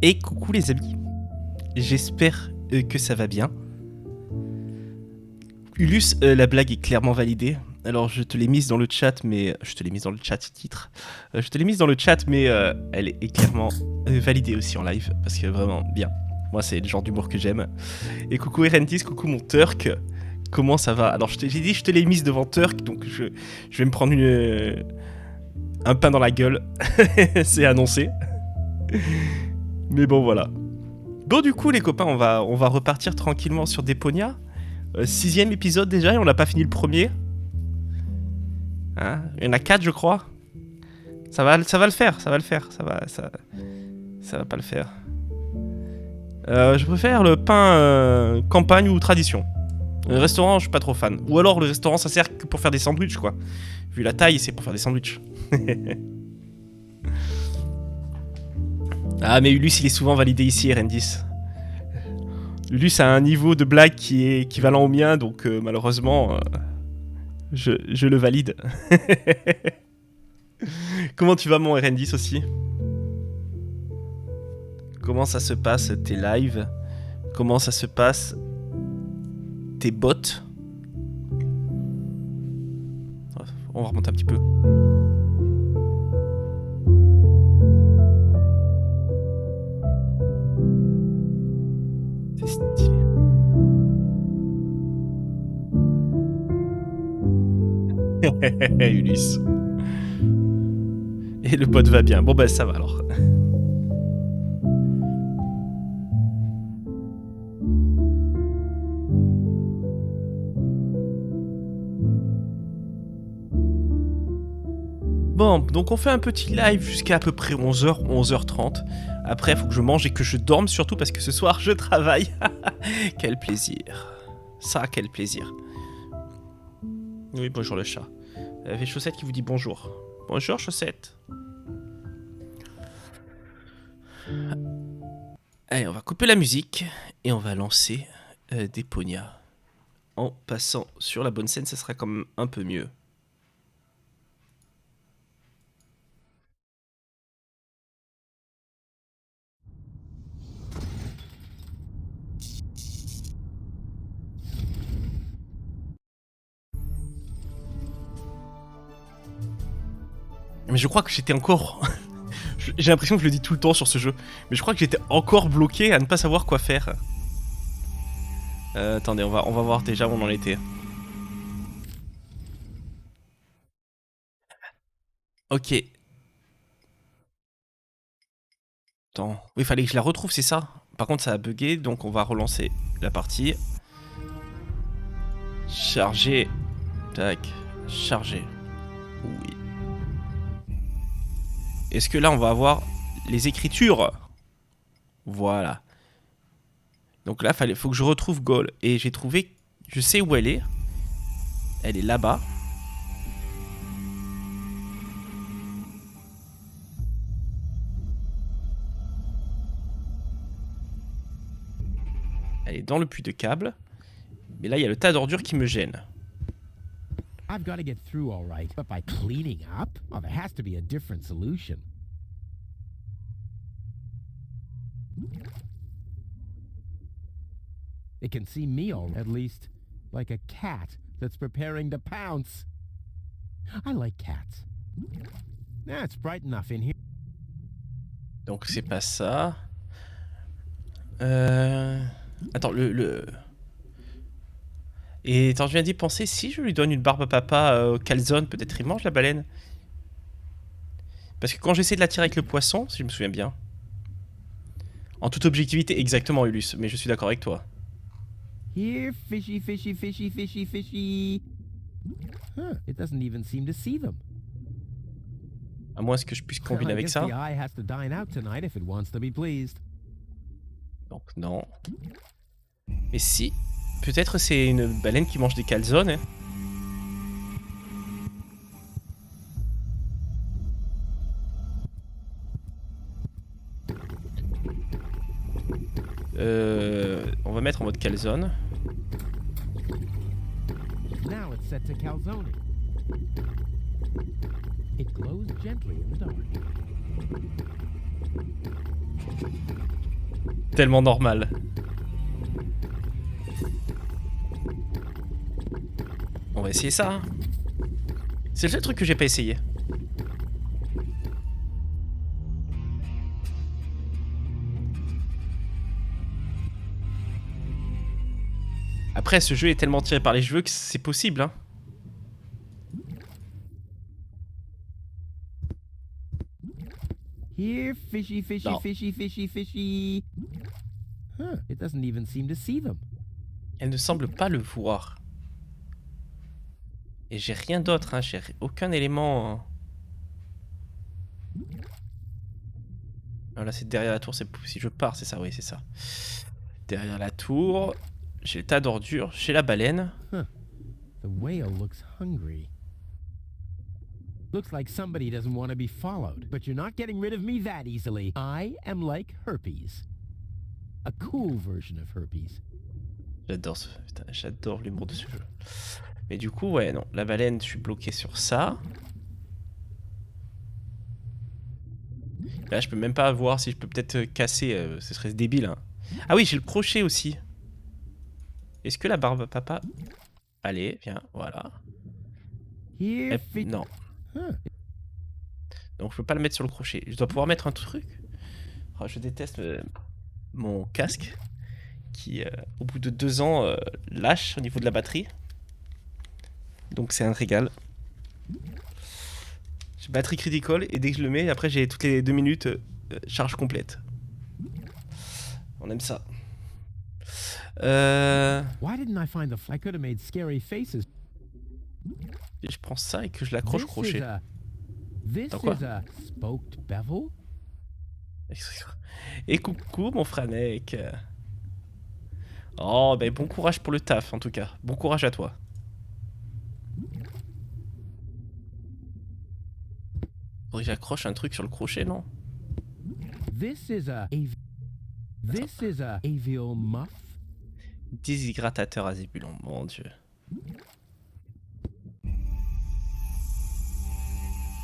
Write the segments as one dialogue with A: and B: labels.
A: Et coucou les amis, j'espère que ça va bien. Ulus, la blague est clairement validée. Alors je te l'ai mise dans le chat, mais... Je te l'ai mise dans le chat, titre. Je te l'ai mise dans le chat, mais elle est clairement validée aussi en live, parce que vraiment, bien. Moi, c'est le genre d'humour que j'aime. Et coucou Erentis, coucou mon Turk. Comment ça va? Alors j'ai dit je te l'ai mise devant Turk, donc je vais me prendre un pain dans la gueule. C'est annoncé. Mais bon, voilà. Bon, du coup, les copains, on va repartir tranquillement sur Deponia. 6ème épisode déjà, et on n'a pas fini le premier. Hein, il y en a 4, je crois. Ça va le faire, ça va pas le faire. Je préfère le pain campagne ou tradition. Le restaurant, je suis pas trop fan. Ou alors, le restaurant, ça sert que pour faire des sandwichs, quoi. Vu la taille, c'est pour faire des sandwichs. Ah, mais Ulus, il est souvent validé ici, Erendis. Ulus a un niveau de blague qui est équivalent au mien, donc malheureusement, je le valide. Comment tu vas, mon Erendis, aussi? Comment ça se passe, tes lives? Comment ça se passe, tes bots? On va remonter un petit peu. C'est stylé. Ulysse. Et le bot va bien. Bon bah ça va alors. Bon, donc on fait un petit live jusqu'à à peu près 11h, 11h30. Après, il faut que je mange et que je dorme, surtout parce que ce soir, je travaille. Quel plaisir. Ça, quel plaisir. Oui, bonjour le chat. Il y avait Chaussette qui vous dit bonjour. Bonjour, Chaussette. Allez, on va couper la musique et on va lancer Deponia. En passant sur la bonne scène, ça sera quand même un peu mieux. Mais je crois que j'étais encore... J'ai l'impression que je le dis tout le temps sur ce jeu. Mais je crois que j'étais encore bloqué à ne pas savoir quoi faire. Attendez, on va voir déjà où on en était. Ok. Attends. Oui, il fallait que je la retrouve, c'est ça? Par contre, ça a bugué, donc on va relancer la partie. Charger. Tac. Charger. Oui. Est-ce que là, on va avoir les écritures? Voilà. Donc là, faut que je retrouve Gaul. Et j'ai trouvé... Je sais où elle est. Elle est là-bas. Elle est dans le puits de câble. Mais là, il y a le tas d'ordures qui me gêne.
B: I've got to get through all right, but by cleaning up? Oh, there has to be a different solution. It can see me all at least, like a cat that's preparing to pounce. I like cats. It's bright enough in here.
A: Donc c'est pas ça. Attends, Et attends, je viens d'y penser, si je lui donne une barbe à papa au calzone, peut-être il mange la baleine. Parce que quand j'essaie de la tirer avec le poisson, si je me souviens bien. En toute objectivité, exactement Ulus, mais je suis d'accord avec toi.
B: Here, fishy, fishy, fishy, fishy, fishy. Huh, it doesn't even seem to see them.
A: À moins que je puisse combiner avec ça. Donc non. Mais si. Peut-être c'est une baleine qui mange des calzones. Hein. On va mettre en mode calzone.
B: Now it's set to calzone. It glows gently in the dark.
A: Tellement normal. On va essayer ça. Hein. C'est le seul truc que j'ai pas essayé. Après, ce jeu est tellement tiré par les cheveux que c'est possible. Hein.
B: Here, fishy, fishy,
A: Non.
B: fishy, fishy, fishy. Huh, it doesn't even seem to see them.
A: Elle ne semble pas le voir. Et j'ai rien d'autre, hein. J'ai aucun élément. Ah, là, c'est derrière la tour. Si je pars, c'est ça, oui, c'est ça. Derrière la tour, j'ai le tas d'ordures, j'ai la baleine.
B: Huh. The whale looks hungry. Looks like somebody doesn't want to be followed. But you're not getting rid of me that easily. I am like herpes. A cool version of herpes.
A: J'adore l'humour de ce jeu. Mais du coup, ouais, non. La baleine, je suis bloqué sur ça. Là, je peux même pas voir si je peux peut-être casser. Ce serait débile. Hein. Ah oui, j'ai le crochet aussi. Est-ce que la barbe à papa... Allez, viens, voilà. Non. Donc je peux pas le mettre sur le crochet. Je dois pouvoir mettre un truc. Oh, je déteste mon casque qui, au bout de 2 ans, lâche au niveau de la batterie. Donc c'est un régal. J'ai batterie critical et dès que je le mets, après j'ai toutes les 2 minutes charge complète. On aime ça.
B: Why didn't I find the I could have made scary faces.
A: Et je prends ça et que je l'accroche au crochet.
B: This is a spoked bevel.
A: Et coucou mon Franek. Oh ben bon courage pour le taf en tout cas. Bon courage à toi. Faudrait que j'accroche un truc sur le crochet, non?
B: This is a avial muff.
A: Déshydratateur à zébulon, mon dieu.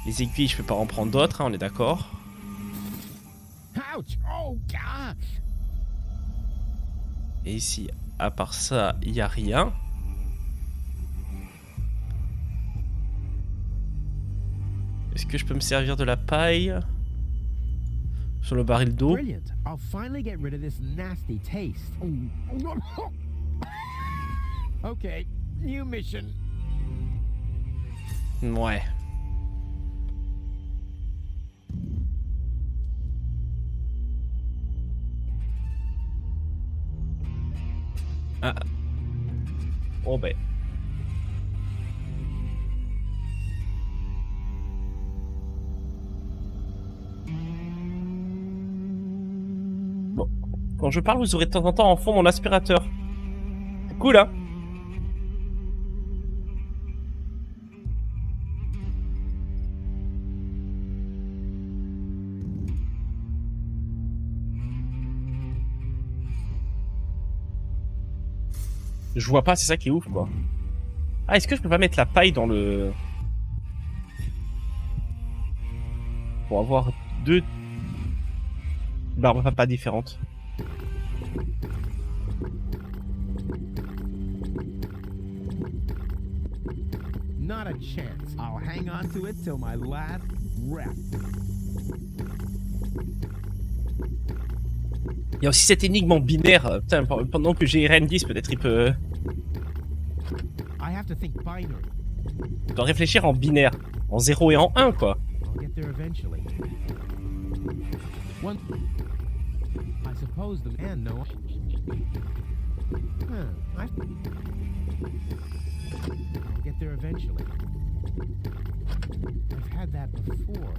A: Les aiguilles, je peux pas en prendre d'autres, hein, on est d'accord.
B: Ouch! Oh gosh!
A: Et ici, à part ça, il n'y a rien. Est-ce que je peux me servir de la paille sur le baril d'eau?
B: Brilliant! I'll finally get rid of this nasty taste. Okay, new mission.
A: Ouais. Ah. Oh ben. Bon. Quand je parle, vous aurez de temps en temps en fond mon aspirateur. C'est cool, hein? Je vois pas, c'est ça qui est ouf, quoi. Ah, est-ce que je peux pas mettre la paille dans le... Pour avoir 2 barbes à papa différentes.
B: Not a chance. I'll hang on to it till my last breath.
A: Il y a aussi cette énigme en binaire. Putain, pendant que j'ai RN10, peut-être il peut...
B: I have to think binary.
A: Je dois réfléchir en binaire. En 0 et en 1, quoi.
B: I'll get there eventually. One. I suppose the man knows. I'll get there eventually. I've had that before.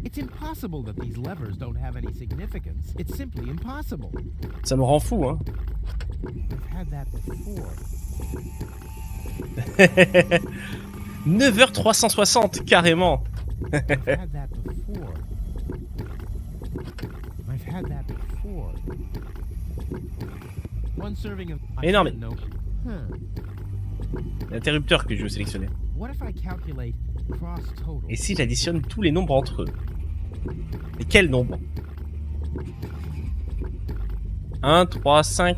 B: It's impossible that these levers don't have any significance. It's simply impossible.
A: Ça me rend fou, hein.
B: I've had that before.
A: 9h360, carrément.
B: I've had that before. I've had that before. One serving of.
A: Mais non, mais...
B: Huh.
A: L'interrupteur que je veux sélectionner.
B: What if I calculate cross total?
A: Et si j'additionne tous les nombres entre eux? Et quel nombre? 1, 3, 5.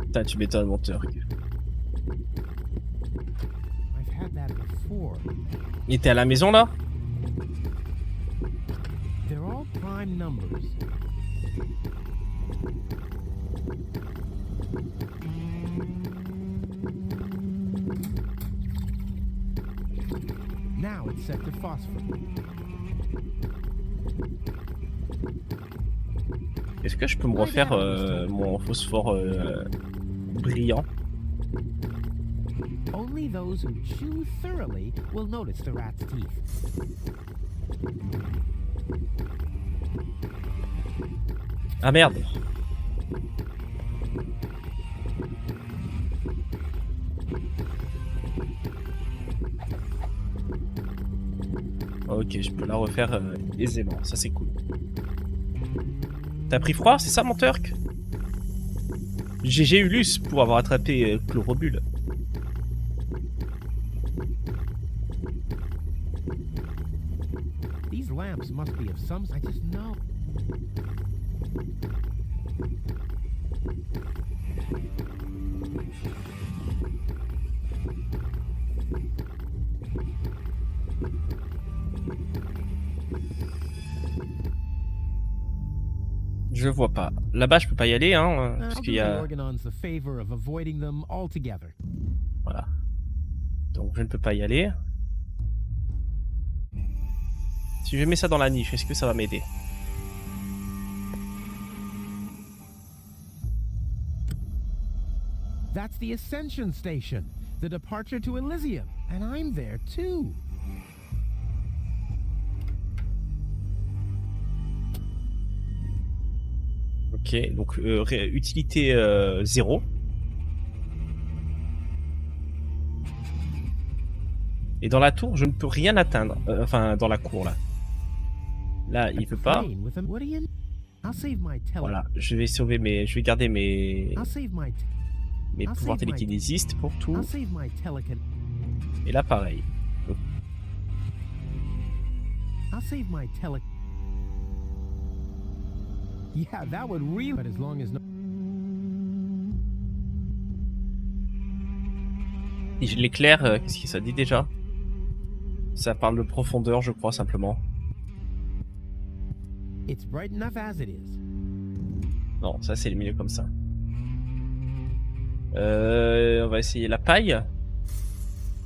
A: Putain, tu m'étonnes, mon Turk.
B: I've had that before.
A: Il était à la maison, là?
B: They're all prime numbers. Now it's set to phosphor.
A: Est-ce que je peux me refaire mon phosphore brillant?
B: Only those who chew thoroughly will notice the rat's teeth.
A: Ah merde. Ok, je peux la refaire aisément, ça c'est cool. T'as pris froid, c'est ça mon Turk? GG Ulus pour avoir attrapé Chlorobule.
B: These lamps must be of some. I just know.
A: Je vois pas. Là-bas, je peux pas y aller, hein, parce
B: I'll
A: qu'il
B: do
A: y
B: the
A: a...
B: organons the favor of avoiding them altogether.
A: Voilà. Donc, je ne peux pas y aller. Si je mets ça dans la niche, est-ce que ça va m'aider?
B: That's the Ascension Station, the departure to Elysium, and I'm there too.
A: Ok, donc utilité 0. Et dans la tour, je ne peux rien atteindre. Enfin, dans la cour, là. Là, il peut pas.
B: Crane with a- what do you- I'll save my tele-
A: Voilà, je vais sauver mes... Je vais garder mes...
B: I'll save my.
A: Mes pouvoirs télékinésistes pour tout.
B: I'll save my telecon.
A: Et là, pareil. Donc,
B: I'll save my tele. Yeah, that would really. But as long as no.
A: si je l'éclaire, qu'est-ce que ça dit déjà? Ça parle de profondeur, je crois, simplement.
B: It's bright enough as it is.
A: Non, ça c'est le milieu comme ça. On va essayer la paille.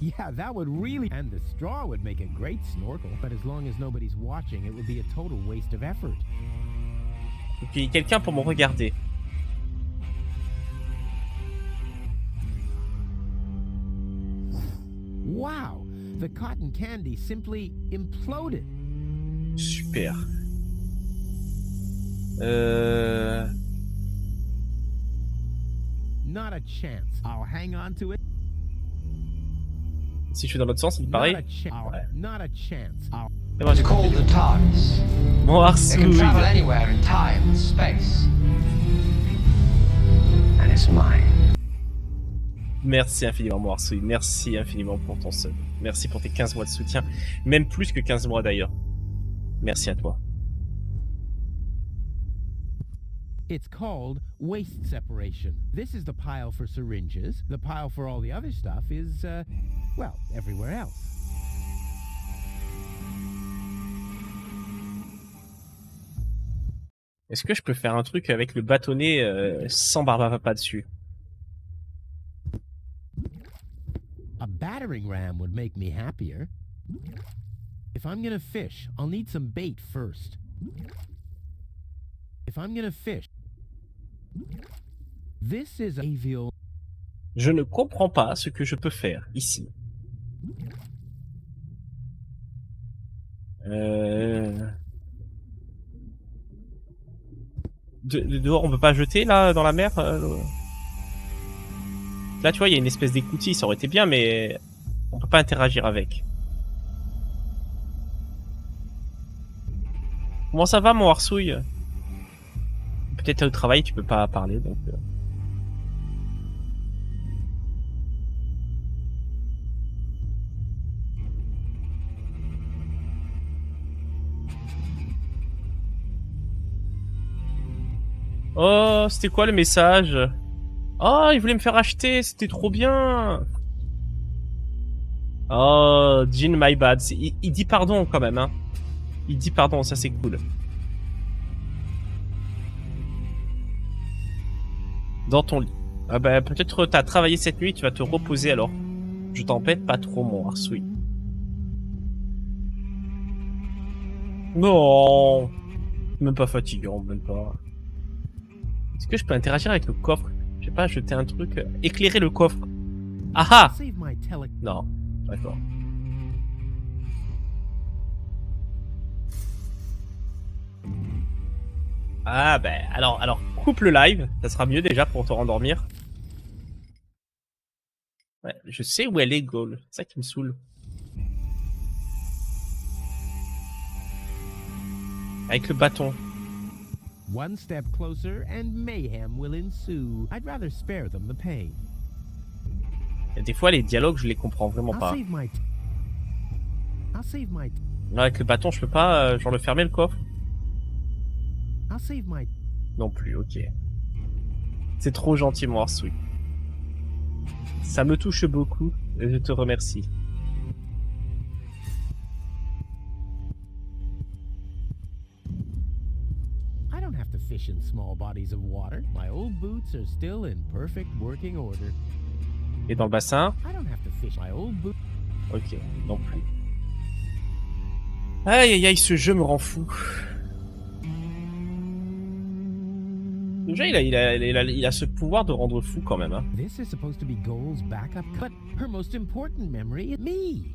B: Yeah, that would really. And the straw would make a great snorkel. But as long as nobody's watching, it would be a total waste of effort.
A: Et puis quelqu'un pour me regarder.
B: Wow, the cotton candy simply imploded.
A: Super.
B: Not a chance. I'll hang on to it.
A: Si je suis dans l'autre sens, il paraît.
B: Not a chance.
A: Ouais.
B: Not a chance. I'll.
A: Et moi, j'ai
C: It's called the TARDIS.
A: mon
C: It can travel
A: arsouille.
C: anywhere in time and space. And it's mine.
A: Merci infiniment, mon arsouille. Merci infiniment pour ton sub. Merci pour tes 15 mois de soutien. Même plus que 15 mois d'ailleurs. Merci à toi.
B: It's called waste separation. This is the pile for syringes. The pile for all the other stuff is, well, everywhere else.
A: Est-ce que je peux faire un truc avec le bâtonnet sans Barbapapa dessus?
B: A battering ram would make me happier. If I'm gonna fish, I'll need some bait first. If I'm gonna fish, this is avial.
A: Je ne comprends pas ce que je peux faire ici. Dehors, on peut pas jeter là dans la mer. Là, tu vois, il y a une espèce d'écoutille, ça aurait été bien, mais on peut pas interagir avec. Comment ça va, mon arsouille? Peut-être au travail, tu peux pas parler, donc. Oh, c'était quoi le message? Oh, il voulait me faire acheter, c'était trop bien. Oh, Jean, my bad. Il dit pardon quand même, hein. Il dit pardon, ça c'est cool. Dans ton lit. Ah bah, peut-être t'as travaillé cette nuit, tu vas te reposer alors. Je t'embête pas trop, mon Arsouille. Non. Même pas fatigant, même pas. Est-ce que je peux interagir avec le coffre? Je sais pas, jeter un truc. Éclairer le coffre. Ah ah! Non, d'accord. Ah ben, alors, coupe le live, ça sera mieux déjà pour te rendormir. Ouais, je sais où elle est, Gaul. C'est ça qui me saoule. Avec le bâton.
B: One step closer and mayhem will ensue. I'd rather spare them the pain.
A: Et des fois, les dialogues, je les comprends vraiment pas. Non, avec le bâton, je peux pas, genre, le fermer le coffre. Non plus, ok. C'est trop gentil, mon Arsouille. Ça me touche beaucoup, et je te remercie.
B: I don't have to fish in small bodies of water. My old boots are still in perfect working order.
A: Et dans le bassin?
B: I don't have to fish my old boots.
A: Ok, non plus. Aïe aïe aïe, ce jeu me rend fou. Déjà, il a ce pouvoir de rendre fou quand même. Hein.
B: This is supposed to be Goal's backup, but her most important memory is me.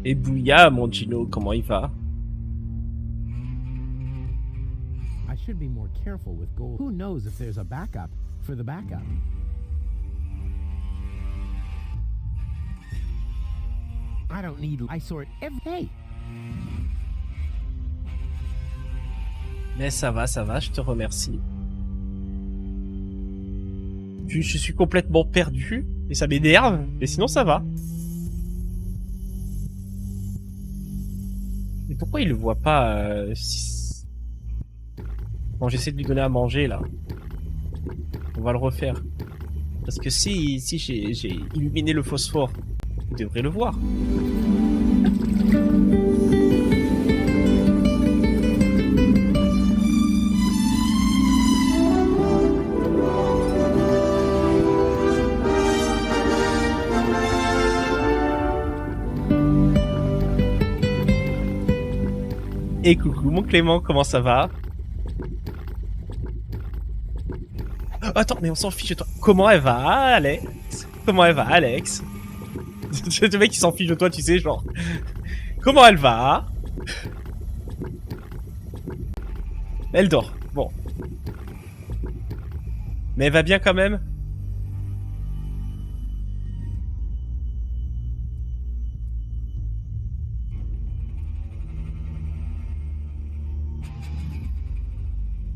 A: Et Bouya, mon Gino, comment il va?
B: I should be more careful with Goal. Who knows if there's a backup for the backup? I don't need. I sort every day.
A: Mais ça va, je te remercie. Je suis complètement perdu, et ça m'énerve, mais sinon ça va. Mais pourquoi il le voit pas Bon, j'essaie de lui donner à manger, là. On va le refaire. Parce que si j'ai illuminé le phosphore, il devrait le voir. Et coucou mon Clément, comment ça va? Attends, mais on s'en fiche de toi. Comment elle va, Alex? Comment elle va, Alex? Le mec qui s'en fiche de toi, tu sais, genre... Comment elle va? Elle dort, bon. Mais elle va bien quand même?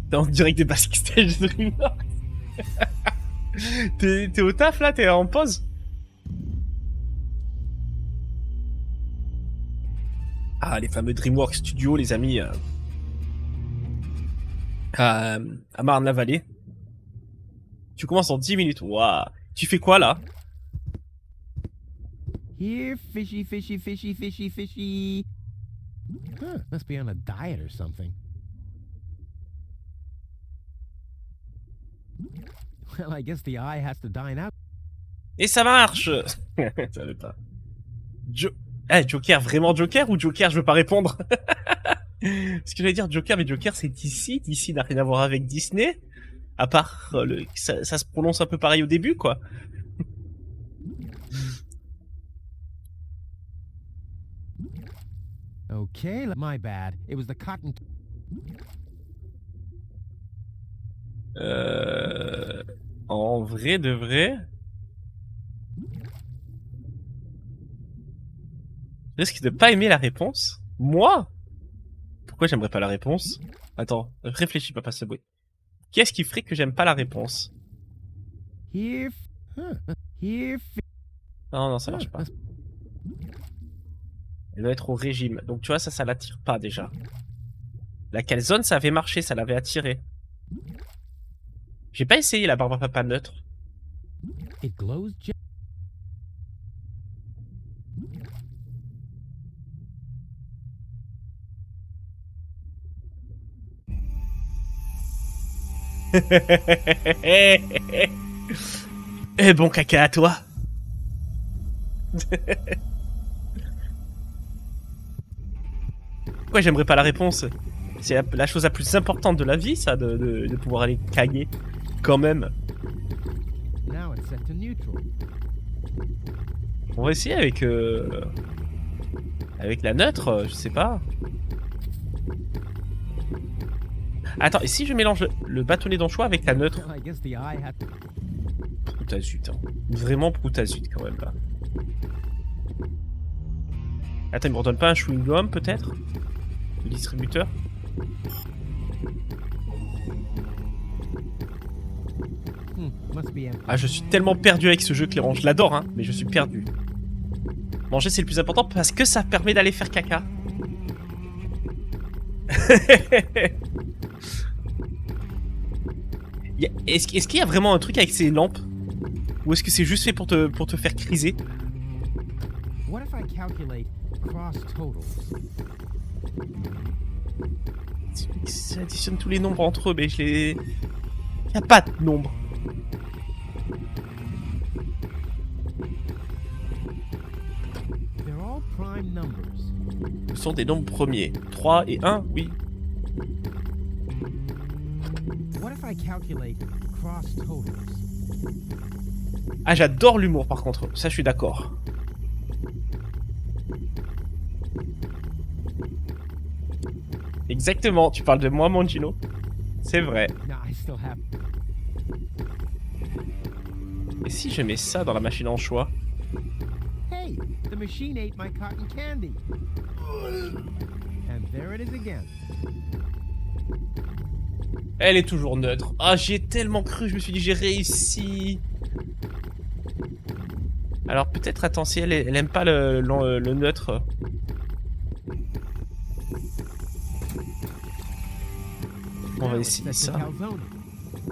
A: T'es en direct des backstage de Dreamworks. T'es au taf là? T'es en pause? Ah, les fameux DreamWorks Studios, les amis. À Marne-la-Vallée. Tu commences en 10 minutes. Waouh. Tu fais quoi là?
B: Here, fishy, fishy, fishy, fishy, fishy. Huh, must be on a diet or something. Well, I guess the eye has to dine out.
A: Et ça marche. Ça veut pas. Joker, vraiment Joker ou Joker, je veux pas répondre. Ce que j'allais dire Joker, mais Joker c'est DC. DC n'a rien à voir avec Disney. À part ça se prononce un peu pareil au début, quoi.
B: Okay, my bad. It was the cotton.
A: En vrai de vrai. Je risque de pas aimer la réponse. Moi? Pourquoi j'aimerais pas la réponse? Attends, réfléchis, Papa Subway. Qu'est-ce qui ferait que j'aime pas la réponse?
B: Here, here.
A: Non, non, ça marche pas. Elle doit être au régime. Donc tu vois, ça l'attire pas déjà. La calzone, ça avait marché, ça l'avait attiré. J'ai pas essayé la barbe à papa neutre.
B: It glows
A: Eh bon caca à toi. Pourquoi j'aimerais pas la réponse? C'est la chose la plus importante de la vie, ça, de pouvoir aller caguer. Quand même.
B: Now it's set to neutral.
A: On va essayer avec... avec la neutre, je sais pas. Attends, et si je mélange le bâtonnet d'anchois avec la neutre?
B: I guess the eye had.
A: Proutazut, hein. Vraiment proutazut quand même là. Attends, il me redonne pas un chewing-gum peut-être? Le distributeur?
B: Must be empty.
A: Ah, je suis tellement perdu avec ce jeu, Clément. Je l'adore, hein, mais je suis perdu. Manger, c'est le plus important parce que ça permet d'aller faire caca. Est-ce qu'il y a vraiment un truc avec ces lampes? Ou est-ce que c'est juste fait pour te faire criser?
B: What if I calculate cross totals?
A: Ça additionne tous les nombres entre eux, mais je les... Il n'y a pas de nombre.
B: They're all prime numbers.
A: Ce sont des nombres premiers. 3 et 1, oui.
B: What if I calculate cross totals?
A: Ah, j'adore l'humour par contre. Ça, je suis d'accord. Exactement, tu parles de moi, mon Gino. C'est vrai.
B: No, I still have.
A: Et si je mets ça dans la machine en choix?
B: Hey, the machine ate my cotton candy. And there it is again.
A: Elle est toujours neutre. Ah, j'y ai tellement cru, je me suis dit j'ai réussi. Alors peut-être, attends, si elle aime pas le neutre. On va
B: Now it's
A: essayer
B: set to
A: ça.
B: calzone.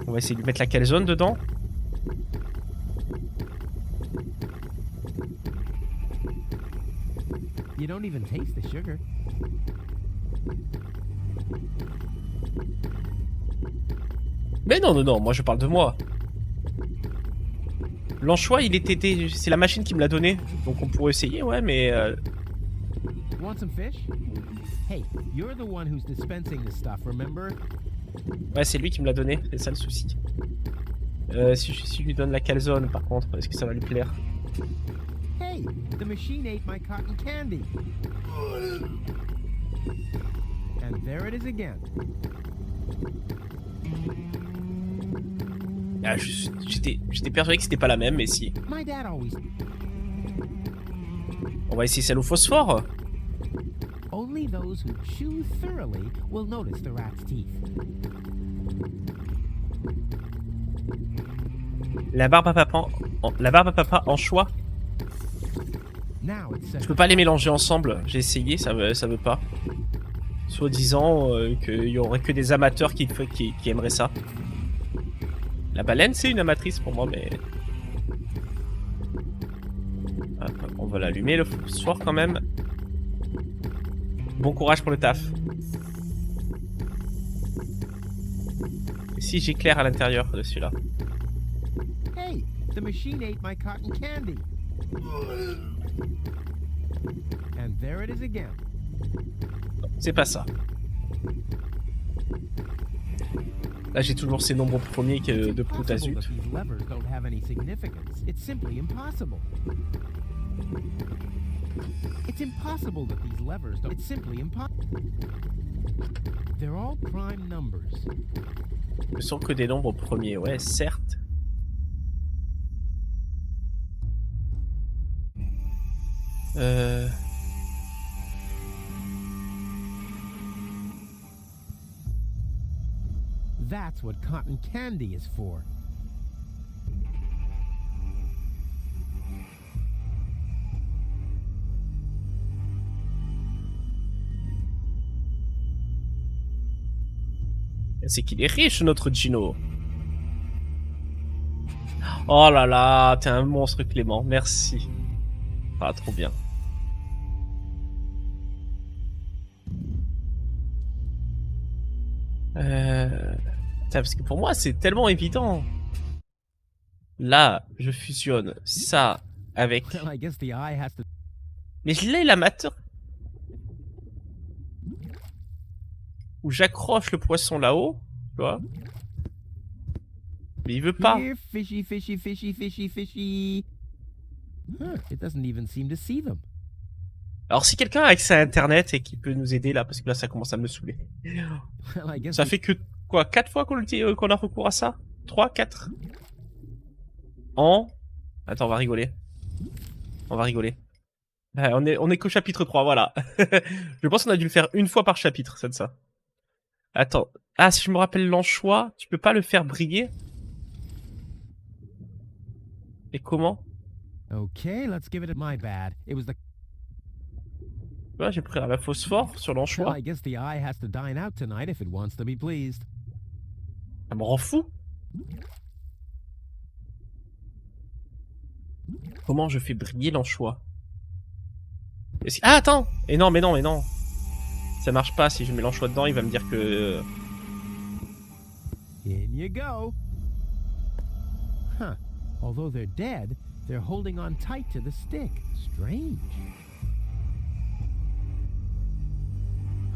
A: On va essayer de mettre la calzone dedans.
B: You don't even taste the sugar.
A: Mais non, non, non, moi je parle de moi. L'anchois, il était... C'est la machine qui me l'a donné. Donc on pourrait essayer, ouais, mais...
B: Want some fish? Hey, you're the one who's dispensing the stuff, remember?
A: Ouais, c'est lui qui me l'a donné, c'est ça le souci. Si je lui donne la calzone, par contre, est-ce que ça va lui plaire?
B: Hey, the machine ate my cotton candy. And there it is again.
A: Ah, j'étais persuadé que c'était pas la même, mais si.
B: My dad always.
A: On va essayer celle au phosphore.
B: Only those who chew thoroughly will notice the rat's teeth.
A: La barbe à papa en choix.
B: Now it's set.
A: Je peux pas les mélanger ensemble. J'ai essayé, ça veut pas. Soi-disant qu'il y aurait que des amateurs qui aimeraient ça. La baleine, c'est une amatrice pour moi, mais... Hop, on va l'allumer le soir quand même. Bon courage pour le taf. Et si j'éclaire à l'intérieur de celui-là?
B: Hey, the machine ate my cotton candy. And there it is again.
A: C'est pas ça. Là, j'ai toujours ces nombres premiers
B: It's
A: de
B: impossible
A: proutazut.
B: that these levers don't have any significance. It's simply impossible. It's impossible that these levers don't. It's simply impossible. They're all prime numbers.
A: Ce sont que des nombres premiers, ouais, certes.
B: That's what cotton candy is for.
A: C'est qu'il est riche, notre Gino. Oh là là, t'es un monstre, Clément. Merci. Ah, trop bien. Putain, parce que pour moi, c'est tellement évident. Là, je fusionne ça avec...
B: Well, I guess the eye has to...
A: Mais je l'ai, l'amateur. Où j'accroche le poisson là-haut, tu vois. Mais il veut pas.
B: Here, fishy, fishy, fishy, fishy, fishy. Huh, it doesn't even seem to see them.
A: Alors si quelqu'un a accès à Internet et qui peut nous aider là, parce que là ça commence à me saouler.
B: Well, I guess
A: Ça fait que, quoi, 4 fois qu'on a recours à ça 3, 4 En... Attends, on va rigoler. On va rigoler. On est qu'au chapitre 3, voilà. Je pense qu'on a dû le faire une fois par chapitre, c'est de ça. Attends. Ah, si je me rappelle l'anchois, tu peux pas le faire briller? Et comment?
B: Okay, let's give it a my bad. It was the...
A: Ouais, j'ai pris la phosphore sur
B: Well,
A: l'anchois.
B: I guess the eye has to dine out tonight if it wants to be pleased.
A: Ça me rend fou. Comment je fais briller l'anchois? Ah, attends! Et non, mais non, mais non. Ça marche pas, si je mets l'anchois dedans, il va me dire que...
B: In you go. Huh. Although they're dead, they're holding on tight to the stick. Strange.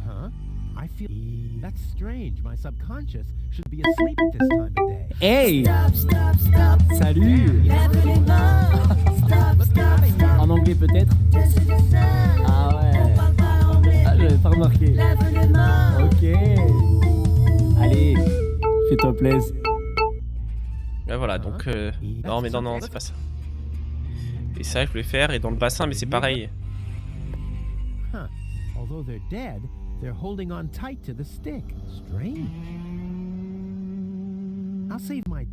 B: Huh? I feel... That's strange. My subconscious should be asleep at this time of day.
D: Hey!
E: Stop, stop, stop.
D: Salut!
E: Lève les mains. Stop, stop, stop.
D: En anglais peut-être?
E: Je suis du sein.
D: Ah
E: On
D: ouais.
E: parle pas anglais.
D: Ah, j'avais pas remarqué.
E: Lève les mains.
D: Ok. Allez, fais-toi plaisir.
A: Ouais, voilà, donc... Non, mais non, non, c'est pas ça. Et ça, je voulais faire, et dans le bassin, mais c'est pareil.
B: Huh. Although they're dead, they're holding on tight to the stick. Strange. I'll save my...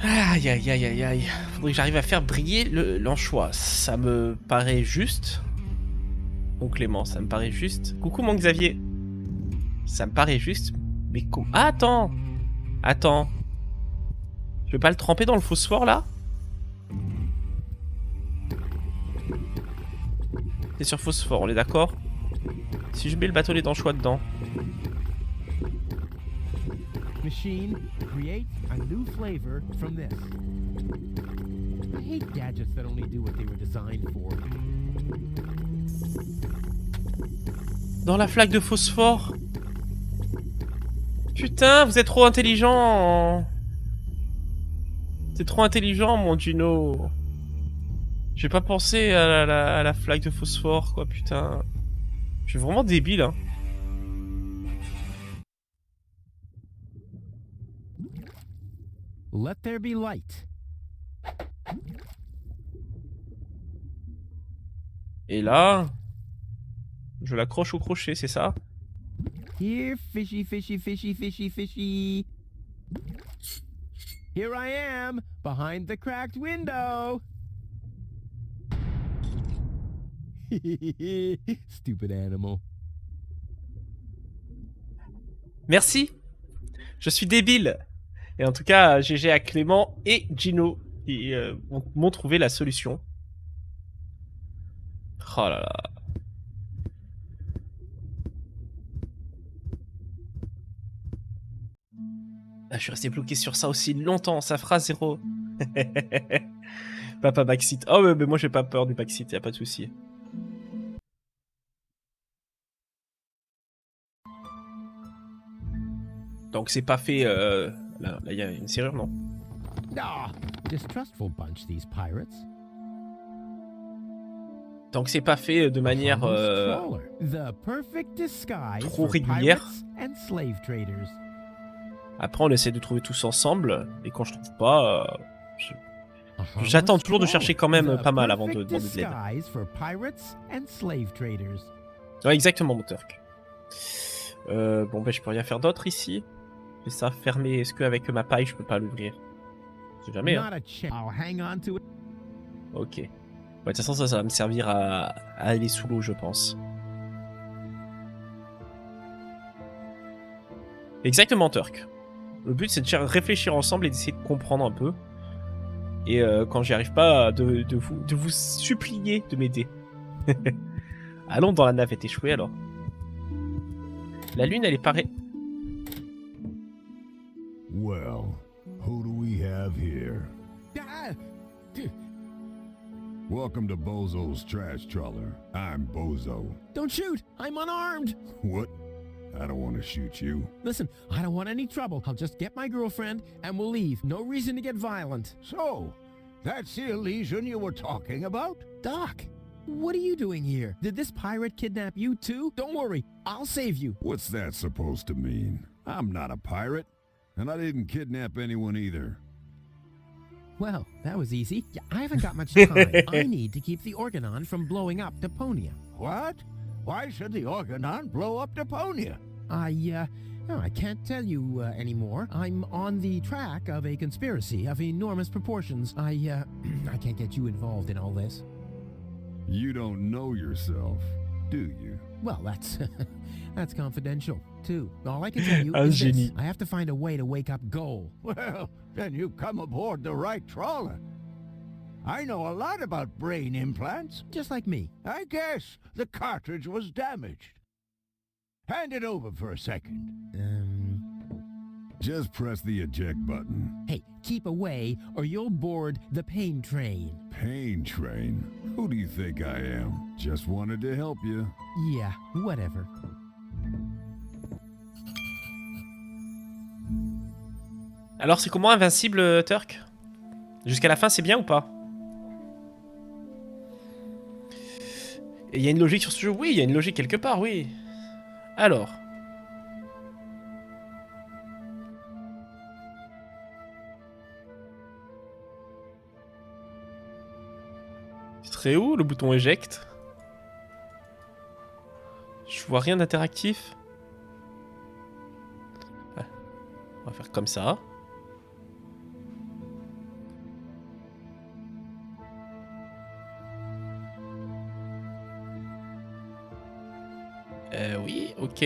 A: Aïe, aïe, aïe, aïe, aïe. Faudrait que j'arrive à faire briller l'anchois. Ça me paraît juste. Mon Clément, ça me paraît juste. Coucou, mon Xavier. Ça me paraît juste. Mais ah, attends. Attends. Je peux pas le tremper dans le phosphore, là? C'est sur phosphore, on est d'accord? Si je mets le bâtonnet d'anchois dedans...
B: Machine, create a new flavor from this. I hate gadgets that only do what they were designed for.
A: Dans la flaque de phosphore? Putain, vous êtes trop intelligent. C'est trop intelligent, mon Gino. J'ai pas pensé à la flaque de phosphore, quoi, putain. Je suis vraiment débile, hein.
B: Let there be light.
A: Et là... Je l'accroche au crochet, c'est ça?
B: Here, fishy, fishy, fishy, fishy, fishy. Here I am, behind the cracked window. Stupid animal.
A: Merci. Je suis débile. Et en tout cas, GG à Clément et Gino qui m'ont trouvé la solution. Oh là là. Ah, je suis resté bloqué sur ça aussi longtemps, ça fera 0. Papa backseat. Oh ouais, mais moi j'ai pas peur du backseat, y a pas de souci. Donc c'est pas fait... Là, il y a une serrure, non?
B: Ah, distrustful bunch, these pirates.
A: Donc c'est pas fait de manière
B: The perfect disguise
A: trop
B: for
A: régulière.
B: pirates and slave traders.
A: Après on essaie de trouver tous ensemble, et quand je trouve pas... J'attends toujours de chercher quand même pas mal avant de demander de l'aide. Ouais, exactement, mon Turk. Bon, ben je peux rien faire d'autre ici. J'ai ça fermé. Est-ce qu'avec ma paille, je peux pas l'ouvrir? C'est jamais, hein. Ok. Ouais, de toute façon, ça va me servir à aller sous l'eau, je pense. Exactement, Turk. Le but, c'est de réfléchir ensemble et d'essayer de comprendre un peu. Et quand j'y arrive pas, de vous supplier de m'aider. Allons dans la navette échouée, alors. La lune, elle est parée.
F: Well, who do we have here?
B: Ah,
F: Welcome to Bozo's Trash Trawler. I'm Bozo.
B: don't shoot! I'm unarmed!
F: What? I don't want to shoot you.
B: Listen, I don't want any trouble. I'll just get my girlfriend and we'll leave. No reason to get violent.
G: So, that's the Elysian you were talking about?
B: Doc, what are you doing here? Did this pirate kidnap you too? Don't worry, I'll save you.
F: What's that supposed to mean? I'm not a pirate, and I didn't kidnap anyone either.
B: Well, that was easy. Yeah, I haven't got much time. I need to keep the Organon from blowing up Deponia.
G: What? Why should the Organon blow up Deponia?
B: I can't tell you anymore. I'm on the track of a conspiracy of enormous proportions. I can't get you involved in all this.
F: You don't know yourself, do you?
B: Well, that's confidential, too. All I can tell you
A: Un
B: is this.
A: génie.
B: I have to find a way to wake up Goal.
G: Well, then you've come aboard the right trawler. I know a lot about brain implants.
B: Just like me.
G: I guess the cartridge was damaged. Hand it over for a second.
F: Just press the eject button.
B: Hey, keep away or you'll board the pain train.
F: Pain train? Who do you think I am? Just wanted to help you.
B: Yeah, whatever.
A: Alors, c'est comment invincible, Turk? Jusqu'à la fin, c'est bien ou pas? Et il y a une logique sur ce jeu? Oui, il y a une logique quelque part, oui. Alors. Ce serait où le bouton éjecte? Je vois rien d'interactif. Ouais. On va faire comme ça. Oui, ok.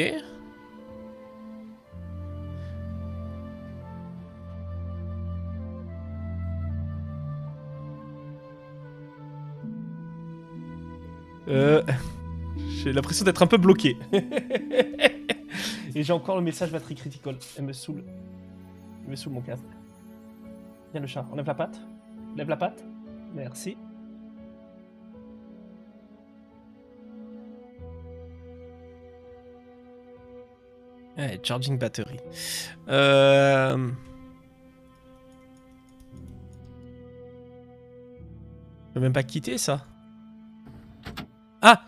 A: J'ai l'impression d'être un peu bloqué. Et j'ai encore le message batterie critical. Elle me saoule. Elle me saoule mon casque. Viens le chat, enlève la patte. Lève la patte. Merci. Ouais, charging battery. Je peux même pas quitter ça. Ah!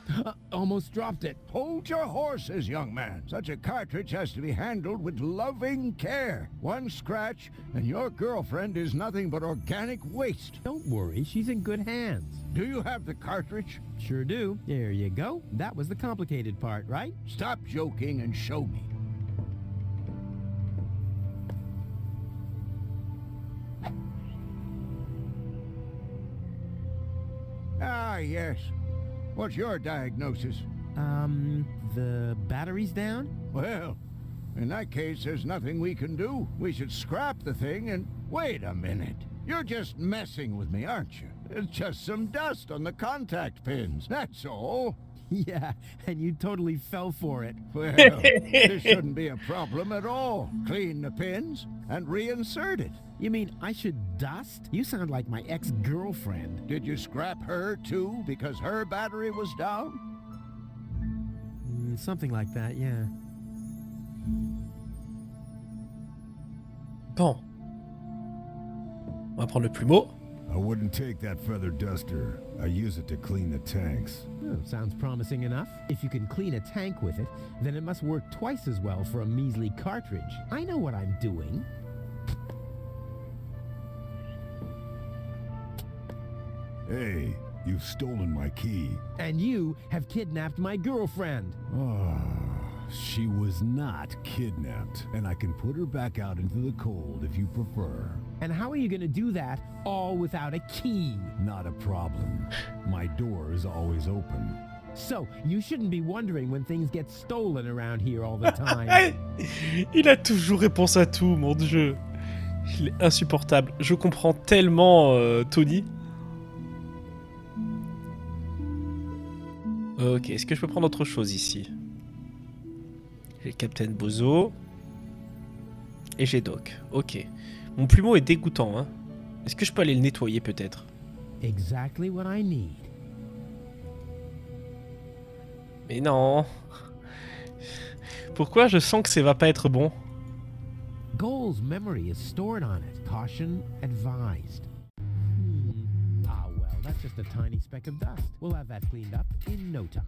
B: Almost dropped it.
G: Hold your horses, young man. Such a cartridge has to be handled with loving care. One scratch, and your girlfriend is nothing but organic waste.
B: Don't worry, she's in good hands.
G: Do you have the cartridge?
B: Sure do. There you go. That was the complicated part, right?
G: Stop joking and show me. Ah, yes. What's your diagnosis?
B: The battery's down?
G: Well, in that case, there's nothing we can do. We should scrap the thing and... Wait a minute. You're just messing with me, aren't you? It's just some dust on the contact pins, that's all.
B: Yeah, and you totally fell for it.
G: Well, this shouldn't be a problem at all. Clean the pins and reinsert it.
B: You mean I should dust? You sound like my ex-girlfriend.
G: Did you scrap her, too, because her battery was down?
B: Something like that, yeah.
A: Bon. On va prendre le plumeau.
F: I wouldn't take that feather duster. I use it to clean the tanks.
B: Oh, sounds promising enough. If you can clean a tank with it, then it must work twice as well for a measly cartridge. I know what I'm doing.
F: Hey, you've stolen my key.
B: And you have kidnapped my girlfriend.
F: Oh, she was not kidnapped, and I can put her back out into the cold if you prefer.
B: And how are you going to do that all without a key?
F: Not a problem. My door is always open.
B: So, you shouldn't be wondering when things get stolen around here all the time.
A: Il a toujours réponse à tout, mon dieu. Il est insupportable. Je comprends tellement Tony. Ok, est-ce que je peux prendre autre chose ici? J'ai le Captain Bozo. Et j'ai Doc. Ok. Mon plumeau est dégoûtant, hein. Est-ce que je peux aller le nettoyer peut-être?
B: Exactly what I need.
A: Mais non. Pourquoi je sens que ça va pas être bon?
B: Goal's memory is stored on it. Caution advised. Ah, well, that's just a tiny speck of dust. We'll have that cleaned up in no time.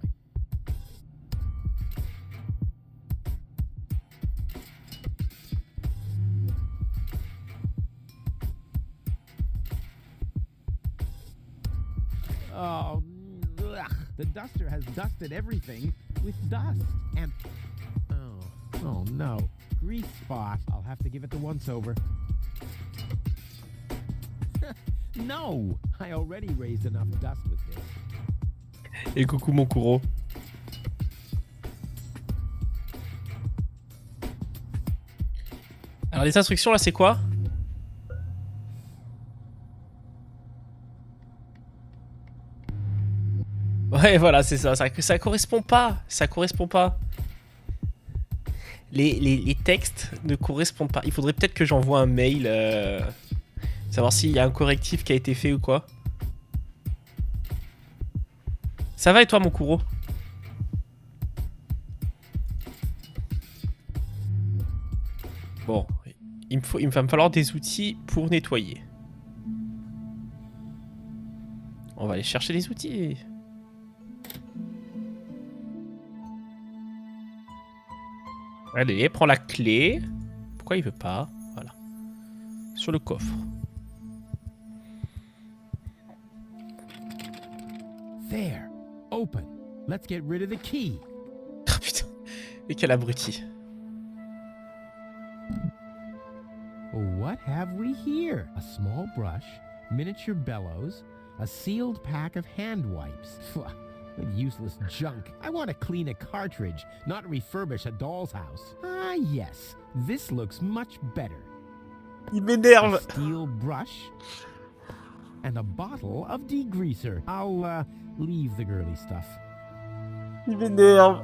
B: Oh, ugh. The duster has dusted everything with dust. And oh no, grease spot. I'll have to give it the once over. No, I already raised enough dust with this.
A: Et coucou mon Kuro. Alors les instructions là c'est quoi? Ouais voilà c'est ça, ça correspond pas. Ça correspond pas. Les textes ne correspondent pas. Il faudrait peut-être que j'envoie un mail. Savoir s'il y a un correctif qui a été fait ou quoi. Ça va et toi mon Kuro? Bon, il va me falloir des outils pour nettoyer. On va aller chercher les outils. Allez, prends la clé. Pourquoi il veut pas? Voilà. Sur le coffre.
B: There. Open. Let's get rid of the key.
A: Ah putain. Et quel abruti.
B: What have we here? A small brush, miniature bellows, a sealed pack of hand wipes. What useless junk. I want to clean a cartridge, not refurbish a doll's house. Ah, yes. This looks much better.
A: Il m'énerve.
B: A steel brush and a bottle of degreaser. I'll leave the girly stuff.
A: Il m'énerve.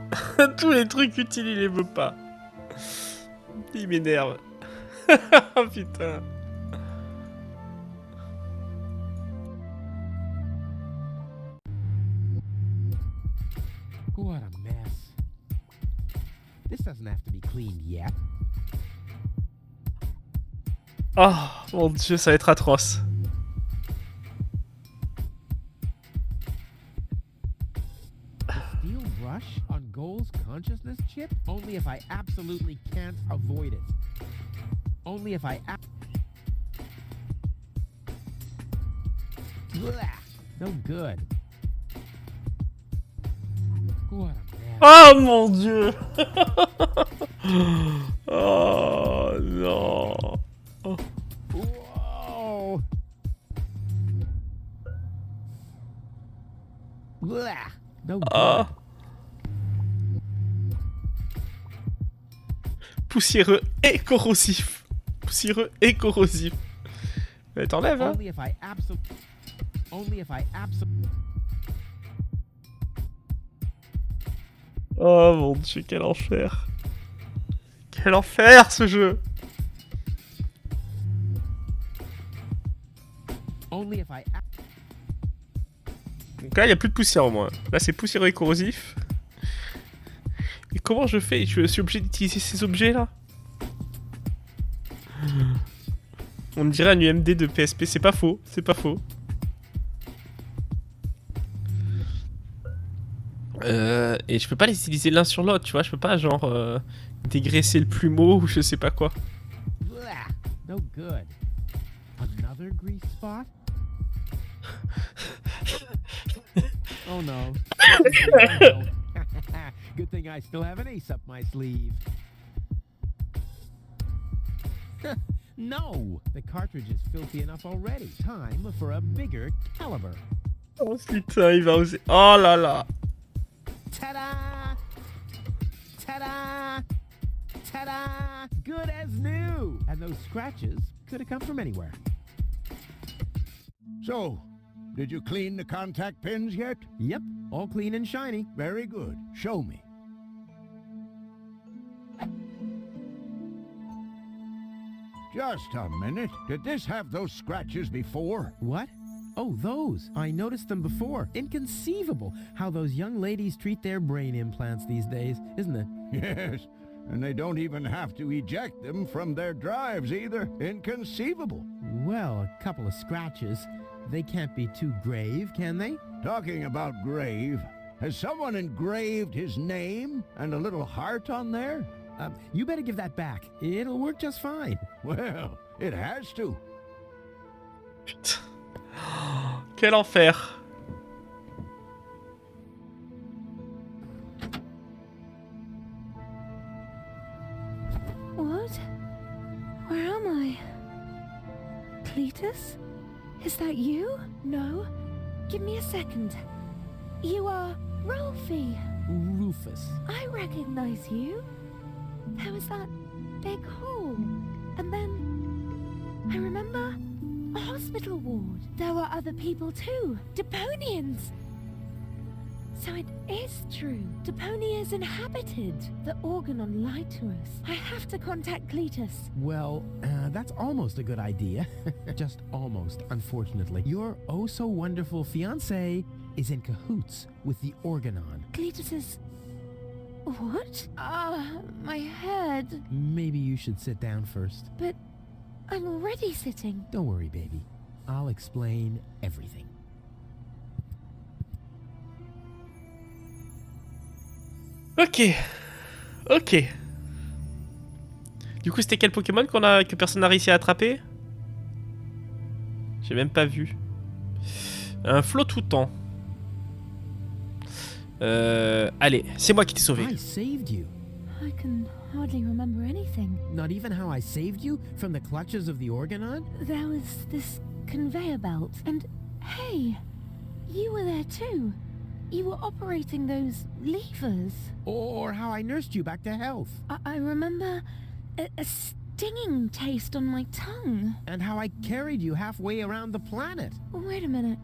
A: Tous les trucs utiles, il les veut pas. Il m'énerve. Oh putain.
B: What a mess. This doesn't have to be cleaned yet.
A: Oh mon dieu, ça va être atroce.
B: Steel brush on Goal's consciousness chip? Only if I absolutely can't avoid it. Only if I Blah, no good. What a mess.
A: Oh mon dieu. Oh non. Oh.
B: Whoa. Blah, no good.
A: Oh. Poussiéreux et corrosif. Poussiéreux et corrosif. Mais t'enlèves, hein?
B: Only if I
A: Oh mon dieu, quel enfer. Quel enfer ce jeu.
B: Only if I
A: Donc là, il n'y a plus de poussière au moins. Là, c'est poussiéreux et corrosif. Et comment je fais? Je suis obligé d'utiliser ces objets-là? On me dirait un UMD de PSP. C'est pas faux. C'est pas faux. Et je peux pas les utiliser l'un sur l'autre, tu vois. Je peux pas, genre, dégraisser le plumeau ou je sais pas quoi.
B: Blah, no good. Another grease spot? Oh no. Good thing I still have an ace up my sleeve. No! The cartridge is filthy enough already. Time for a bigger caliber.
A: Oh putain, il va oser. Oh là là.
B: Ta-da! Ta-da! Ta-da! Good as new! And those scratches could have come from anywhere.
G: So, did you clean the contact pins yet?
B: Yep, all clean and shiny.
G: Very good. Show me. Just a minute. Did this have those scratches before?
B: What? Oh, those. I noticed them before. Inconceivable how those young ladies treat their brain implants these days, isn't it?
G: Yes, and they don't even have to eject them from their drives either. Inconceivable.
B: Well, a couple of scratches. They can't be too grave, can they?
G: Talking about grave, has someone engraved his name and a little heart on there?
B: You better give that back. It'll work just fine.
G: Well, it has to.
A: Putain. Quel enfer.
E: What? Where am I? Cletus? Is that you? No. Give me a second. You are Ralphie.
B: Rufus.
E: I recognize you. There was that big hole. And then I remember a hospital ward. There were other people too. Deponians. So it is true. Deponia is inhabited. The Organon lied to us. I have to contact Cletus.
B: Well, that's almost a good idea. Just almost, unfortunately. Your oh-so-wonderful fiancé is in cahoots with the Organon.
E: Cletus is... What? My head.
B: Maybe you should sit down first.
E: But I'm already sitting.
B: Don't worry, baby. I'll explain everything.
A: Ok. Ok. Du coup, c'était quel Pokémon que personne n'a réussi à attraper? J'ai même pas vu. Un Flottoutan. Allez, c'est moi qui t'ai sauvé.
B: I saved you.
E: I can hardly remember anything.
B: Not even how I saved you from the clutches of the Organon?
E: There was this conveyor belt, and hey, you were there too. You were operating those levers.
B: Or how I nursed you back to health?
E: I remember a stinging taste on my tongue.
B: And how I carried you halfway around the planet?
E: Wait a minute.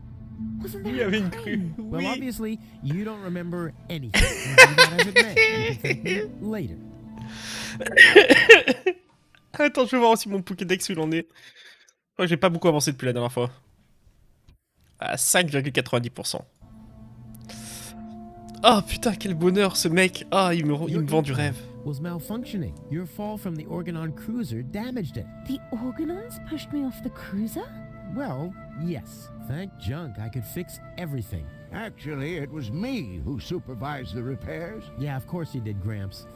E: Wasn't
A: Il y
E: there
A: avait
E: a
A: une
E: crane?
A: crue.
B: Well,
A: Oui.
B: obviously, you don't remember anything. Be that as it may. You can thank me later.
A: Attends, je vais voir aussi mon Pokédex où il en est. Je crois que j'ai pas beaucoup avancé depuis la dernière fois. À 5,90%. Oh putain, quel bonheur ce mec. Ah, il me vend du rêve.
B: Was malfunctioning. Your fall from the Organon cruiser damaged it.
E: The Organons pushed me off the cruiser?
B: Well, yes. Thank junk I could fix everything.
G: Actually, it was me who supervised the repairs.
B: Yeah, of course you did, Gramps.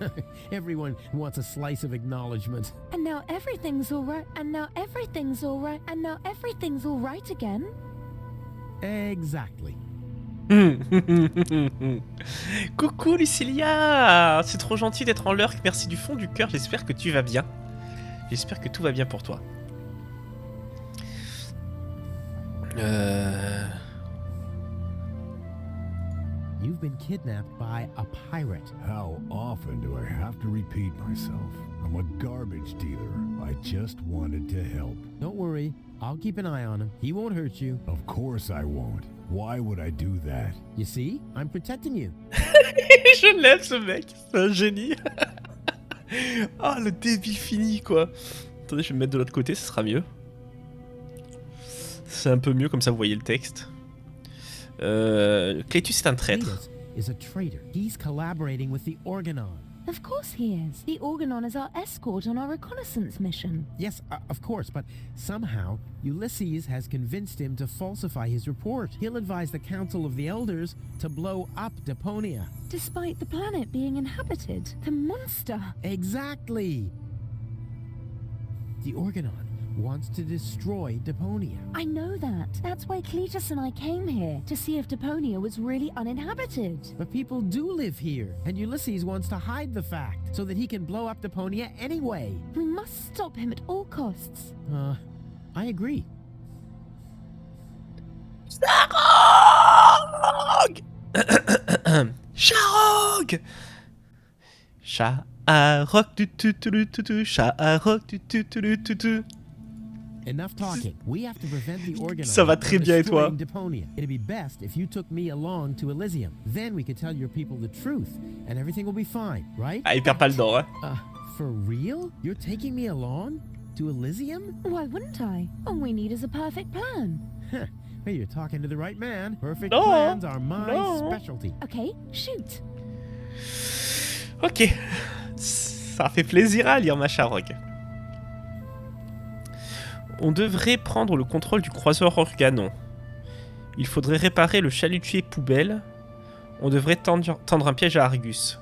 B: Everyone wants a slice of acknowledgement.
E: And now everything's alright, and now everything's alright, and now everything's alright again.
B: Exactly.
A: Coucou Lucilia. C'est trop gentil d'être en lurk. Merci du fond du cœur. J'espère que tu vas bien. J'espère que tout va bien pour toi.
B: You've been kidnapped by a pirate.
F: How often do I have to repeat myself? I'm a garbage dealer. I just wanted to help.
B: Don't worry, I'll keep an eye on him. He won't hurt you.
F: Of course I won't. Why would I do that?
B: You see? I'm protecting you.
A: Je l'aime ce mec. C'est un génie. Ah, le débit fini quoi. Attendez, je vais me mettre de l'autre côté, ce sera mieux. C'est un peu mieux, comme ça vous voyez le texte. Cletus est un traître.
B: Cletus is a traitor. He's collaborating with the Organon.
E: Of course he is. The Organon is our escort on our reconnaissance mission.
B: Yes, of course, but somehow Ulysses has convinced him to falsify his report. He'll advise the Council of the Elders to blow up Deponia.
E: Despite the planet being inhabited. The monster.
B: Exactly. The Organon wants to destroy Deponia.
E: I know that. That's why Cletus and I came here, to see if Deponia was really uninhabited.
B: But people do live here, and Ulysses wants to hide the fact so that he can blow up Deponia anyway.
E: We must stop him at all costs.
B: I agree.
A: Sharok. Sharok, Sharok,
B: Enough talking. We have to prevent the organoids
A: Ça va très
B: from
A: bien, et toi?
B: destroying Deponia. It'd be best if you took me along to Elysium. Then we could tell your people the truth, and everything will be fine, right?
A: Ah, il perd pas le dent, hein.
B: For real? You're taking me along to Elysium?
E: Why wouldn't I? All we need is a perfect plan.
B: Huh. Hey, you're talking to the right man. Perfect
A: No,
B: plans are my
A: no.
B: specialty.
E: Okay, shoot.
A: Ok. Ça fait plaisir à lire, ma Sharok. On devrait prendre le contrôle du croiseur organon. Il faudrait réparer le chalutier poubelle. On devrait tendre un piège à Argus.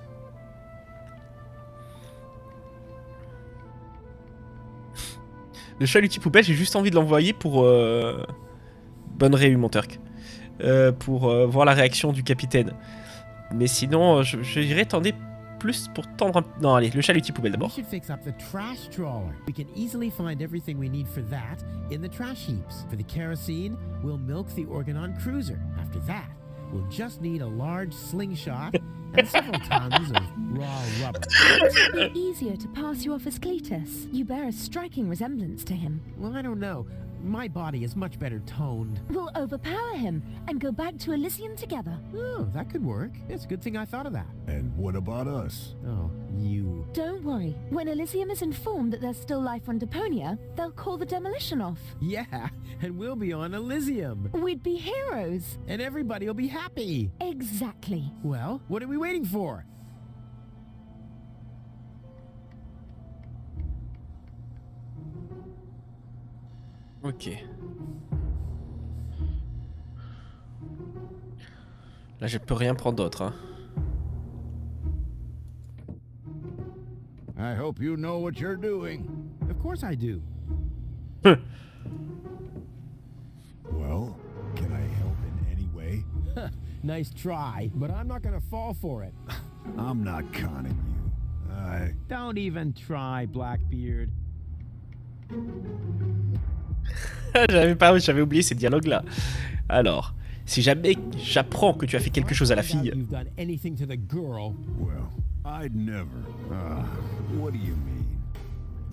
A: Le chalutier poubelle, j'ai juste envie de l'envoyer pour... Bonne réu, mon Turk. Pour voir la réaction du capitaine. Mais sinon, je dirais tendez plus pour tendre un... Non, allez, le chalutier poubelle
B: We
A: d'abord.
B: should fix up the trash trawler. We can easily find everything we need for that in the trash heaps. For the kerosene, we'll milk the Organon cruiser. After that, we'll just need a large slingshot and several tons of raw rubber.
E: It would be easier to pass you off as Cletus. You bear a striking resemblance to him.
B: Well, I don't know. My body is much better toned.
E: We'll overpower him and go back to Elysium together.
B: Oh, that could work. It's a good thing I thought of that.
F: And what about us?
B: Oh, you.
E: Don't worry. When Elysium is informed that there's still life on Deponia, they'll call the demolition off.
B: Yeah, and we'll be on Elysium.
E: We'd be heroes.
B: And everybody will be happy.
E: Exactly.
B: Well, what are we waiting for?
A: Ok. Là, je peux rien prendre d'autre. Hein.
G: I hope you know what you're doing.
B: Of course I do.
F: Well, can I help in any way?
B: Nice try, but I'm not gonna fall for it.
F: I'm not conning you.
B: Don't even try, Blackbeard.
A: J'avais oublié ces dialogues-là. Alors, si jamais j'apprends que tu as fait quelque chose à la fille...
B: You've done anything to the girl.
F: Well, I'd never. What do you mean?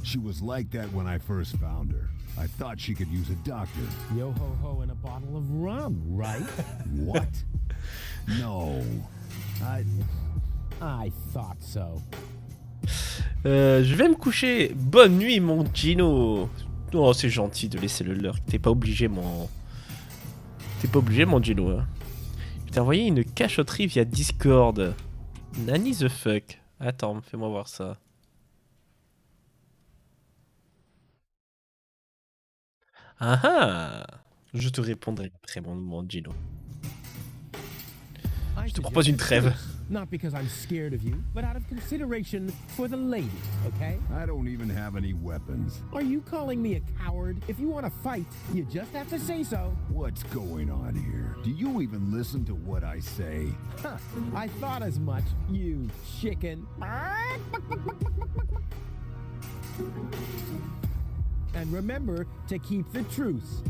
F: She was like that when I first found her. I thought she could use a doctor.
B: Yo ho ho and a bottle of rum, right?
F: What? No.
B: I thought so.
A: Je vais me coucher. Bonne nuit, mon Gino. Oh, c'est gentil de laisser le leur. T'es pas obligé, mon... T'es pas obligé, mon Gino. Hein. Je t'ai envoyé une cachotterie via Discord. Nanny the fuck. Attends, fais-moi voir ça. Ah ah. Je te répondrai après, mon Gino. Je te propose une trêve.
B: Not because I'm scared of you, but out of consideration for the ladies, okay?
F: I don't even have any weapons.
B: Are you calling me a coward? If you want to fight, you just have to say so.
F: What's going on here? Do you even listen to what I say?
B: Huh, I thought as much, you chicken. And remember to keep the truce.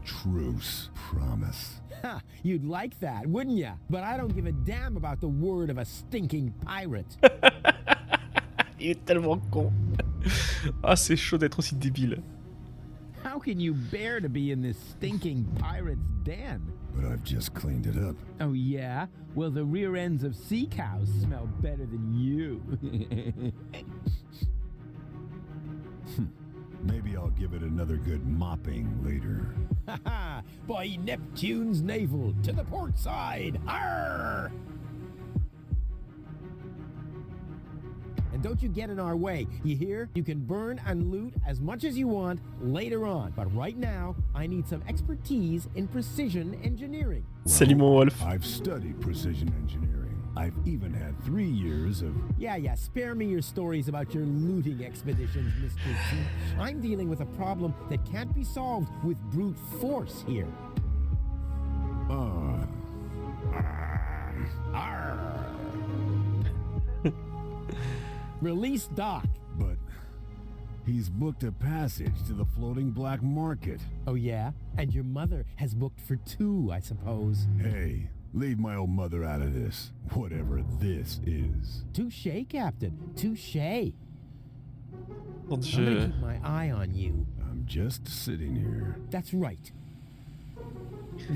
F: Truce, promise.
B: Ha, you'd like that, wouldn't ya? But I don't give a damn about the word of a stinking pirate.
A: Il est tellement con. Ah, c'est chaud d'être aussi débile.
B: How can you bear to be in this stinking pirate's den?
F: But I've just cleaned it up.
B: Oh yeah? Well, the rear ends of sea cows smell better than you.
F: Maybe I'll give it another good mopping later.
B: Ha By Neptune's navel, to the port side! Arr! And don't you get in our way, you hear? You can burn and loot as much as you want later on. But right now, I need some expertise in precision engineering.
A: Salut, mon Wolf.
F: I've studied precision engineering. I've even had 3 years of...
B: Yeah, spare me your stories about your looting expeditions, Mr. T. I'm dealing with a problem that can't be solved with brute force here. Release Doc.
F: But He's booked a passage to the floating black market.
B: Oh yeah? And your mother has booked for 2, I suppose.
F: Hey, leave my old mother out of this, whatever this is.
B: Touché, Captain. Touché.
A: Mon
B: I'm
A: Dieu.
B: gonna keep my eye on you.
F: I'm just sitting here.
B: That's right.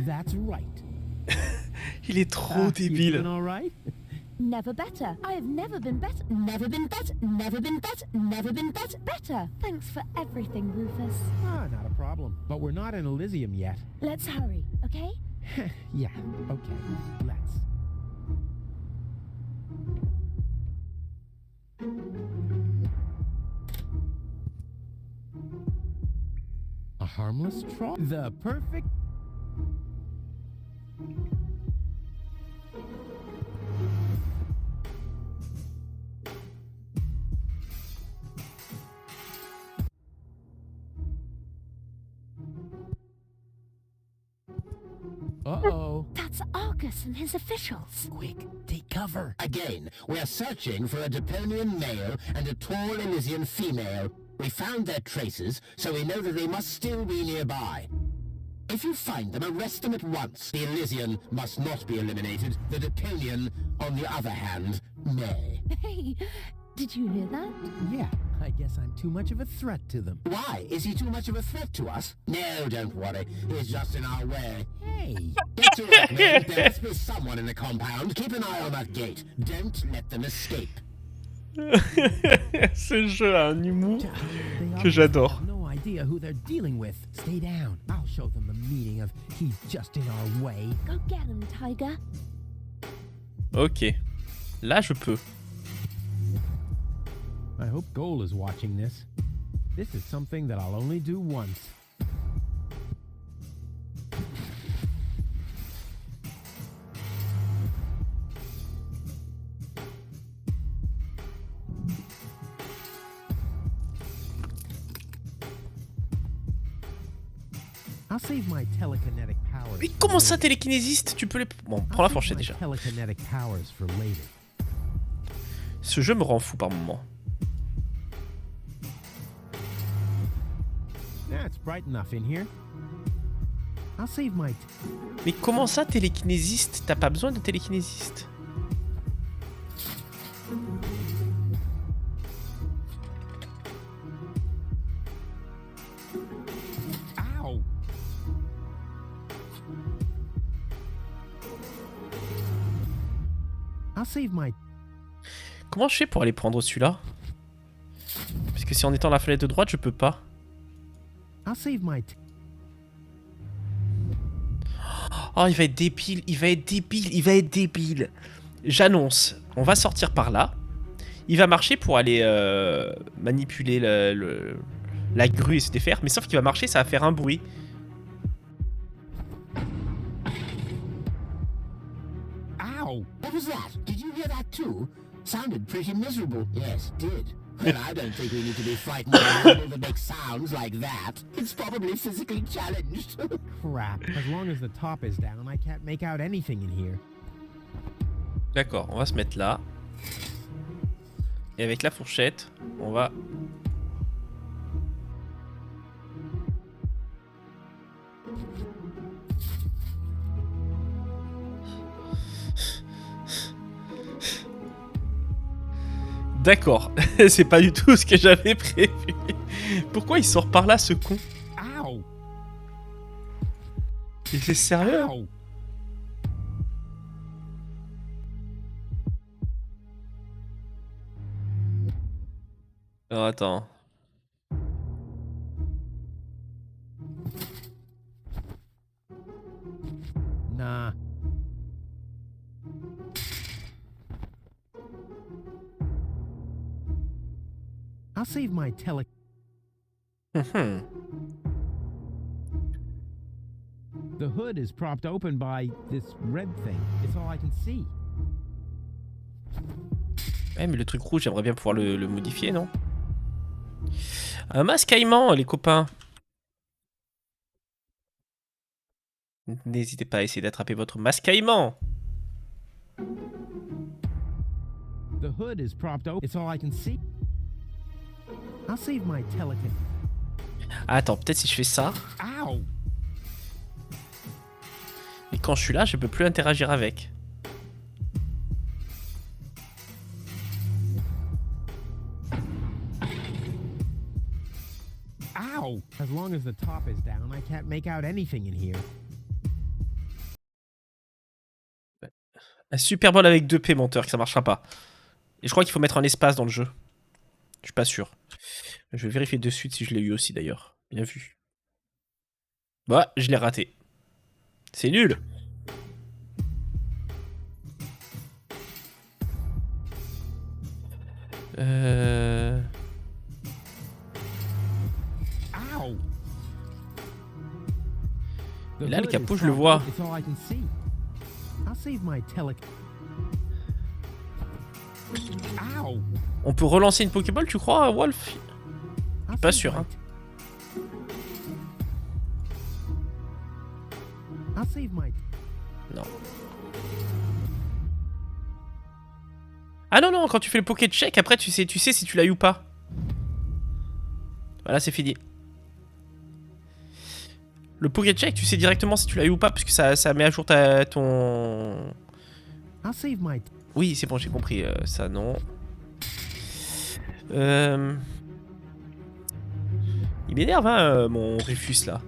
B: That's right.
A: Il est trop
B: You
A: débile.
B: doing all right?
E: Never better. I have never been better. Never been better. Never been better. Never been better. Thanks for everything, Rufus.
B: Ah, not a problem. But we're not in Elysium yet.
E: Let's hurry, okay?
B: Yeah, okay. Let's. A harmless troll? The perfect... Uh-oh.
E: That's Argus and his officials.
B: Quick, take cover.
H: Again, we are searching for a Deponian male and a tall Elysian female. We found their traces, so we know that they must still be nearby. If you find them, arrest them at once. The Elysian must not be eliminated. The Deponian, on the other hand, may.
E: Hey, did you hear that?
B: Yeah, I guess I'm too much of a threat to them.
H: Why? Is he too much of a threat to us? No, don't worry. He's just in our way.
B: Hey!
H: Get to work, men. There must be someone in the compound. Keep an eye on that gate. Don't let them escape.
A: Ce jeu a un humour
B: They
A: que
B: obviously
A: j'adore.
B: have no idea who they're dealing with. Stay down. I'll show them the meaning of he's just in our way.
E: Go get him, Tiger.
A: Ok. Là, je peux.
B: I hope Goal is watching this. This is something that I'll only do once. I'll save my telekinetic powers.
A: Mais comment ça, télékinésiste? Tu peux les... Bon, prends la fourchette déjà.
B: Telekinetic powers for later.
A: Ce jeu me rend fou par moments.
B: Yeah, it's bright enough in here. I'll save my...
A: Mais comment ça, télékinésiste? T'as pas besoin de télékinésiste.
B: Ow! I'll save my...
A: Comment je fais pour aller prendre celui-là? Parce que si en étant à la fenêtre de droite, je peux pas.
B: I'll save my...
A: Oh, il va être débile, il va être débile, il va être débile. J'annonce, on va sortir par là. Il va marcher pour aller manipuler la grue et se défaire. Mais sauf qu'il va marcher, ça va faire un bruit.
B: Ow!
H: What was that? Did you hear that too? Sounded pretty miserable. Yes, it did. Well, I don't think we need to be frightened of an animal that makes sounds like that. It's probably physically challenged.
B: Crap. As long as the top is down, I can't make out anything in here.
A: D'accord, on va se mettre là. Et avec la fourchette, on va... D'accord, c'est pas du tout ce que j'avais prévu. Pourquoi il sort par là, ce con?
B: Ow!
A: Et c'est sérieux?
B: Ow!
A: Alors attends.
B: Nah. I'll save my tele...
A: Mhm.
B: The hood is propped open by this red thing. It's all I can see.
A: Ouais, mais le truc rouge, j'aimerais bien pouvoir le modifier, non? Un masque caïman, les copains. N'hésitez pas à essayer d'attraper votre masque caïman.
B: The hood is propped open. It's all I can see. I'll save my telekin.
A: Ah, attends, peut-être si je fais ça.
B: Ow!
A: Et quand je suis là, je peux plus interagir avec.
B: Ow! As long as the top is down, I can't make out anything in here.
A: Un Super Bowl avec 2 P, menteur, que ça marchera pas. Et je crois qu'il faut mettre un espace dans le jeu. Je suis pas sûr. Je vais vérifier de suite si je l'ai eu aussi d'ailleurs. Bien vu. Bah, je l'ai raté. C'est nul.
B: Ow!
A: Et là, le capot, je le vois.
B: It's all I can see. I'll save my telekin. Ow!
A: On peut relancer une Pokéball, tu crois, Wolf? Je suis pas sûr, hein.
B: I'll save my...
A: Non. Ah non, non, quand tu fais le Poké Check, après tu sais si tu l'as eu ou pas. Voilà, c'est fini. Le Poké Check, tu sais directement si tu l'as eu ou pas, parce que ça met à jour ton...
B: I'll save my...
A: Oui, c'est bon, j'ai compris. Ça, non. Il m'énerve, hein, mon Rufus, là.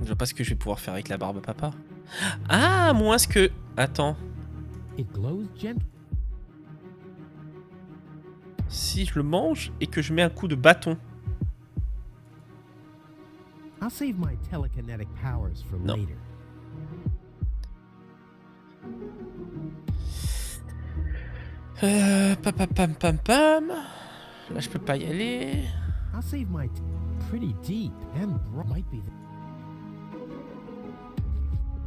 A: Je vois pas ce que je vais pouvoir faire avec la barbe papa. Ah, moins ce que... Attends.
B: It glows gent.
A: Si je le mange et que je mets un coup de bâton.
B: I'll save my telekinetic powers for
A: Non.
B: later.
A: Pam pam pam. Là, je peux pas y aller.
B: I'll save my pretty deep and might be the...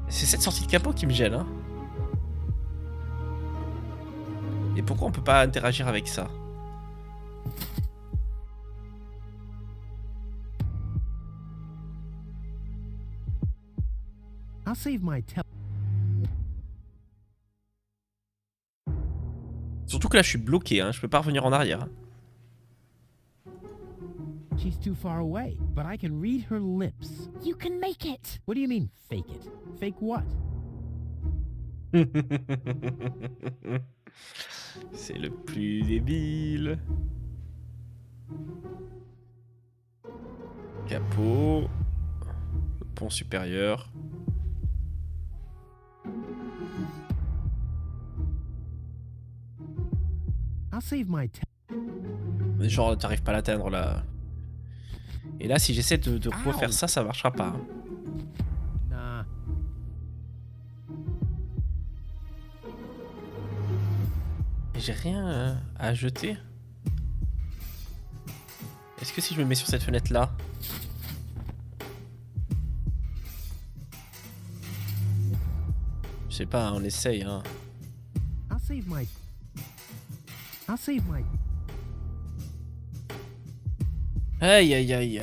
A: C'est cette sortie de capot qui me gêne, hein. Et pourquoi on peut pas interagir avec ça?
B: I'll save my
A: Surtout que là, je suis bloqué, hein. Je peux pas revenir en arrière.
B: She's too far away, but I can read her lips.
E: You can make it.
B: What do you mean, fake it? Fake what?
A: C'est le plus débile. Capot. Le pont supérieur.
B: I'll save my
A: Genre, t'arrives pas à l'atteindre là. Et là, si j'essaie de refaire ça, ça marchera pas.
B: Nah.
A: J'ai rien à jeter. Est-ce que si je me mets sur cette fenêtre là? Je sais pas, on essaye, hein.
B: I'll save my... I'll save my...
A: Aïe aïe aïe.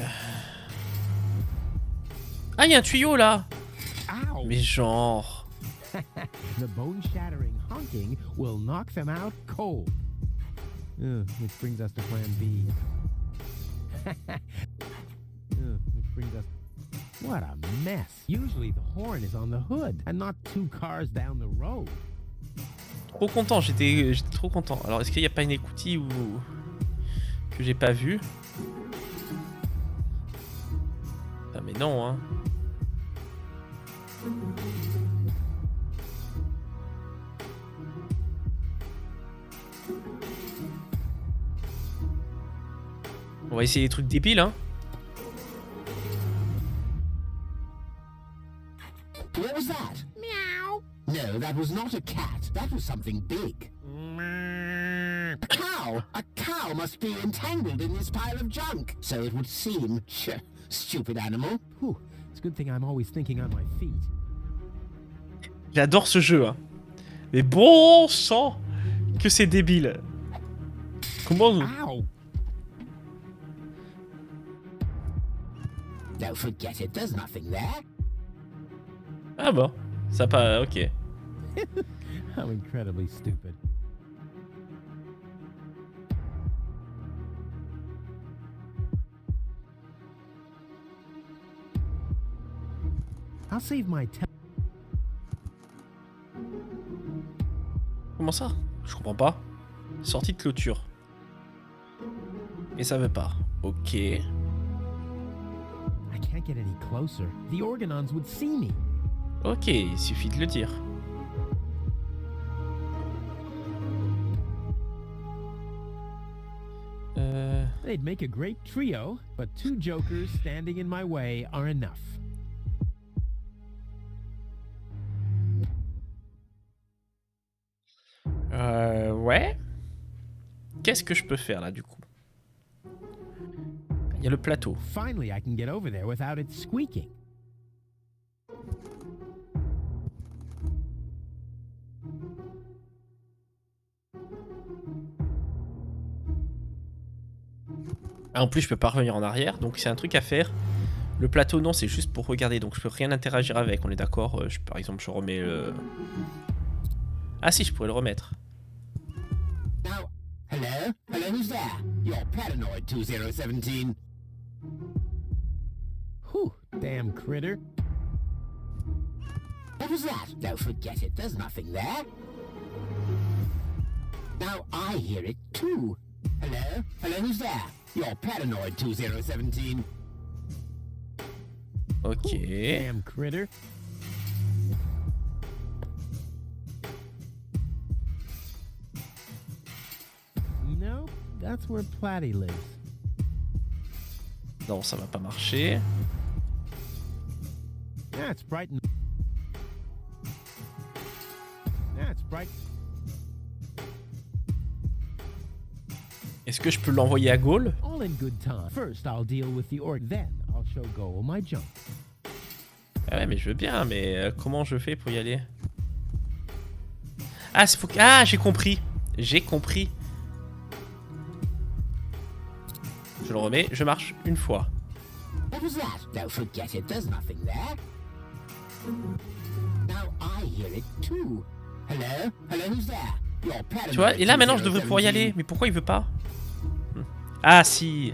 A: Ah, il y a un tuyau là.
B: Ow!
A: Mais genre...
B: The bone-shattering honking will knock them out cold. Which brings us to plan B. Which brings us... What a mess. Usually the horn is on the hood and not 2 cars down the road.
A: Trop content, j'étais trop content. Alors, est-ce qu'il n'y a pas une écoutille ou... que j'ai pas vu? Ah mais non, hein. On va essayer des trucs débiles, hein.
H: What was that? Meow. No, that was not a cat. That was something big. A cow! A cow must be entangled in this pile of junk. So it would seem. Stupid animal.
B: Whew. It's a good thing I'm always thinking on my feet.
A: J'adore ce jeu, hein. Mais bon sang que c'est débile. Comment...
B: Ow!
H: No, forget it. There's nothing there.
A: Ah bon, ça pas... ok.
B: How incredibly stupid. I'll save my time.
A: Comment ça? Je comprends pas. Sortie de clôture. Et ça veut pas. Ok.
B: I can't get any closer. The Organons would see me.
A: Ok, il suffit de le dire.
B: They'd make a great trio, but 2 jokers standing in my way are enough.
A: Ouais. Qu'est-ce que je peux faire là du coup? Il y a le plateau.
B: Finally, I can get over there without it squeaking.
A: Ah, en plus, je peux pas revenir en arrière, donc c'est un truc à faire. Le plateau, non, c'est juste pour regarder, donc je peux rien interagir avec, on est d'accord. Par exemple, je remets le... Ah si, je pourrais le remettre.
H: Now, hello? Hello, who's there? You're paranoid 2017.
B: Whew, damn critter.
H: What was that? Don't forget it, there's nothing there. Now I hear it too. Hello? Hello, who's there? You're paranoid 2017.
A: Ok.
B: Damn critter. No, that's where Platty lives.
A: Non, ça va pas marcher.
B: That's bright and... That's bright.
A: Est-ce que je peux l'envoyer à Gaulle?
B: All in good time. First, I'll deal with the orc. Then, I'll show Goal my junk.
A: Ah ouais, mais je veux bien, mais comment je fais pour y aller? Ah, faut... ah, j'ai compris. J'ai compris. Je le remets, je marche une fois.
H: What was that? Don't forget it, there's nothing there. Now I hear it too. Hello? Hello, who's there? You're paranoid.
A: Tu vois, et là maintenant je devrais pouvoir y aller. Mais pourquoi il veut pas? Ah si.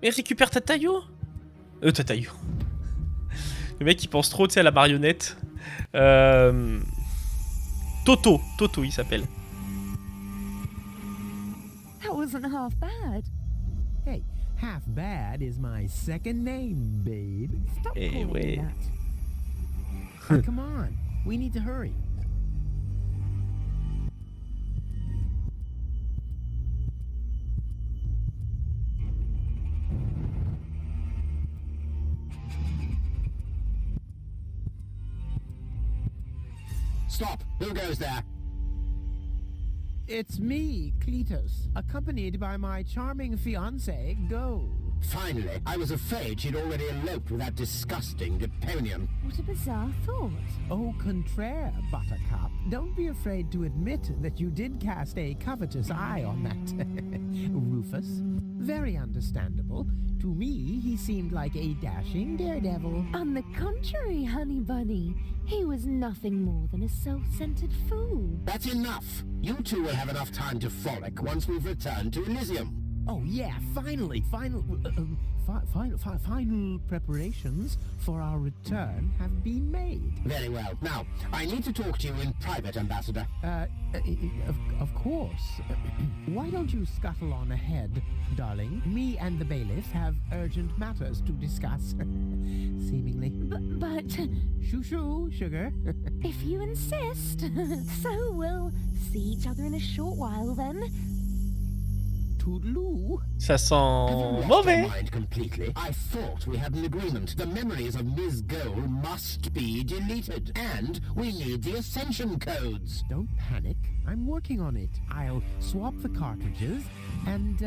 A: Mais récupère ta taillot. Ta taillot. Le mec il pense trop, tu sais, à la marionnette. Toto il s'appelle.
E: That wasn't half bad.
B: Hey, half bad is my second name, babe.
E: Stop
A: Eh
E: calling
A: ouais.
E: me that.
B: Now, come on, we need to hurry.
H: Stop! Who goes there?
B: It's me, Cletus, accompanied by my charming fiancée, Go.
H: Finally, I was afraid she'd already eloped with that disgusting Deponian.
E: What a bizarre thought.
B: Au contraire, Buttercup. Don't be afraid to admit that you did cast a covetous eye on that Rufus. Very understandable. To me, he seemed like a dashing daredevil.
E: On the contrary, Honey Bunny, he was nothing more than a self-centered fool.
H: That's enough! You two will have enough time to frolic once we've returned to Elysium.
B: Oh yeah, final preparations for our return have been made.
H: Very well. Now, I need to talk to you in private, Ambassador.
B: Of course. Why don't you scuttle on ahead, darling? Me and the bailiff have urgent matters to discuss. Seemingly.
E: But
B: Shoo-shoo, sugar.
E: if you insist, so we'll see each other in a short while then.
B: Toodaloo.
A: Ça sent
H: Lost
A: mauvais.
H: my mind completely. I thought we had an agreement. The memories of Ms. Goal must be deleted, and we need the ascension codes.
B: Don't panic. I'm working on it. I'll swap the cartridges, and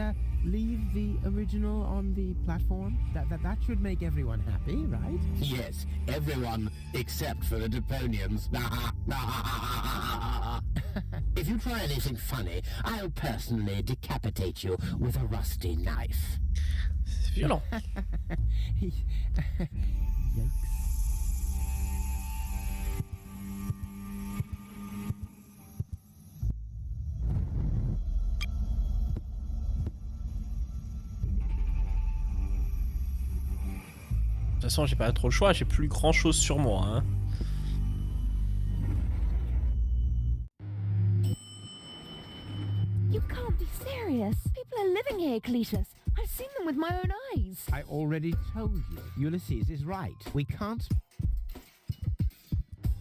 B: leave the original on the platform? That should make everyone happy, right?
H: Yes, everyone except for the Deponians. If you try anything funny, I'll personally decapitate you with a rusty knife.
A: C'est violent.
B: Yikes.
A: De toute façon, j'ai pas trop le choix, j'ai plus grand chose sur moi. Hein.
E: You can't be serious. People are living here, Cletus. I've seen them with my own eyes.
B: I already told you. Ulysses is right. We can't...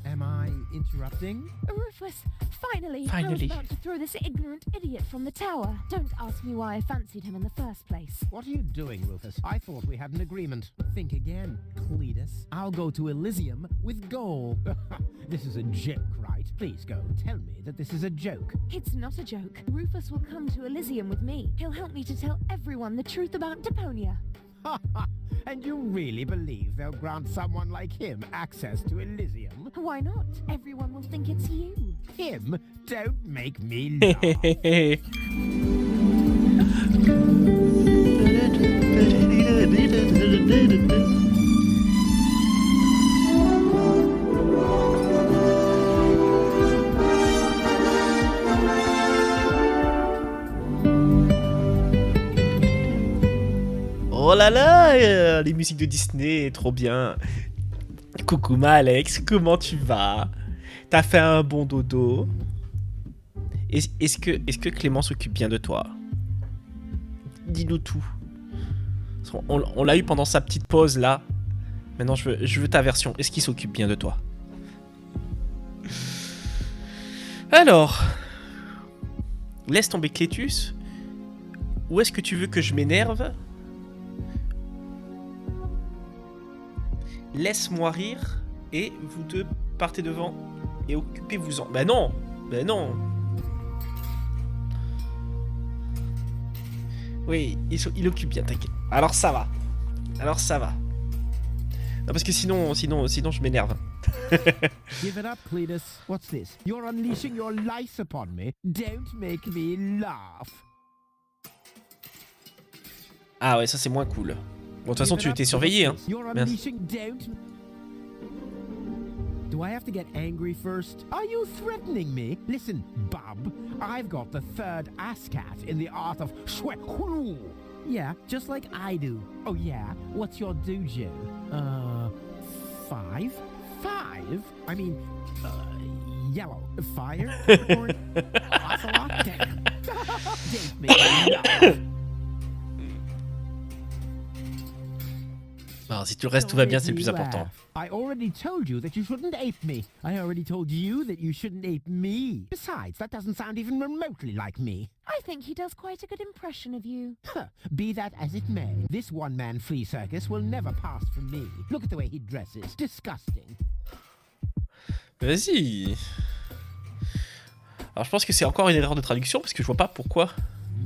B: Am I interrupting?
E: Rufus, finally! I
A: Finally.
E: was about to throw this ignorant idiot from the tower. Don't ask me why I fancied him in the first place.
B: What are you doing, Rufus? I thought we had an agreement. Think again, Cletus. I'll go to Elysium with Goal. This is a joke, right? Please go. Tell me that this is a joke.
E: It's not a joke. Rufus will come to Elysium with me. He'll help me to tell everyone the truth about Deponia.
B: And you really believe they'll grant someone like him access to Elysium?
E: Why not? Everyone will think it's you.
B: Him? Don't make me laugh.
A: Oh là là, les musiques de Disney, trop bien. Coucou ma Alex, comment tu vas? T'as fait un bon dodo? Est-ce que Clément s'occupe bien de toi? Dis-nous tout. On l'a eu pendant sa petite pause là. Maintenant je veux ta version. Est-ce qu'il s'occupe bien de toi? Alors, laisse tomber Clétus. Ou est-ce que tu veux que je m'énerve? Laisse-moi rire et vous deux partez devant et occupez-vous-en. Ben non, ben non. Oui, il occupe bien, t'inquiète. Alors ça va. Alors ça va. Non, parce que sinon je m'énerve.
B: Give it up, Cletus. What's this? You're unleashing your lice upon me. Don't make me laugh.
A: Ah ouais, ça c'est moins cool. Bon, de toute façon, tu étais surveillé, hein.
B: You're
A: Merci.
B: unleashing don't... Do I have to get angry first? Are you threatening me? Listen, bub, I've got the third ASCAT in the art of shwekulu. Yeah, just like I do. Oh yeah, what's your dojo? 5? 5? I mean, yellow. Fire? Or ocelot? Damn. Don't make me laugh.
A: Alors, si tout le reste, tout va bien, c'est le plus important.
B: I already told you that you shouldn't ape me. I already told you that you shouldn't ape me. Besides, that doesn't sound even remotely like me.
E: I think he does quite a good impression of you.
B: Be that as it may, this one-man flea circus will never pass for me. Look at the way he dresses. Disgusting.
A: Vas-y. Alors, je pense que c'est encore une erreur de traduction, parce que je vois pas pourquoi.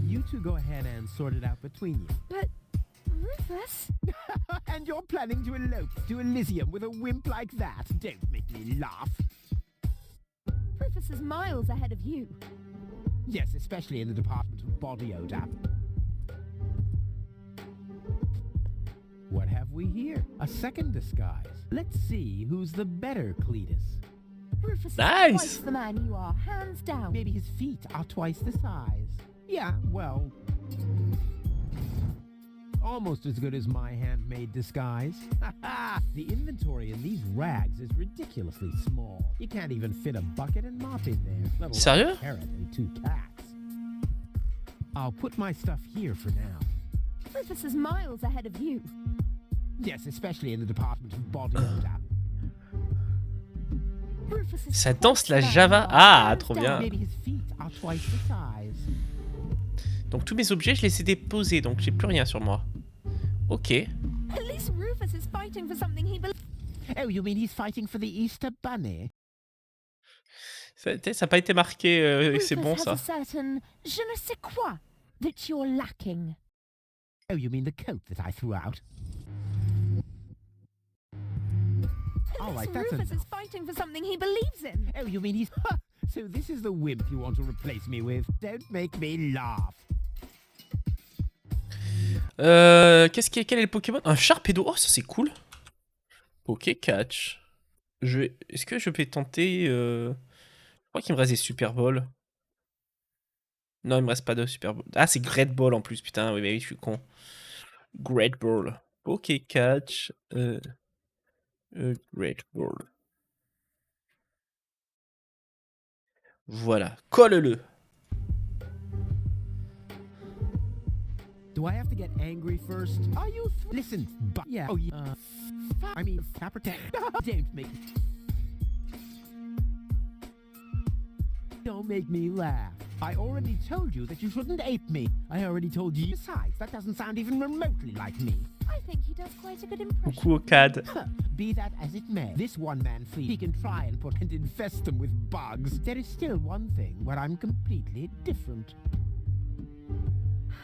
B: You two go ahead and sort it out between you.
E: But, Rufus?
B: And you're planning to elope to Elysium with a wimp like that? Don't make me laugh.
E: Rufus is miles ahead of you.
B: Yes, especially in the department of body odor. What have we here? A second disguise. Let's see who's the better Cletus.
E: Rufus
A: Nice.
E: is twice the man you are, hands down.
B: Maybe his feet are twice the size. Yeah, well... almost as good as my handmade disguise. The inventory in these rags is ridiculously small. You can't even fit a bucket and mop in there, let alone
A: Sérieux?
B: a carrot and 2 cats. I'll put my stuff here for now.
E: Rufus is miles ahead of you.
B: Yes, especially in the department of body odor.
E: Rufus is
A: Ça
E: twice
A: danse la
E: the man
A: Java.
E: you are,
A: Ah,
E: hands
A: trop
E: down.
A: bien.
B: Maybe his feet are twice the size.
A: Donc tous mes objets, je les ai déposés, donc j'ai plus rien sur moi. Ok.
E: At least Rufus is fighting for something he believes.
B: Oh, you mean he's fighting for the Easter Bunny?
A: Ça n'a pas été marqué, c'est bon
E: Rufus
A: ça.
E: has a certain je ne sais quoi that you're lacking.
B: Oh, you mean the coat that I threw out? All right, that's
E: Rufus
B: enough.
E: is fighting for something he believes in.
B: Oh, you mean he's... So this is the wimp you want to replace me with? Don't make me laugh.
A: Quel est le Pokémon? Un Sharpedo. Oh, ça c'est cool. Pokécatch. Est-ce que je vais tenter... Je crois qu'il me reste des Super Balls. Non, il me reste pas de Super Ball. Ah, c'est Great Ball en plus, putain. Oui, mais oui, je suis con. Great Ball. Pokécatch. Great Ball. Voilà. Colle-le.
B: Do I have to get angry first? Are you... Listen, but... Yeah. Oh, yeah. I mean, capital... Don't make me laugh. I already told you that you shouldn't ape me. I already told you. Besides, that doesn't sound even remotely like me.
E: I think he does quite a good impression.
A: Coucou au CAD.
B: Be that as it may, this one-man fleet, he can try and infest them with bugs. There is still one thing where I'm completely different.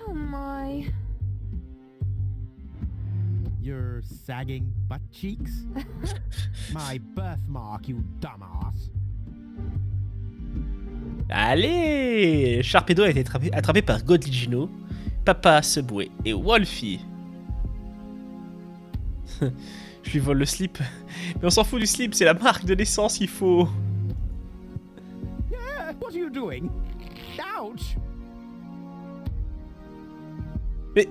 E: Oh my.
B: Your sagging butt cheeks? My birthmark, you dumbass.
A: Allez! Sharpedo a été attrapé par Godligino, Papa Subway et Wolfie. Je lui vole le slip. Mais on s'en fout du slip, c'est la marque de naissance, il faut...
B: Yeah, what are you doing? Ouch!
A: Mais...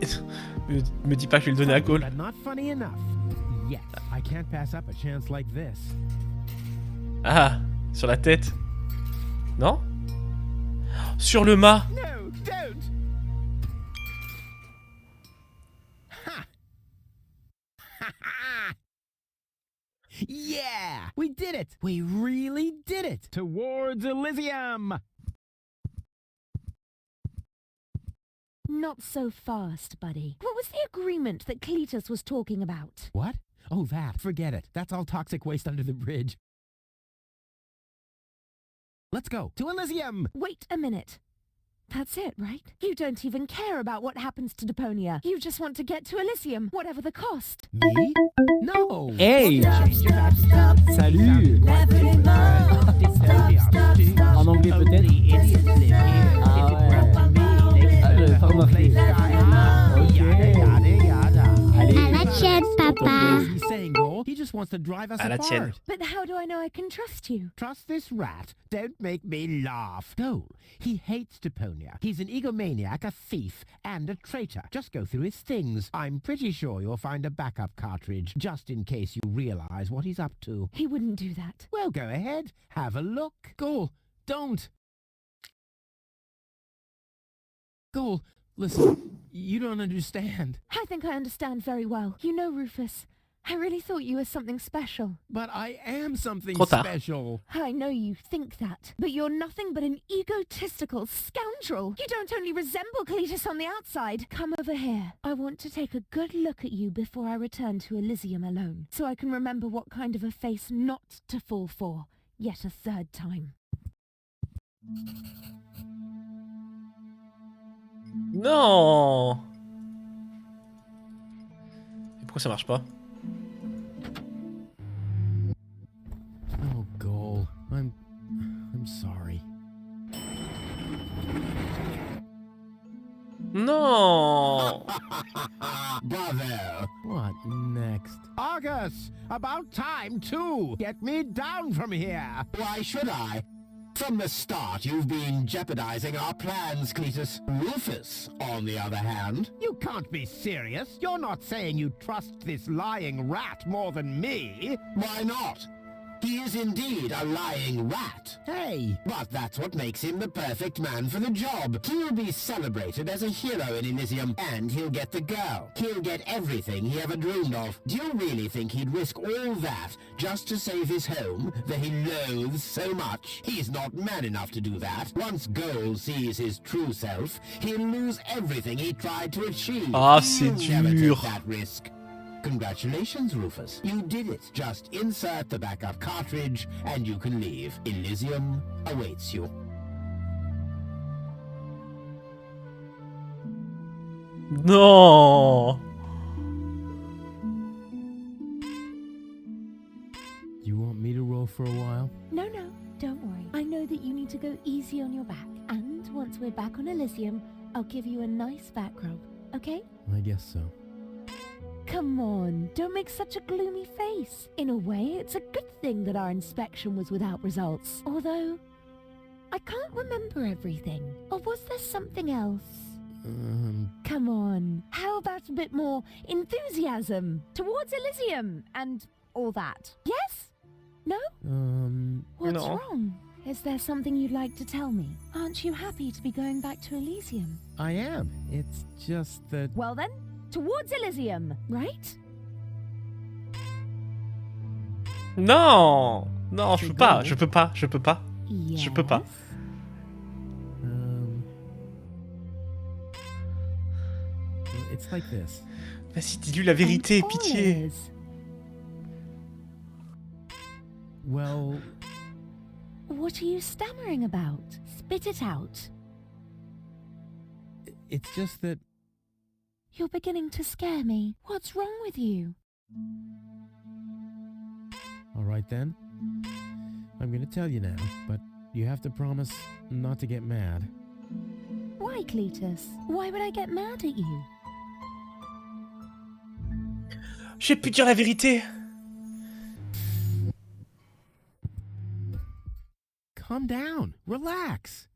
A: me dis pas que je vais le donner à Cole.
B: But not funny enough. Yes, I can't pass up a chance like this.
A: Ah, sur la tête. Non? Sur le mât.
B: No, don't! Ha! Ha ha! Yeah! We did it! We really did it! Towards Elysium!
E: Not so fast, buddy. What was the agreement that Cletus was talking about?
B: What? Oh, that. Forget it. That's all toxic waste under the bridge. Let's go. To Elysium!
E: Wait a minute. That's it, right? You don't even care about what happens to Deponia. You just want to get to Elysium, whatever the cost.
B: Me? No!
D: Hey!
E: Stop.
D: Salut! En anglais peut-être? Ah ouais. Ah, j'avais pas remarqué.
B: À
I: la tienne, papa.
B: He's saying, Goal. He just wants to drive us
A: À la
B: apart.
A: tienne.
E: But how do I know I can trust you?
B: Trust this rat. Don't make me laugh. Goal. He hates Deponia. He's an egomaniac, a thief, and a traitor. Just go through his things. I'm pretty sure you'll find a backup cartridge, just in case you realize what he's up to.
E: He wouldn't do that.
B: Well, go ahead. Have a look. Goal. Don't. Goal. Listen. You don't understand.
E: I think I understand very well. You know, Rufus, I really thought you were something special.
B: But I am something
A: Trop tard.
B: special.
E: I know you think that, but you're nothing but an egotistical scoundrel. You don't only resemble Cletus on the outside. Come over here. I want to take a good look at you before I return to Elysium alone, so I can remember what kind of a face not to fall for, yet a third time.
A: Non! Et pourquoi ça marche pas?
B: Oh, Goal. I'm sorry.
A: Non!
H: Bravo!
B: What next? Argus! About time, too! Get me down from here!
H: Why should I? From the start, you've been jeopardizing our plans, Cletus. Rufus, on the other hand...
B: You can't be serious! You're not saying you trust this lying rat more than me!
H: Why not? He is indeed a lying rat.
B: Hey!
H: But that's what makes him the perfect man for the job. He'll be celebrated as a hero in Elysium, and he'll get the girl. He'll get everything he ever dreamed of. Do you really think he'd risk all that just to save his home that he loathes so much? He's not man enough to do that. Once Goal sees his true self, he'll lose everything he tried to achieve.
A: Ah, c'est
H: You'll never
A: dur.
H: take that risk. Congratulations, Rufus. You did it. Just insert the backup cartridge and you can leave. Elysium awaits you.
A: Non.
B: Do you want me to roll for a while?
E: No, no, don't worry. I know that you need to go easy on your back. And once we're back on Elysium, I'll give you a nice back rub, okay?
B: I guess so.
E: Come on, don't make such a gloomy face. In a way, it's a good thing that our inspection was without results. Although, I can't remember everything. Or was there something else? Come on, how about a bit more enthusiasm towards Elysium and all that? Yes? No? What's
A: No.
E: wrong? Is there something you'd like to tell me? Aren't you happy to be going back to Elysium?
B: I am. It's just that...
E: Well then, towards Elysium, right?
A: Non. Non, je peux pas. Je peux pas. Je peux pas.
E: Yes.
A: Je peux pas.
B: It's like this.
A: Vas-y, dis-lui la vérité,
E: I'm
A: pitié.
E: all ears.
B: Well,
E: What are you stammering about? Spit it out.
B: it's just that...
E: You're beginning to scare me. What's wrong with you?
B: All right then. I'm gonna tell you now, but you have to promise not to get mad.
E: Why, Cletus? Why would I get mad at you?
A: J'ai pu dire la vérité.
B: Calm down. Relax.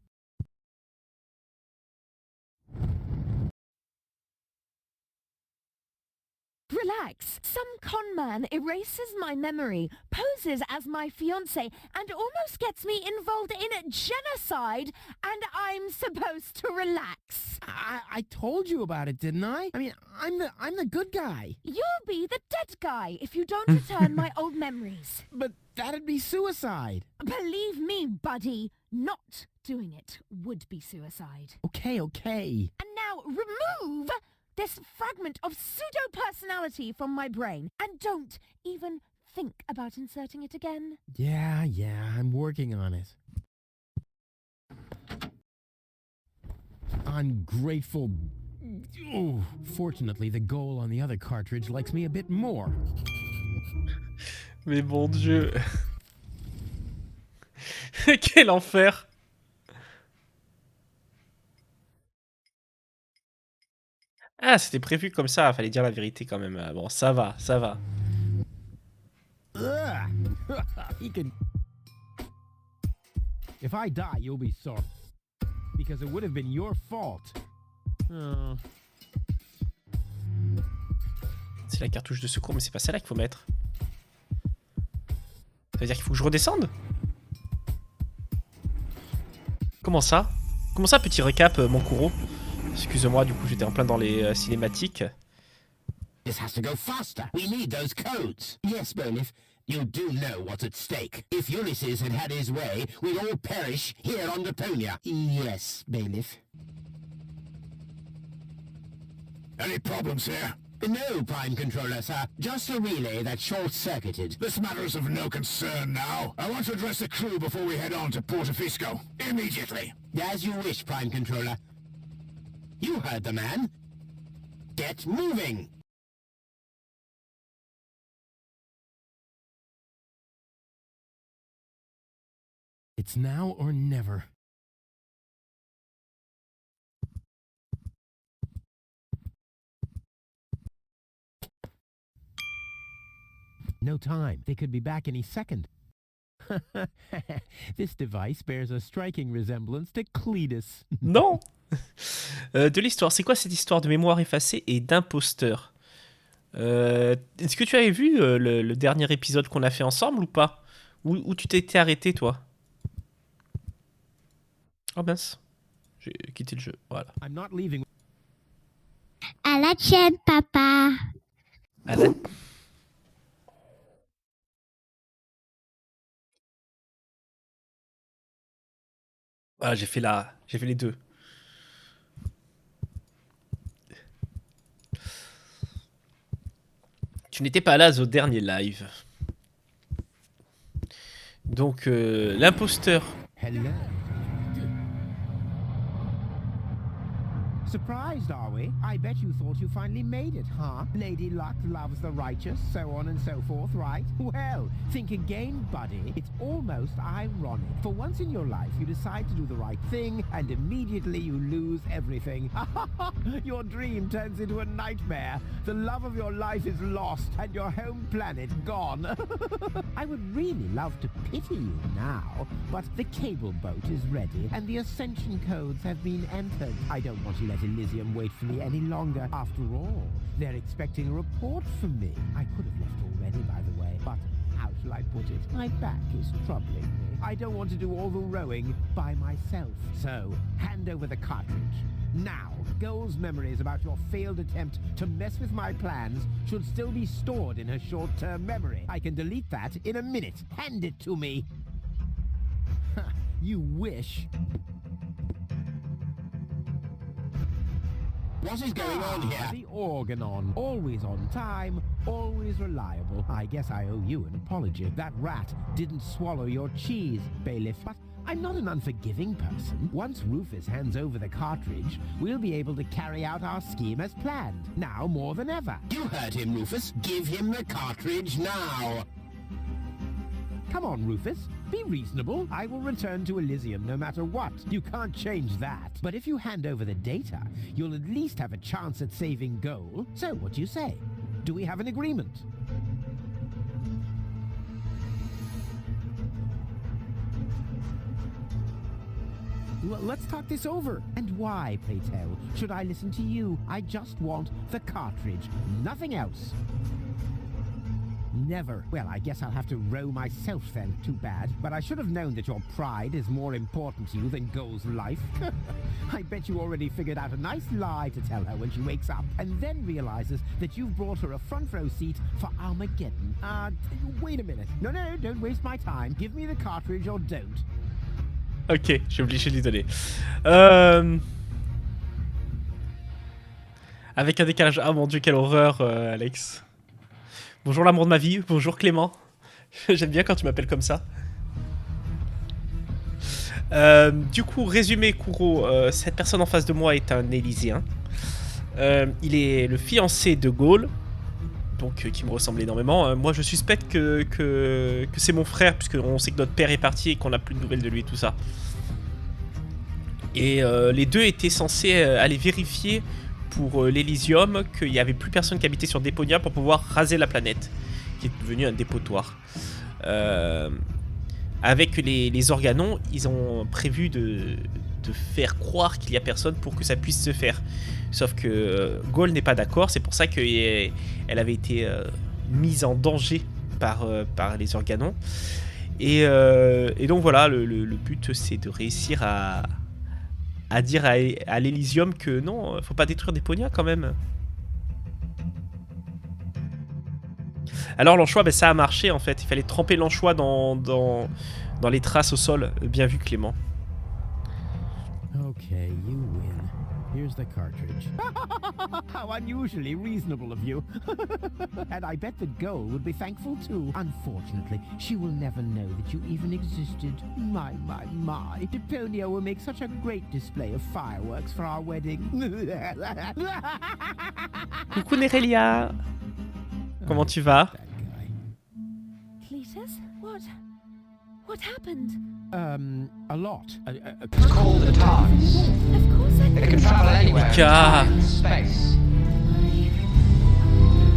E: Relax. Some con man erases my memory, poses as my fiancé, and almost gets me involved in genocide, and I'm supposed to relax.
B: I told you about it, didn't I? I mean, I'm the good guy.
E: You'll be the dead guy if you don't return my old memories.
B: But that'd be suicide.
E: Believe me, buddy, not doing it would be suicide.
B: Okay.
E: And now remove this fragment of pseudo-personality from my brain, and don't even think about inserting it again.
B: Yeah, I'm working on it. Ungrateful... Oh, fortunately, the goal on the other cartridge likes me a bit more.
A: Mais bon Dieu. Quel enfer. Ah, c'était prévu comme ça, fallait dire la vérité quand même. Bon, ça va, ça va.
B: He can... If I die, you'll be sorry. Because it would have been your fault. Oh.
A: C'est la cartouche de secours, mais c'est pas celle-là qu'il faut mettre. Ça veut dire qu'il faut que je redescende? Comment ça? Comment ça, petit récap, mon Kuro? Excuse-moi, du coup, j'étais en plein dans les cinématiques.
H: This has to go faster. We need those codes. Yes, Bailiff, you do know what's at stake. If Ulysses had had his way, we'd all perish here on Deponia. Yes, Bailiff.
F: Any problems here?
H: No, Prime Controller, sir. Just a relay that short-circuited.
F: This matter is of no concern now. I want to address the crew before we head on to Portofisco. Immediately.
H: As you wish, Prime Controller. You heard the man. Get moving!
B: It's now or never. No time. They could be back any second. This device bears a striking resemblance to Cletus.
A: Non. De l'histoire, c'est quoi cette histoire de mémoire effacée et d'imposteur? Est-ce que tu avais vu le dernier épisode qu'on a fait ensemble ou pas? Où tu t'étais arrêté, toi? Oh mince, j'ai quitté le jeu, voilà.
B: I'm not leaving.
E: À la tienne, papa.
A: À la... Ah, j'ai fait les deux. Tu n'étais pas là au dernier live. Donc, l'imposteur.
B: Hello. Surprised, are we? I bet you thought you finally made it, huh? Lady Luck loves the righteous, so on and so forth, right? Well, think again, buddy. It's almost ironic. For once in your life, you decide to do the right thing, and immediately you lose everything. Your dream turns into a nightmare. The love of your life is lost, and your home planet gone. I would really love to pity you now, but the cable boat is ready, and the ascension codes have been entered. I don't want to let Elysium wait for me any longer. After all, they're expecting a report from me. I could have left already, by the way, but how shall I put it? My back is troubling me. I don't want to do all the rowing by myself. So, hand over the cartridge. Now, Goal's memories about your failed attempt to mess with my plans should still be stored in her short-term memory. I can delete that in a minute. Hand it to me. You wish.
H: What is going on here?
B: The Organon. Always on time, always reliable. I guess I owe you an apology. That rat didn't swallow your cheese, bailiff. But I'm not an unforgiving person. Once Rufus hands over the cartridge, we'll be able to carry out our scheme as planned. Now more than ever.
H: You heard him, Rufus. Give him the cartridge now.
B: Come on, Rufus. Be reasonable. I will return to Elysium no matter what. You can't change that. But if you hand over the data, you'll at least have a chance at saving Goal. So, what do you say? Do we have an agreement? Well, let's talk this over. And why, pray tell, should I listen to you? I just want the cartridge. Nothing else. Never. Well, I guess I'll have to row myself then. Too bad. But I should have known that your pride is more important to you than Goal's life. I bet you already figured out a nice lie to tell her when she wakes up and then realizes that you've brought her a front row seat for Armageddon. Wait a minute. No, don't waste my time. Give me the cartridge or don't.
A: Ok, je suis obligé de lui donner. Avec un décalage... Ah mon dieu, quelle horreur, Alex. Bonjour l'amour de ma vie, bonjour Clément. J'aime bien quand tu m'appelles comme ça. Du coup, résumé, Kuro, cette personne en face de moi est un Élyséen. Il est le fiancé de Goal, donc qui me ressemble énormément. Moi, je suspecte que c'est mon frère, puisqu'on sait que notre père est parti et qu'on n'a plus de nouvelles de lui et tout ça. Et les deux étaient censés aller vérifier pour l'Elysium qu'il n'y avait plus personne qui habitait sur Deponia pour pouvoir raser la planète, qui est devenue un dépotoir. Avec les organons, ils ont prévu de faire croire qu'il n'y a personne pour que ça puisse se faire. Sauf que Goal n'est pas d'accord, c'est pour ça qu'elle avait été mise en danger par les organons. Et donc voilà, le but c'est de réussir à dire à l'Elysium que non, faut pas détruire Deponia quand même. Alors l'anchois, ça a marché en fait. Il fallait tremper l'anchois dans les traces au sol. Bien vu, Clément.
B: Okay, you win. Here's the cartridge. How unusually reasonable of you. And I bet that Goal would be thankful too. Unfortunately, she will never know that you even existed. My. Deponia will make such a great display of fireworks for our wedding.
A: Coucou Nerelia. Comment tu vas?
E: Cletus? What happened?
B: A lot.
C: It's called the TARDIS.
E: Of course I
C: It can travel anywhere in
A: Mika.
C: time and space.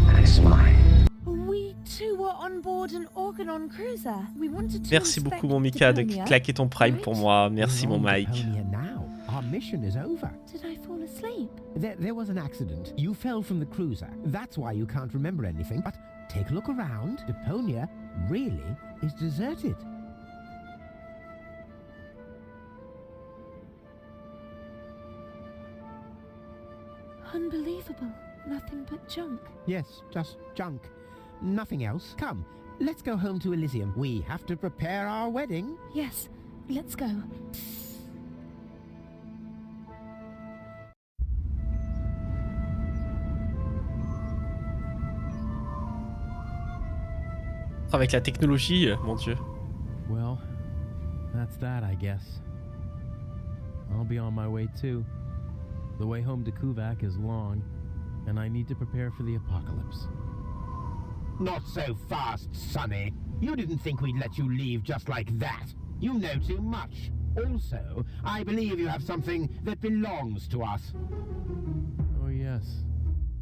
C: And it's mine.
E: We too were on board an Organon cruiser. We wanted to
A: Merci
E: inspect
A: beaucoup mon Mika de
E: Deponia.
A: claquer ton prime pour moi. Merci mon Mike.
B: Deponia now. Our mission is over.
E: Did I fall asleep?
B: There was an accident. You fell from the cruiser. That's why you can't remember anything. But take a look around. Deponia really is deserted.
E: Unbelievable. Nothing but junk.
B: Yes, just junk. Nothing else. Come, let's go home to Elysium. We have to prepare our wedding.
E: Yes, let's go.
A: Avec la technologie, mon dieu.
B: Well, that's that, I guess. I'll be on my way too. The way home to Kuvak is long, and I need to prepare for the apocalypse.
H: Not so fast, Sonny. You didn't think we'd let you leave just like that. You know too much. Also, I believe you have something that belongs to us.
B: Oh yes,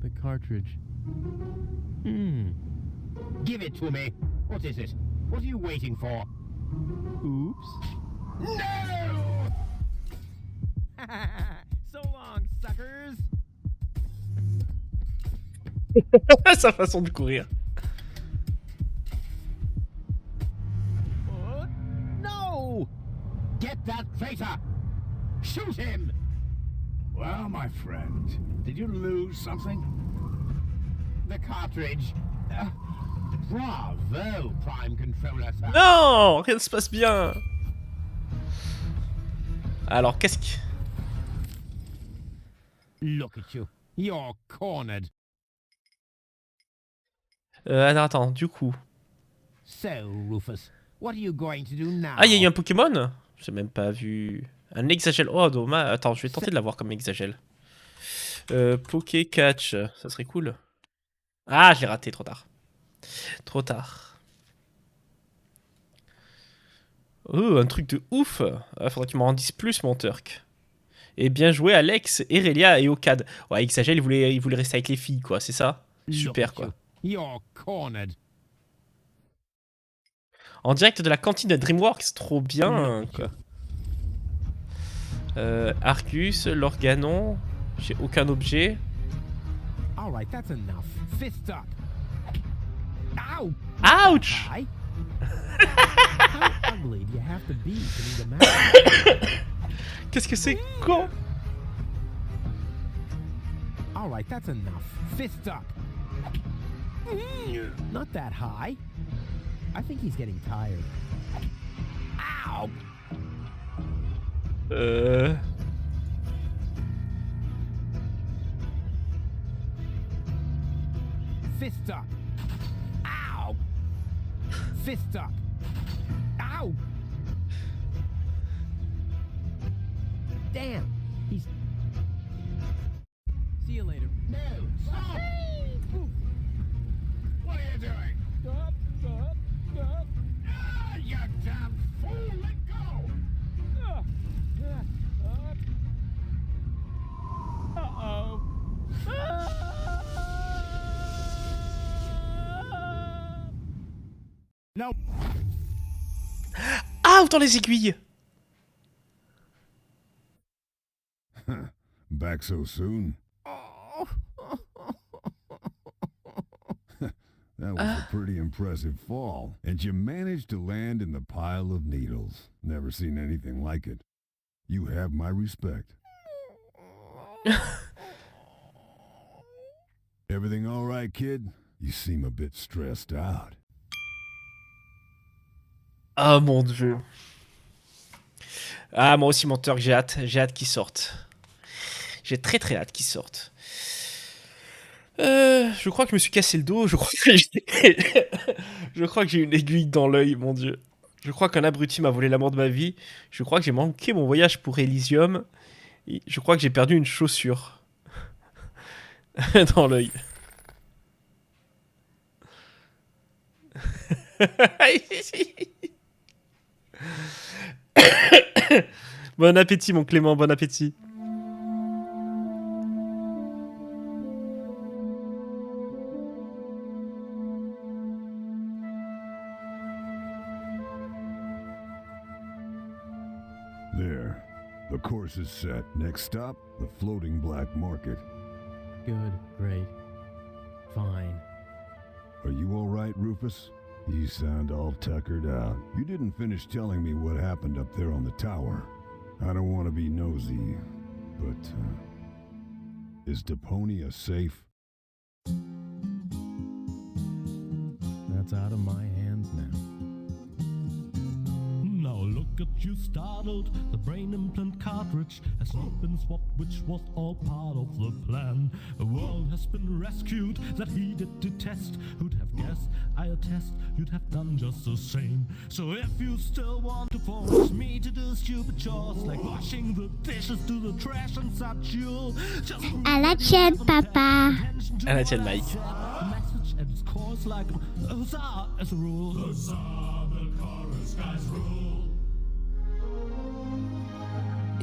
B: the cartridge.
H: Give it to me. What is it? What are you waiting for?
B: Oops.
H: No!
B: So long, suckers!
A: Sa façon de courir.
B: No!
H: Get that traitor! Shoot him!
G: Well, my friend, did you lose something?
H: The cartridge. Bravo, Prime Controller, sir.
A: Non, rien ne se passe bien. Alors, qu'est-ce que...
B: Look at you. You're cornered.
A: Attends, du coup...
B: So, Rufus, what are you going to do now?
A: Ah, il y a eu un Pokémon? J'ai même pas vu... Un Exagel. Oh, dommage. Attends, je vais tenter de l'avoir comme Exagel. Poké-Catch. Ça serait cool. Ah, j'ai raté, trop tard. Trop tard. Oh, un truc de ouf. Ah, faudrait que tu m'en rendises plus, mon Turk. Et bien joué, Alex, Erelia et Okad. Ouais, Exagel, il voulait rester avec les filles, quoi, c'est ça? Super, quoi.
B: You're cornered.
A: En direct de la cantine de DreamWorks, trop bien, quoi. Argus, l'organon. J'ai aucun objet.
B: All right, that's enough. Fist up. Ow!
A: Ouch!
B: Hi. How ugly do you have to be to need a mask?
A: Qu'est-ce que c'est con?
B: All right, that's enough. Fist up. Not that high. I think he's getting tired. Ow! Fist up. Ow! Fist up. Ow! Damn. He's... See you later.
H: No, stop! What are you doing?
B: Stop, stop, stop.
H: Ah, you damn fool! Let go!
B: Uh-oh.
G: No.
A: Ah, dans les aiguilles!
F: Back so soon? That was a pretty impressive fall. And you managed to land in the pile of needles. Never seen anything like it. You have my respect. Everything all right, kid? You seem a bit stressed out.
A: Ah, mon Dieu. Ah, moi aussi, mon Turk, j'ai hâte. J'ai hâte qu'il sorte. J'ai très très hâte qu'il sorte. Je crois que je me suis cassé le dos. Je crois que j'ai une aiguille dans l'œil, mon Dieu. Je crois qu'un abruti m'a volé l'amour de ma vie. Je crois que j'ai manqué mon voyage pour Elysium. Et je crois que j'ai perdu une chaussure dans l'œil. Bon appétit, mon Clément, bon appétit.
F: There. The course is set. Next stop, the floating black market.
B: Good, great, fine.
F: Are you all right, Rufus? You sound all tuckered out. You didn't finish telling me what happened up there on the tower. I don't want to be nosy, but is Deponia safe?
B: That's out of my hands now.
I: Now look at you startled. The brain implant cartridge has not been swapped, which was all part of the plan. A world has been rescued that he did detest. Who'd have guessed? I attest you'd have done just the same. So if you still want to force me to do stupid chores like washing the dishes, do the trash and such, you'll just
E: À la tienne, papa.
A: À la tienne, Mike.
I: message and its course like a huzzah as a rule. Huzzah, the chorus guys rule.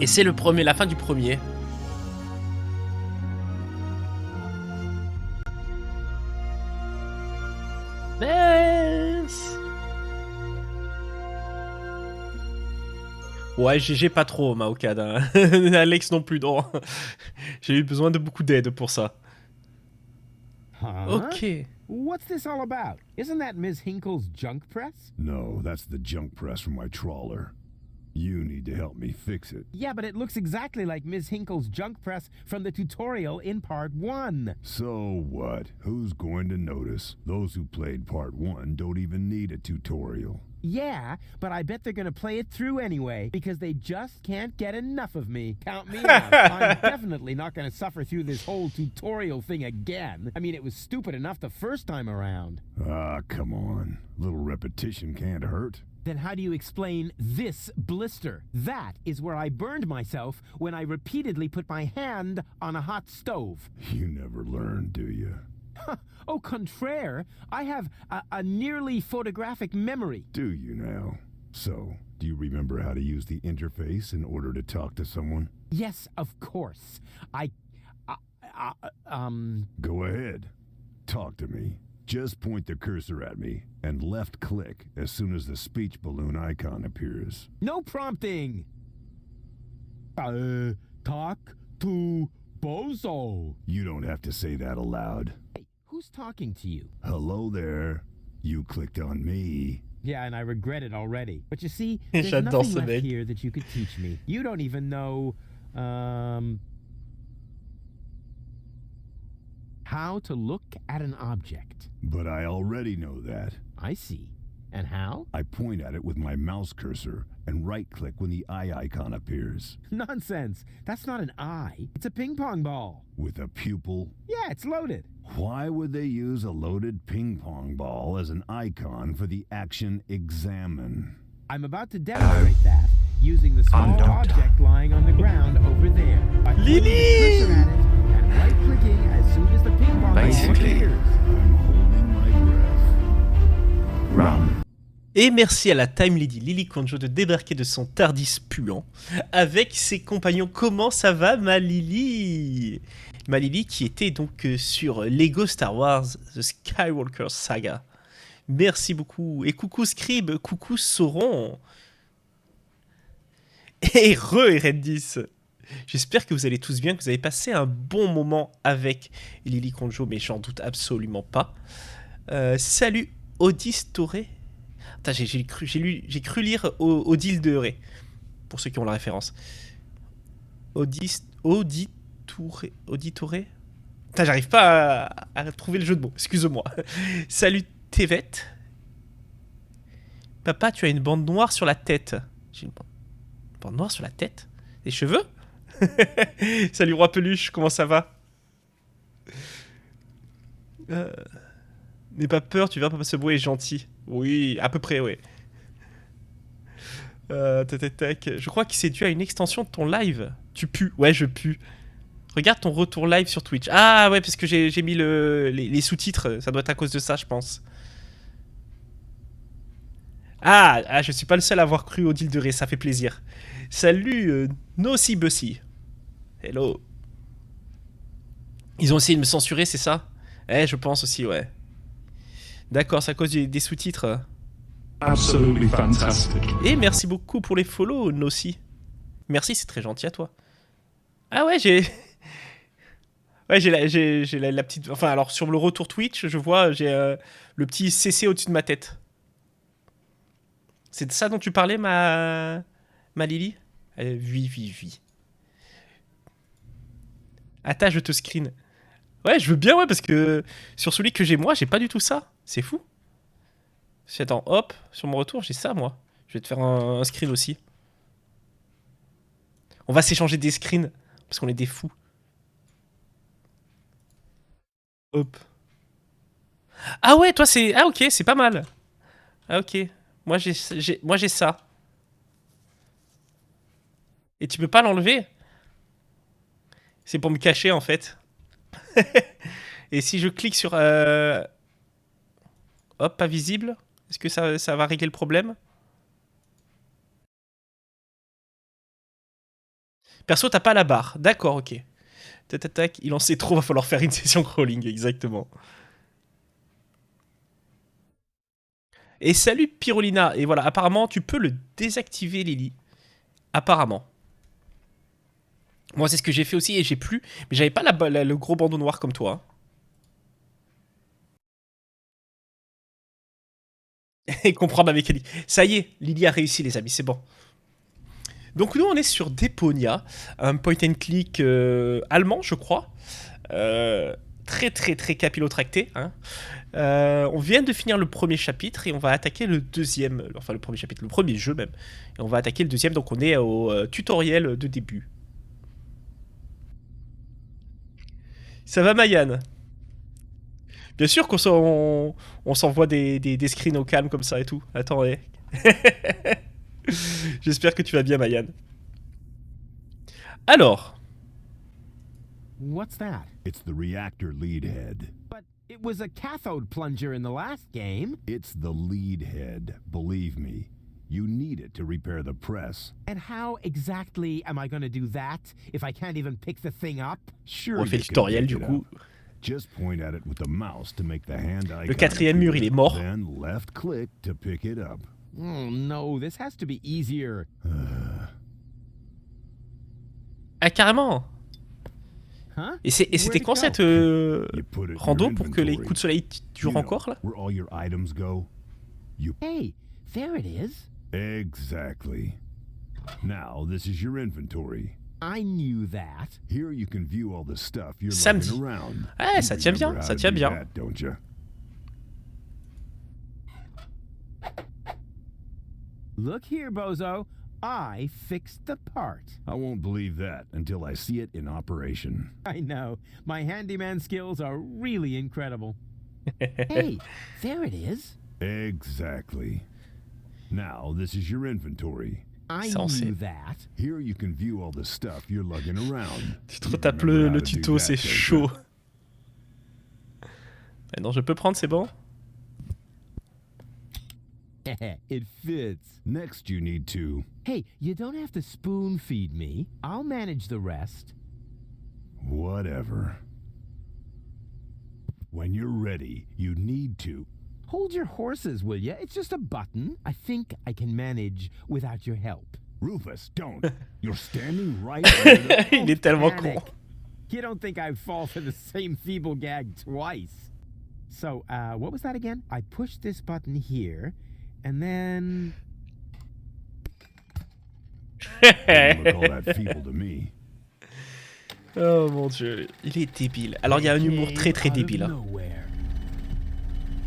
A: Et c'est la fin du premier. Mince. Ouais, GG pas trop, Maokad. Hein. Alex non plus, non. J'ai eu besoin de beaucoup d'aide pour ça. Ok.
B: What's this all about? Isn't that Ms. Hinkle's junk press?
F: No, that's the junk press from my trawler. You need to help me fix it.
B: Yeah, but it looks exactly like Ms. Hinkle's junk press from the tutorial in Part 1.
F: So what? Who's going to notice? Those who played Part 1 don't even need a tutorial.
B: Yeah, but I bet they're gonna play it through anyway, because they just can't get enough of me. Count me out. I'm definitely not gonna suffer through this whole tutorial thing again. I mean, it was stupid enough the first time around.
F: Ah, come on. A little repetition can't hurt.
B: Then how do you explain this blister? That is where I burned myself when I repeatedly put my hand on a hot stove.
F: You never learn, do you?
B: Au contraire, I have a nearly photographic memory.
F: Do you now? So, do you remember how to use the interface in order to talk to someone?
B: Yes, of course.
F: Go ahead. Talk to me. Just point the cursor at me and left click as soon as the speech balloon icon appears.
B: No prompting. Talk to Bozo.
F: You don't have to say that aloud.
B: Hey, who's talking to you?
F: Hello there. You clicked on me.
B: Yeah, and I regret it already. But you see, there's
A: J'adore
B: nothing
A: ce
B: left
A: mec.
B: here that you could teach me. You don't even know, how to look at an object.
F: But I already know that.
B: I see. And how?
F: I point at it with my mouse cursor and right-click when the eye icon appears.
B: Nonsense. That's not an eye. It's a ping pong ball.
F: With a pupil?
B: Yeah, it's loaded.
F: Why would they use a loaded ping pong ball as an icon for the action examine?
B: I'm about to demonstrate that using the small object lying on the ground over there. By pointing the cursor at it and right-clicking as soon as the ping pong ball appears.
F: I'm holding my breath. Run.
A: Et merci à la Time Lady Lily Konjo de débarquer de son Tardis puant avec ses compagnons. Comment ça va, ma Lily? Ma Lily qui était donc sur Lego Star Wars The Skywalker Saga. Merci beaucoup. Et coucou Scribe, coucou Sauron. Et Erendis. J'espère que vous allez tous bien, que vous avez passé un bon moment avec Lily Konjo, mais j'en doute absolument pas. Salut Odis Toré. Attends, j'ai cru lire Odile de Ré, pour ceux qui ont la référence. Auditoré. Putain, j'arrive pas à trouver le jeu de mots, excuse-moi. Salut Tevet. Papa, tu as une bande noire sur la tête. J'ai une bande noire sur la tête? Des cheveux? Salut Roi Peluche, comment ça va? N'aie pas peur, tu verras, Papa Subway est gentil. Oui, à peu près, oui. Je crois que c'est dû à une extension de ton live. Tu pues. Ouais, je pue. Regarde ton retour live sur Twitch. Ah ouais, parce que j'ai mis les sous-titres. Ça doit être à cause de ça, je pense. Ah, je suis pas le seul à avoir cru au deal de Ré, ça fait plaisir. Salut, Nossi Bussy. Hello. Ils ont essayé de me censurer, c'est ça? Je pense aussi, ouais. D'accord, c'est à cause des sous-titres.
I: Absolutely fantastic.
A: Et merci beaucoup pour les follow, Nossi. Merci, c'est très gentil à toi. Ah ouais, j'ai la petite... Enfin, alors, sur le retour Twitch, je vois, j'ai le petit CC au-dessus de ma tête. C'est de ça dont tu parlais, ma Lily? Oui. Attends, je te screen. Ouais, je veux bien, ouais, parce que sur celui que j'ai moi, j'ai pas du tout ça. C'est fou. Attends, hop, sur mon retour, j'ai ça, moi. Je vais te faire un screen aussi. On va s'échanger des screens parce qu'on est des fous. Hop. Ah ouais, toi c'est... Ah ok, c'est pas mal. Ah ok. Moi j'ai ça. Et tu peux pas l'enlever? C'est pour me cacher en fait. Et si je clique sur... Hop, pas visible. Est-ce que ça va régler le problème? Perso, t'as pas la barre. D'accord, ok. Tac, il en sait trop, va falloir faire une session crawling, exactement. Et salut Pyrolina. Et voilà, apparemment, tu peux le désactiver, Lily. Apparemment. Moi, c'est ce que j'ai fait aussi et j'ai plus. Mais j'avais pas le gros bandeau noir comme toi. Et comprendre avec Lily. Ça y est, Lily a réussi, les amis, c'est bon. Donc nous, on est sur Deponia, un point and click allemand, je crois. Très capilotracté. Hein. On vient de finir le premier chapitre et on va attaquer le deuxième. Enfin, le premier chapitre, le premier jeu même. Et on va attaquer le deuxième, donc on est au tutoriel de début. Ça va, Mayan? Bien sûr qu'on s'envoie des screens au calme comme ça et tout. Attendez. J'espère que tu vas bien, Mayan. Alors.
B: What's that?
F: It's the reactor lead head.
B: But it was a cathode plunger in the last game.
F: It's the lead head, believe me. You need it to repair the press.
B: And how exactly am I going to do that if I can't even pick the thing up?
F: Sure,
A: on fait le tutoriel du coup.
F: Just point at it with the mouse to make the hand icon.
A: Le quatrième mur, il est mort.
F: Then left click to pick it up.
B: Oh no, this has to be easier.
A: Ah carrément.
B: Huh?
A: Et c'était quand cette rando pour que les coups de soleil durent encore là?
F: Where all your items go.
B: Hey, there it is.
F: Exactly. Now this is your inventory.
B: I knew that.
F: Here you can view all the stuff you're
A: Samedi.
F: lugging around.
A: Ah, ça tient bien, ça tient bien.
F: That, don't you?
B: Look here, Bozo. I fixed the part.
F: I won't believe that until I see it in operation.
B: I know. My handyman skills are really incredible. Hey, there it is.
F: Exactly. Now this is your inventory.
B: I knew that.
F: Here you can view all the stuff you're lugging around.
A: Tu te retapes le tuto, c'est chaud. Non, je peux prendre, c'est bon?
B: It fits.
F: Next you need to...
B: Hey, you don't have to spoon feed me. I'll manage the rest.
F: Whatever. When you're ready, you need to...
B: Hold your horses, will ya? It's just a button. I think I can manage without your help.
F: Rufus, don't. You're standing right under the...
A: Il est tellement con.
B: You don't think I'd fall for the same feeble gag twice. So, what was that again? I pushed this button here, and then...
F: Doesn't look all that feeble to me.
A: Oh mon dieu, il est débile. Alors il y a un humour très débile. Hein.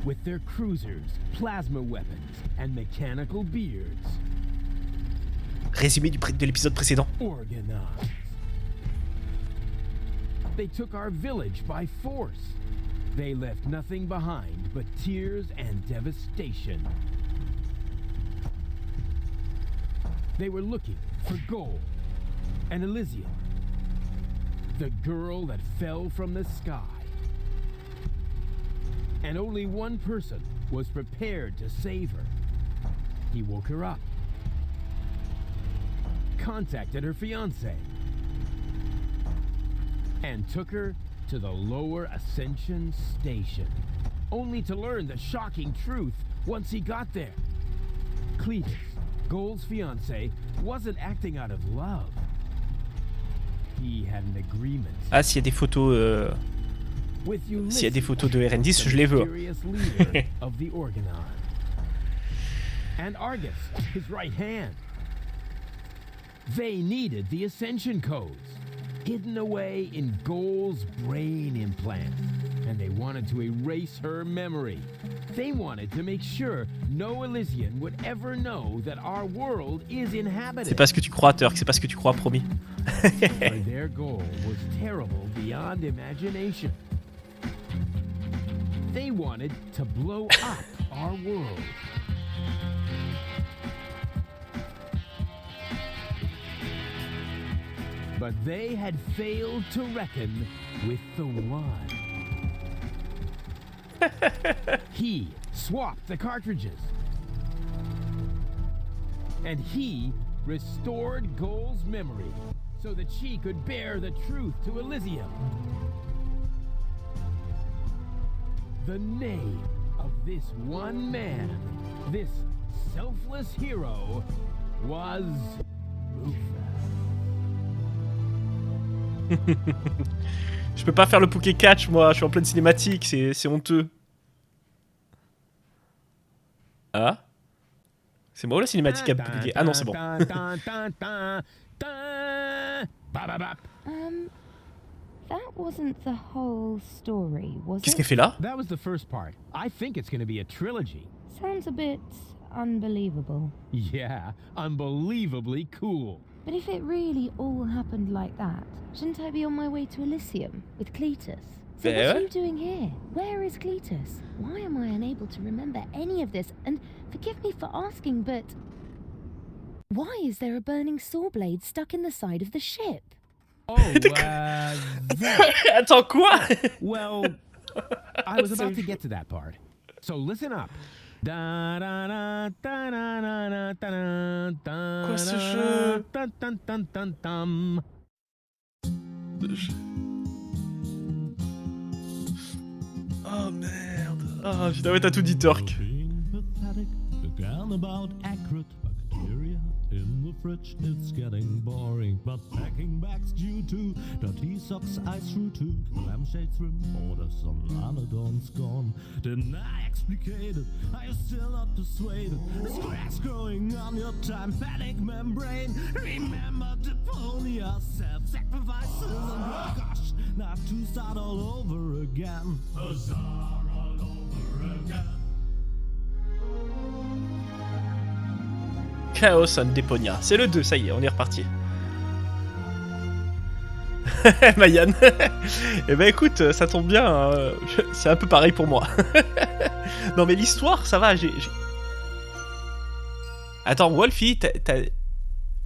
B: With their cruisers, plasma weapons, and mechanical beards.
A: Résumé de l'épisode précédent.
B: Organized. They took our village by force. They left nothing behind but tears and devastation. They were looking for gold and Elysium, the girl that fell from the sky. And only one person was prepared to save her. He woke her up, contacted her fiancé, and took her to the lower Ascension station, only to learn the shocking truth once he got there. Cletus, Gold's fiancé, wasn't acting out of love. He had an agreement.
A: Ah, s'il y a des photos... S'il y a des photos de RN10, je les veux.
B: And Argus, his right hand. They needed the Ascension codes, hidden away in Gold's brain implant. and they wanted to erase her memory. They wanted to make sure no Elysian would ever know that our world is inhabited.
A: C'est pas ce que tu crois, Turk, c'est pas ce que tu crois, promis.
B: But their goal was terrible beyond imagination. They wanted to blow up our world. But they had failed to reckon with the one. He swapped the cartridges. And he restored Goal's memory so that she could bear the truth to Elysium. The name of this one man, this selfless hero, was Rufus.
A: Je peux pas faire le Poké Catch, moi, je suis en pleine cinématique, c'est honteux. Ah? C'est moi ou la cinématique a bugué? Ah non, c'est bon.
E: That wasn't the whole story, was it?
A: Qu'est-ce qu'elle fait là?
B: That was the first part. I think it's going to be a trilogy.
E: Sounds a bit unbelievable.
B: Yeah, unbelievably cool.
E: But if it really all happened like that, shouldn't I be on my way to Elysium with Cletus? So what are you doing here? Where is Cletus? Why am I unable to remember any of this? And forgive me for asking, but why is there a burning saw blade stuck in the side of the ship?
B: Oh,
A: Attends, quoi?
B: Well, I was about to get to that part. So listen up.
A: Quoi ce jeu? Oh merde. Ah putain, ouais, t'as tout dit, Turk.
I: In the fridge, it's getting boring, but packing bags due to dirty socks I threw to lampshades rim orders on Anadon's gone. Didn't I explicate it? Are you still not persuaded? There's cracks growing on your tympanic membrane. Remember Deponia, self-sacrifices, and gosh, not to start all over again. Huzzah, all over again.
A: Chaos and Deponia. C'est le 2, ça y est, on est reparti. Mayan. Eh ben écoute, ça tombe bien, hein. C'est un peu pareil pour moi. Non mais l'histoire, ça va, Attends, Wolfie, t'as...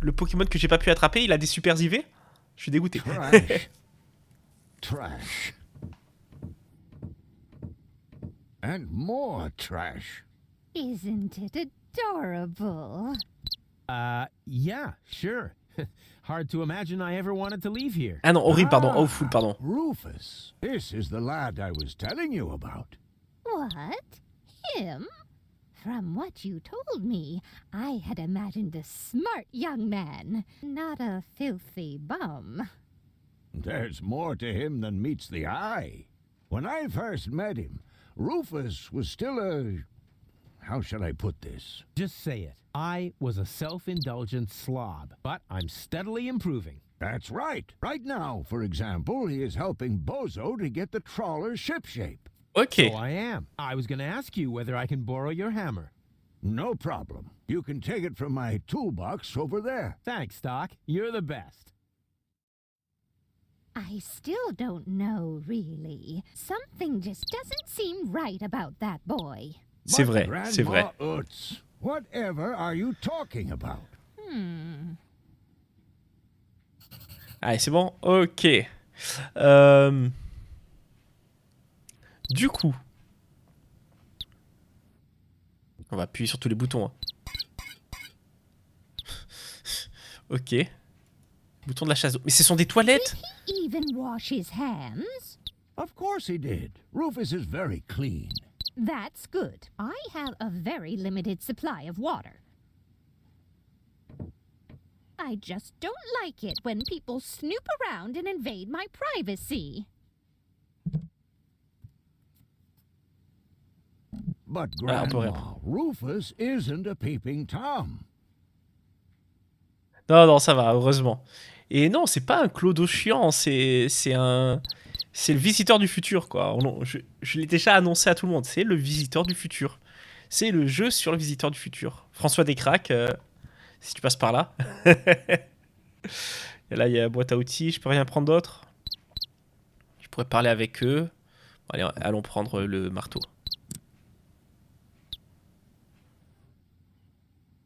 A: Le Pokémon que j'ai pas pu attraper, il a des super IV? Je suis dégoûté.
G: Trash. Trash. And more trash.
E: Isn't it adorable?
B: Yeah, sure. Hard to imagine I ever wanted to leave here.
A: Ah non, horrible, pardon. Oh, full, pardon.
G: Rufus, this is the lad I was telling you about.
E: What? Him? From what you told me, I had imagined a smart young man, not a filthy bum.
G: There's more to him than meets the eye. When I first met him, Rufus was still a... How shall I put this?
B: Just say it. I was a self-indulgent slob, but I'm steadily improving.
G: That's right. Right now, for example, he is helping Bozo to get the trawler shipshape.
A: Okay.
B: So I am. I was going to ask you whether I can borrow your hammer.
G: No problem. You can take it from my toolbox over there.
B: Thanks, Doc. You're the best.
E: I still don't know, really. Something just doesn't seem right about that boy.
A: C'est vrai, c'est vrai.
G: Utz, whatever are you talking about?
A: Allez, c'est bon. Ok. Du coup, on va appuyer sur tous les boutons. Hein. Ok. Bouton de la chasse d'eau. Mais ce sont des toilettes?
E: Did he even wash his hands?
G: Of course he did. Rufus is very clean.
E: That's good. I have a very limited supply of water. I just don't like it when people snoop around and invade my privacy.
G: But Grandma, Rufus isn't a peeping Tom.
A: Non, non, ça va, heureusement. Et non, c'est pas un clodo chiant, c'est un C'est le visiteur du futur, quoi. Je l'ai déjà annoncé à tout le monde. C'est le visiteur du futur. C'est le jeu sur le visiteur du futur. François Descraques, si tu passes par là. Et là, il y a la boîte à outils. Je peux rien prendre d'autre. Je pourrais parler avec eux. Allez, allons prendre le marteau.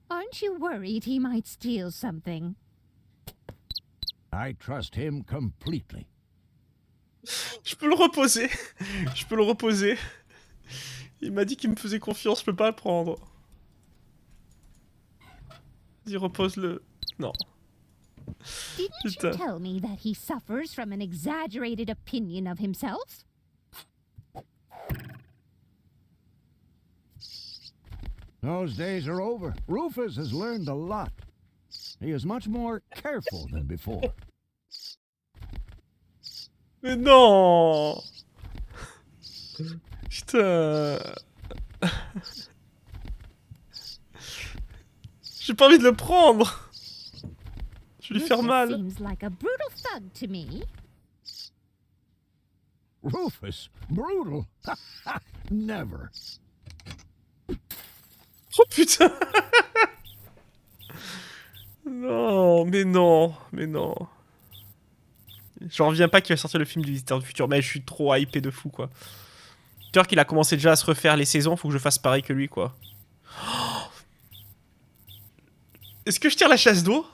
E: Aren't you worried he might steal something?
G: I trust him completely.
A: Je peux le reposer. Je peux le reposer. Il m'a dit qu'il me faisait confiance, je peux pas le prendre. Vas-y, repose-le. Non.
E: Didn't
A: Putain.
E: you tell me that he suffers from an exaggerated opinion of himself?
G: Those days are over. Rufus has learned a lot. He is much more careful than before.
A: Mais non. Putain. J'ai pas envie de le prendre. Je vais lui faire mal.
E: Seems like a brutal thug to me.
G: Rufus? Brutal? Never.
A: Oh putain. Non, mais non, mais non. J'en reviens pas qu'il va sortir le film du Visiteur du Futur, mais je suis trop hypé de fou, quoi. Turk, il a commencé déjà à se refaire les saisons, faut que je fasse pareil que lui, quoi. Oh. Est-ce que je tire la chasse d'eau?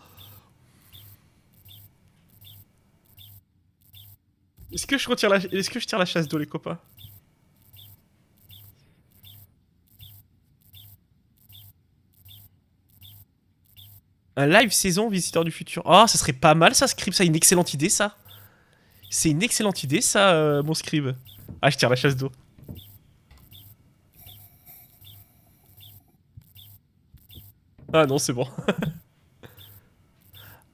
A: Est-ce que je tire la chasse d'eau, les copains? Un live saison Visiteur du Futur. Oh, ça serait pas mal, ça, Scribe. Ça, une excellente idée, ça. C'est une excellente idée, ça, mon Scribe. Ah, je tire la chasse d'eau. Ah non, c'est bon.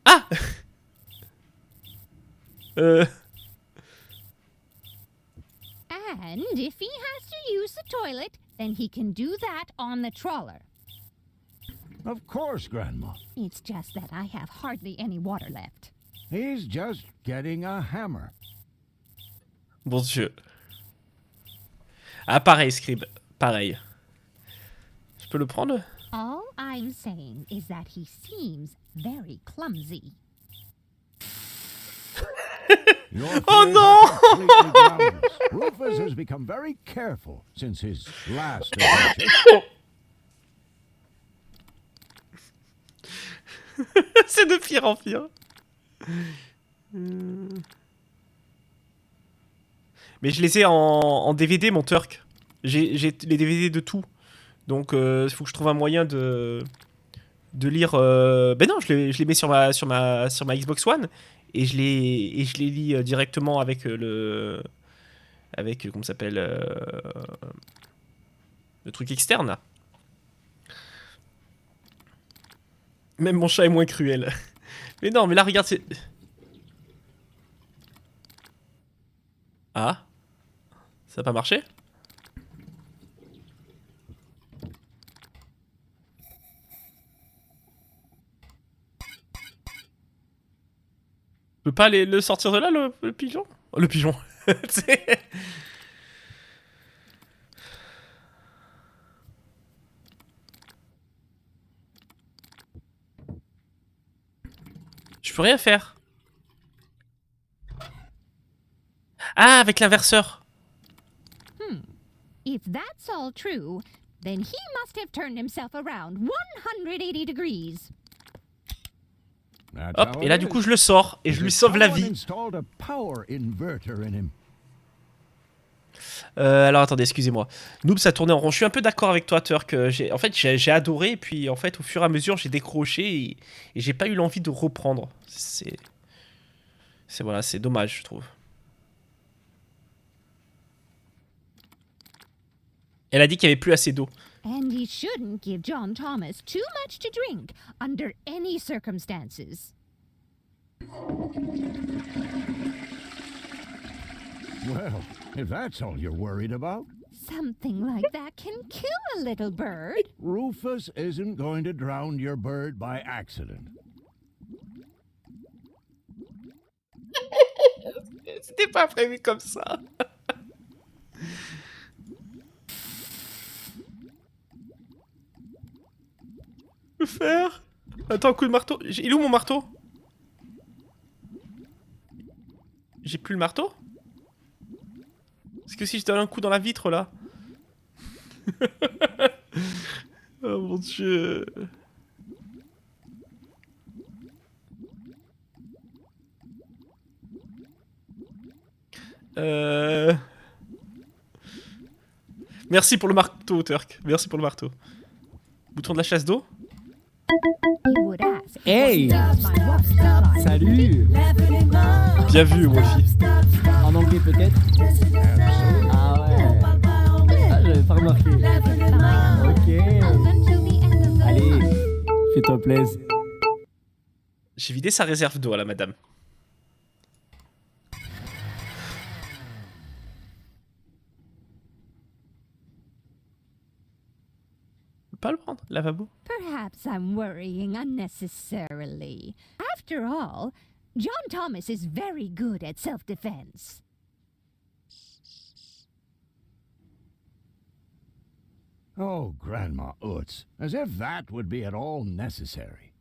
A: Ah
E: And if he has to use the toilet, then he can do that on the trawler.
G: Of course, Grandma.
E: It's just that I have hardly any water left.
G: He's just getting a hammer.
A: Bon Dieu. Ah, pareil, Scribe. Pareil. Je peux le prendre?
E: All I'm saying is that he seems very clumsy.
A: Oh no!
G: Rufus has become very careful since his last adventure.
A: C'est de pire en pire. Mais je les ai en DVD, mon Turk. J'ai les DVD de tout. Donc il faut que je trouve un moyen de lire. Ben non, je les mets sur ma Xbox One et je les lis directement avec comment ça s'appelle, le truc externe là. Même mon chat est moins cruel. Mais non, mais là regarde, c'est... Ah, ça a pas marché? Je peux pas le sortir de là, le pigeon? Oh, le pigeon. Je peux rien faire. Ah, avec l'inverseur.
E: If that's all true, then he must have turned himself around 180 degrees.
A: Hop, et là du coup je le sors et je lui sauve la vie. Alors attendez, excusez-moi. Noob, ça tournait en rond. Je suis un peu d'accord avec toi, Turk. En fait, j'ai adoré, et puis en fait, au fur et à mesure, j'ai décroché et j'ai pas eu l'envie de reprendre. C'est voilà, c'est dommage, je trouve. Elle a dit qu'il n'y avait plus assez d'eau.
E: And he shouldn't give John Thomas too much to drink under any circumstances.
G: Well, if that's all you're worried about.
E: Something like that can kill a little bird.
G: Rufus isn't going to drown your bird by accident.
A: C'était pas prévu comme ça. Faire. Attends, un coup de marteau. Il est où mon marteau? J'ai plus le marteau? Est-ce que si je donne un coup dans la vitre là? Oh mon dieu. Merci pour le marteau, Turk. Merci pour le marteau. Bouton de la chasse d'eau.
D: Hey! Salut!
A: Bien vu, Wolfie.
D: En anglais peut-être? Ah ouais. Ah, j'avais pas remarqué. Ok. Allez, fais-toi plaisir.
A: J'ai vidé sa réserve d'eau à la madame. Pas le prendre, lavabo.
E: Perhaps I'm worrying unnecessarily. After all, John Thomas is very good at self-defense.
G: Oh, Grandma Utz, as if that would be at all necessary.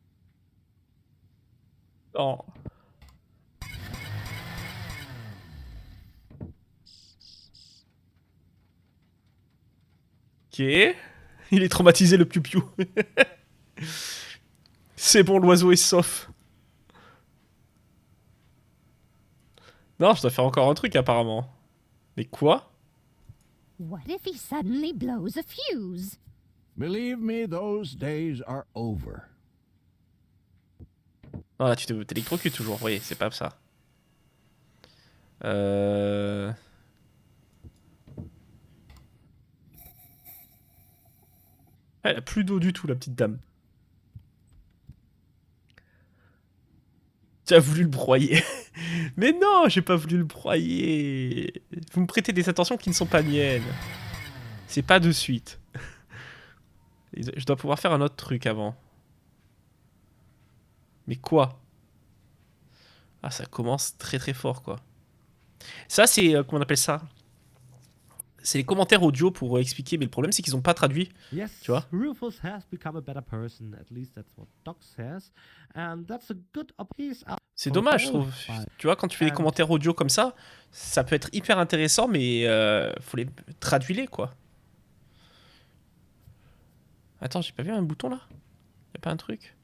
A: Oh. Ok. Il est traumatisé le piou-piou. C'est bon, l'oiseau est sauf. Non, je dois faire encore un truc apparemment. Mais quoi?
E: What if he suddenly blows a fuse?
G: Believe me, those days are over.
A: Non, là tu t'électrocutes toujours. Oui, c'est pas ça. Elle a plus d'eau du tout, la petite dame. Tu as voulu le broyer. Mais non, j'ai pas voulu le broyer. Vous me prêtez des attentions qui ne sont pas miennes. C'est pas de suite. Je dois pouvoir faire un autre truc avant. Mais quoi? Ah, ça commence très très fort, quoi. Ça, c'est... comment on appelle ça? C'est les commentaires audio pour expliquer, mais le problème c'est qu'ils n'ont pas traduit.
I: Yes,
A: tu vois?
I: Rufus has become a better person. At least that's what Doc says, and that's a good piece.
A: C'est dommage, je trouve. Tu vois, quand tu fais des commentaires audio comme ça, ça peut être hyper intéressant, mais faut les traduire, quoi. Attends, j'ai pas vu un bouton là? Y'a pas un truc?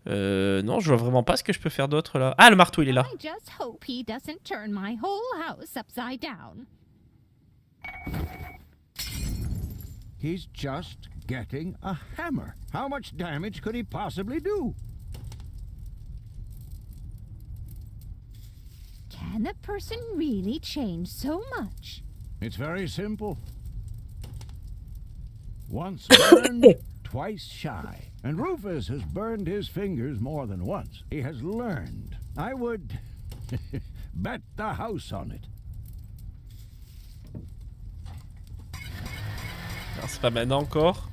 A: Non, je vois vraiment pas ce que je peux faire d'autre là. Ah, le marteau, il est là.
E: I just hope he doesn't turn my whole house upside down.
G: He's just getting a hammer. How much damage could he possibly do?
E: Can a person really change so much?
G: It's very simple. Once burned, twice shy. And Rufus has burned his fingers more than once. He has learned. I would bet the house on it.
A: Alors, c'est pas maintenant encore.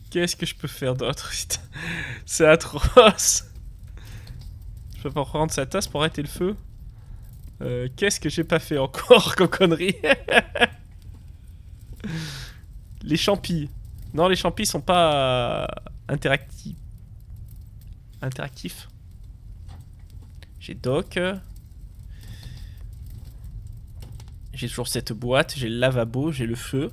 A: Qu'est-ce que je peux faire d'autre? C'est atroce. Je peux pas prendre sa tasse pour arrêter le feu. Qu'est-ce que j'ai pas fait encore comme connerie? Les champis. Non, les champis sont pas interactifs. J'ai Doc. J'ai toujours cette boîte. J'ai le lavabo. J'ai le feu.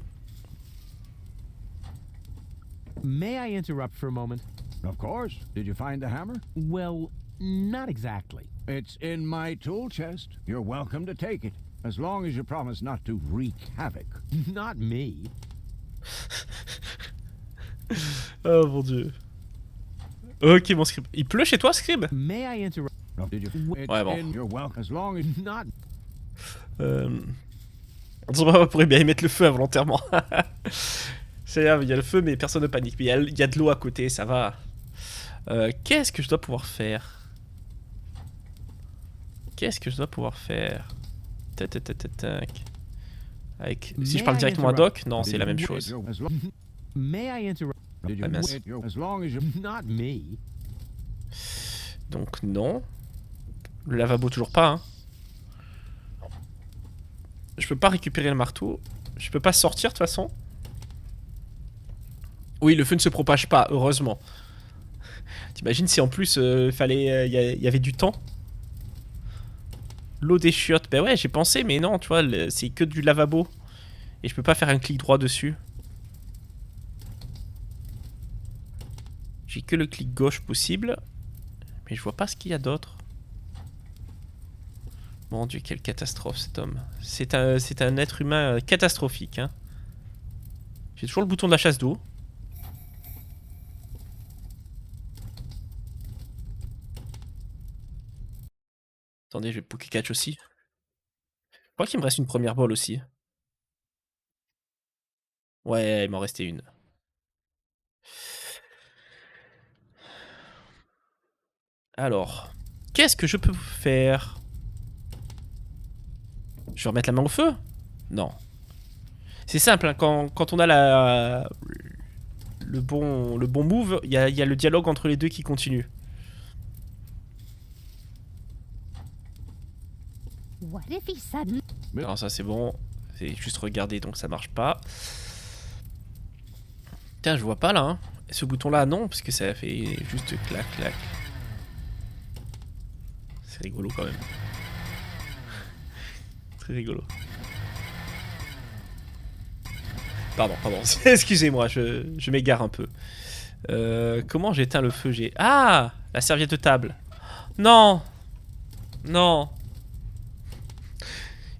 B: May I interrupt for a moment?
G: Of course. Did you find the hammer?
B: Well, not exactly.
G: It's in my tool chest. You're welcome to take it, as long as you promise not to wreak havoc.
B: Not me.
A: Oh mon dieu. Ok, mon scribe. Il pleut chez toi, scribe?
B: May I interrupt?
A: Ouais, bon.
G: You're welcome, as long as
B: Not.
A: On pourrait bien y mettre le feu involontairement. C'est grave, il y a le feu, mais personne ne panique. Mais il y a de l'eau à côté, ça va. Qu'est-ce que je dois pouvoir faire? Qu'est-ce que je dois pouvoir faire? Tac. Avec... Si je parle directement à Doc, non, c'est la même chose.
B: May I interrupt?
A: Ah, mince.
G: as long as you
B: Not me.
A: Donc non. Le lavabo toujours pas. Hein. Je peux pas récupérer le marteau. Je peux pas sortir de toute façon. Oui, le feu ne se propage pas, heureusement. T'imagines si en plus fallait, y avait du temps. L'eau des chiottes. Ben ouais, j'ai pensé, mais non, tu vois, c'est que du lavabo. Et je peux pas faire un clic droit dessus. J'ai que le clic gauche possible. Mais je vois pas ce qu'il y a d'autre. Mon Dieu, quelle catastrophe cet homme. C'est un être humain catastrophique. Hein. J'ai toujours le bouton de la chasse d'eau. Attendez, je vais Poké Catch aussi. Je crois qu'il me reste une première balle aussi. Ouais, il m'en restait une. Alors, qu'est-ce que je peux faire? Je vais remettre la main au feu? Non. C'est simple, hein, quand on a le bon move, il y a le dialogue entre les deux qui continue.
E: What if he suddenly...
A: Alors ça c'est bon, c'est juste regarder donc ça marche pas. Putain, je vois pas là. Hein. Ce bouton là non, parce que ça fait juste clac clac. C'est rigolo quand même. Très rigolo. Pardon, excusez-moi, je m'égare un peu. Comment j'éteins le feu? Ah, la serviette de table. Non. Non.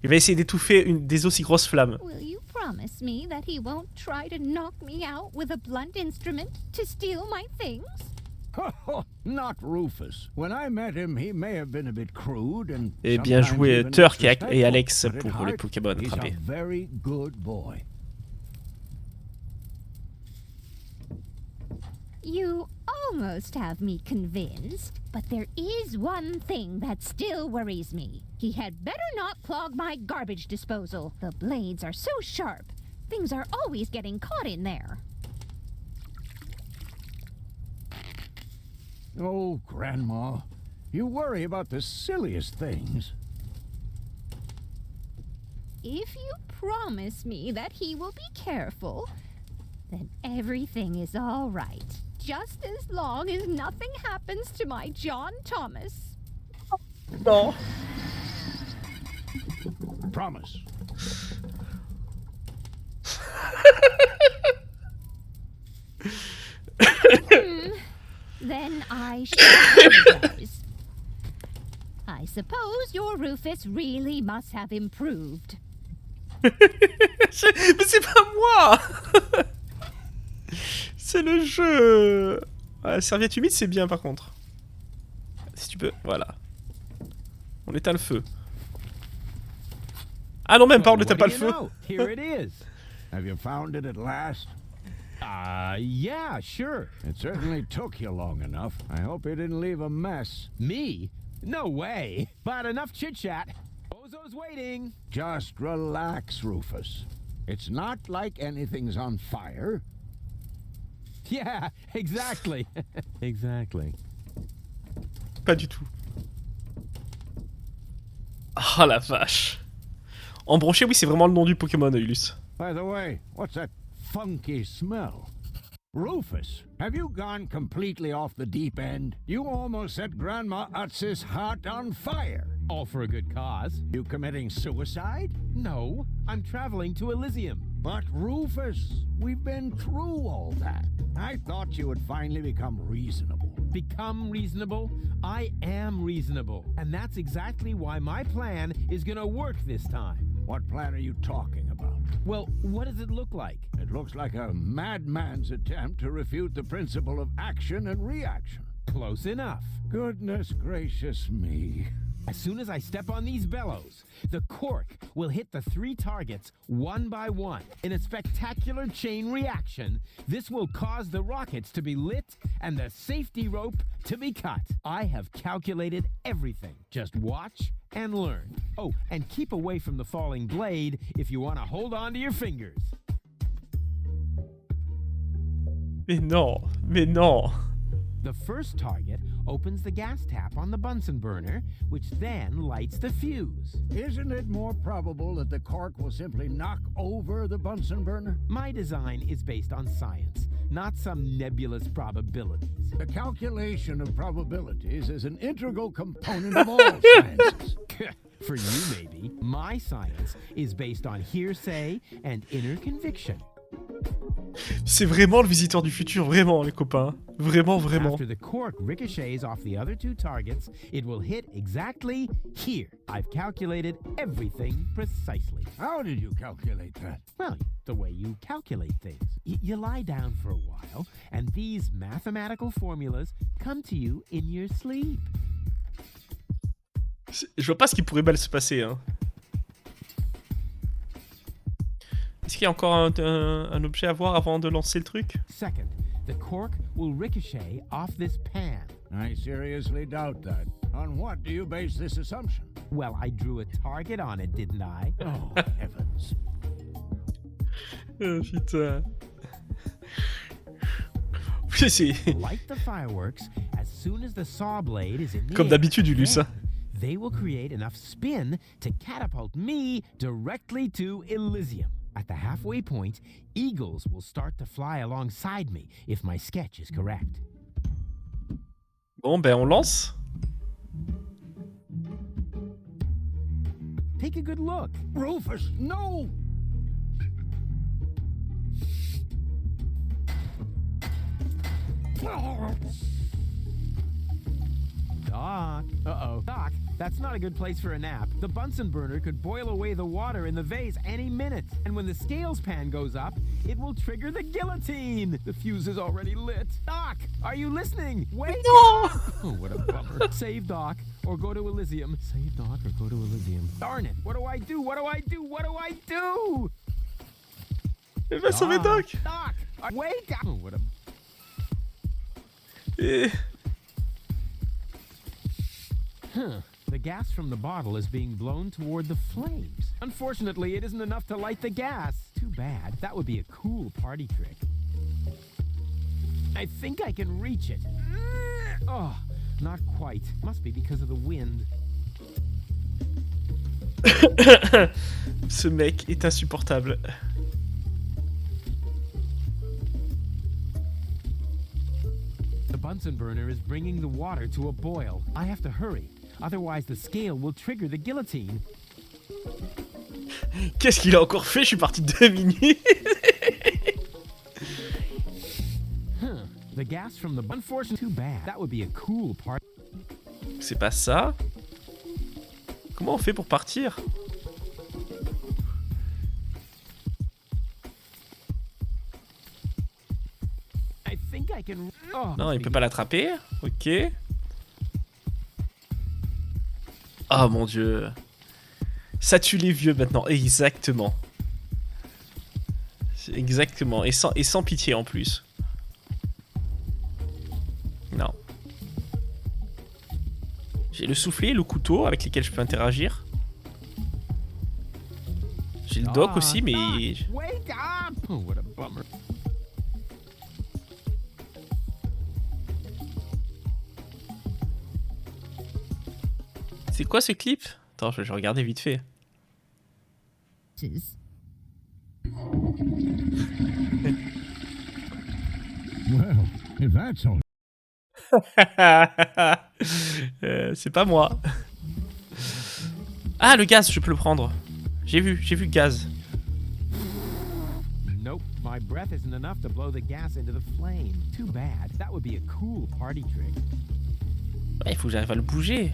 A: Il va essayer d'étouffer des aussi grosses flammes.
E: Will you promise me that he won't try to knock me out with a blunt instrument to steal my things?
G: Not Rufus. When I met him, he may have been a bit crude and
A: et bien joué Turk et Alex
G: but
A: pour les Pokémon
G: he's
A: attrapés.
G: a very good boy.
E: You almost have me convinced, but there is one thing that still worries me. He had better not clog my garbage disposal. The blades are so sharp. Things are always getting caught in there.
G: Oh, Grandma, you worry about the silliest things.
E: If you promise me that he will be careful, then everything is all right. Just as long as nothing happens to my John Thomas.
A: Non.
G: Promise.
E: Then I shall apologize. I suppose your Rufus really must have improved.
A: Mais c'est pas moi. C'est le jeu. La serviette humide c'est bien par contre. Si tu peux, voilà. On éteint le feu. Ah non même pas, on n'éteint pas le feu.
B: Here it is.
G: Have you found it at last?
B: Yeah, sure.
G: It certainly took you long enough. I hope you didn't leave a mess.
B: Me? No way. But enough chit-chat. Bozo's waiting.
G: Just relax, Rufus. It's not like anything's on fire.
B: Yeah, exactly. Exactly.
A: Pas du tout. Ah la vache. Embroché, oui, c'est vraiment le nom du Pokémon, Eulus.
G: By the way, what's that funky smell? Rufus, have you gone completely off the deep end? You almost set Grandma Utz's heart on fire.
B: All for a good cause.
G: You committing suicide?
B: No, I'm traveling to Elysium.
G: But Rufus, we've been through all that. I thought you would finally become reasonable.
B: Become reasonable? I am reasonable. And that's exactly why my plan is gonna work this time.
G: What plan are you talking about?
B: Well, what does it look like?
G: It looks like a madman's attempt to refute the principle of action and reaction.
B: Close enough.
G: Goodness gracious me.
B: As soon as I step on these bellows, the cork will hit the 3 targets one by one. In a spectacular chain reaction, this will cause the rockets to be lit and the safety rope to be cut. I have calculated everything. Just watch and learn. Oh, and keep away from the falling blade if you want to hold on to your fingers.
A: Mais non, mais non.
B: The first target opens the gas tap on the Bunsen burner, which then lights the fuse.
G: Isn't it more probable that the cork will simply knock over the Bunsen burner?
B: My design is based on science, not some nebulous probabilities.
G: The calculation of probabilities is an integral component of all sciences.
B: For you, maybe. My science is based on hearsay and inner conviction.
A: C'est vraiment le visiteur du futur, vraiment, les copains. Vraiment, vraiment.
B: After the cork ricochets off the other two targets, it will hit exactly here. I've calculated everything precisely.
G: How did you calculate that?
B: Well, the way you calculate things. You lie down for a while, and these mathematical formulas come to you in your sleep.
A: Je vois pas ce qui pourrait mal se passer, hein. Est-ce qu'il y a encore un objet à voir avant de lancer le truc?
B: Second, the cork will ricochet off this pan.
G: I seriously doubt that. On what do you base this assumption?
B: Well, I drew a target on it, didn't I?
G: Oh, heavens.
A: Oh, putain. C'est...
B: Light the fireworks as soon as the saw blade is in the
A: Comme
B: air.
A: d'habitude, Ulysse. Hein.
B: They will create enough spin to catapult me directly to Elysium. At the halfway point, eagles will start to fly alongside me if my sketch is correct.
A: Bon, ben on lance.
B: Take a good look.
G: Rufus, no!
B: Doc. Uh-oh. Doc, that's not a good place for a nap. The Bunsen burner could boil away the water in the vase any minute. And when the scales pan goes up, it will trigger the guillotine. The fuse is already lit. Doc, are you listening? Wake up! Oh, what a bummer. Save Doc or go to Elysium. Save Doc or go to Elysium. Darn it. What do I do? What do I do? What do I do?
A: Il va sauver Doc.
B: Doc, wake up! Oh, what a... The gas from the bottle is being blown toward the flames. Unfortunately, it isn't enough to light the gas. Too bad. That would be a cool party trick. I think I can reach it. Oh, not quite. Must be because of the wind.
A: Ce mec est insupportable.
B: The Bunsen burner is bringing the water to a boil. I have to hurry. Otherwise, the scale will trigger the guillotine.
A: Qu'est-ce qu'il a encore fait? Je suis parti 2 minutes.
B: The gas from the unfortunate too bad. That would be a cool part.
A: C'est pas ça. Comment on fait pour partir?
B: I think I can... Oh,
A: Non, il peut pas l'attraper. Ok. Oh mon dieu. Ça tue les vieux maintenant. Exactement. Exactement. Et sans pitié en plus. Non. J'ai le soufflet, le couteau avec lesquels je peux interagir. J'ai le doc aussi, mais...
B: Wake up! Oh, what a bummer.
A: C'est quoi ce clip? Attends, je vais regarder vite fait.
G: Well, if that's all.
A: C'est pas moi. Ah, le gaz, je peux le prendre. J'ai vu le gaz.
B: Nope, my breath isn't enough to blow the gas into the flame. Too bad. That would be a cool party trick.
A: Ouais, il faut que j'arrive à le bouger.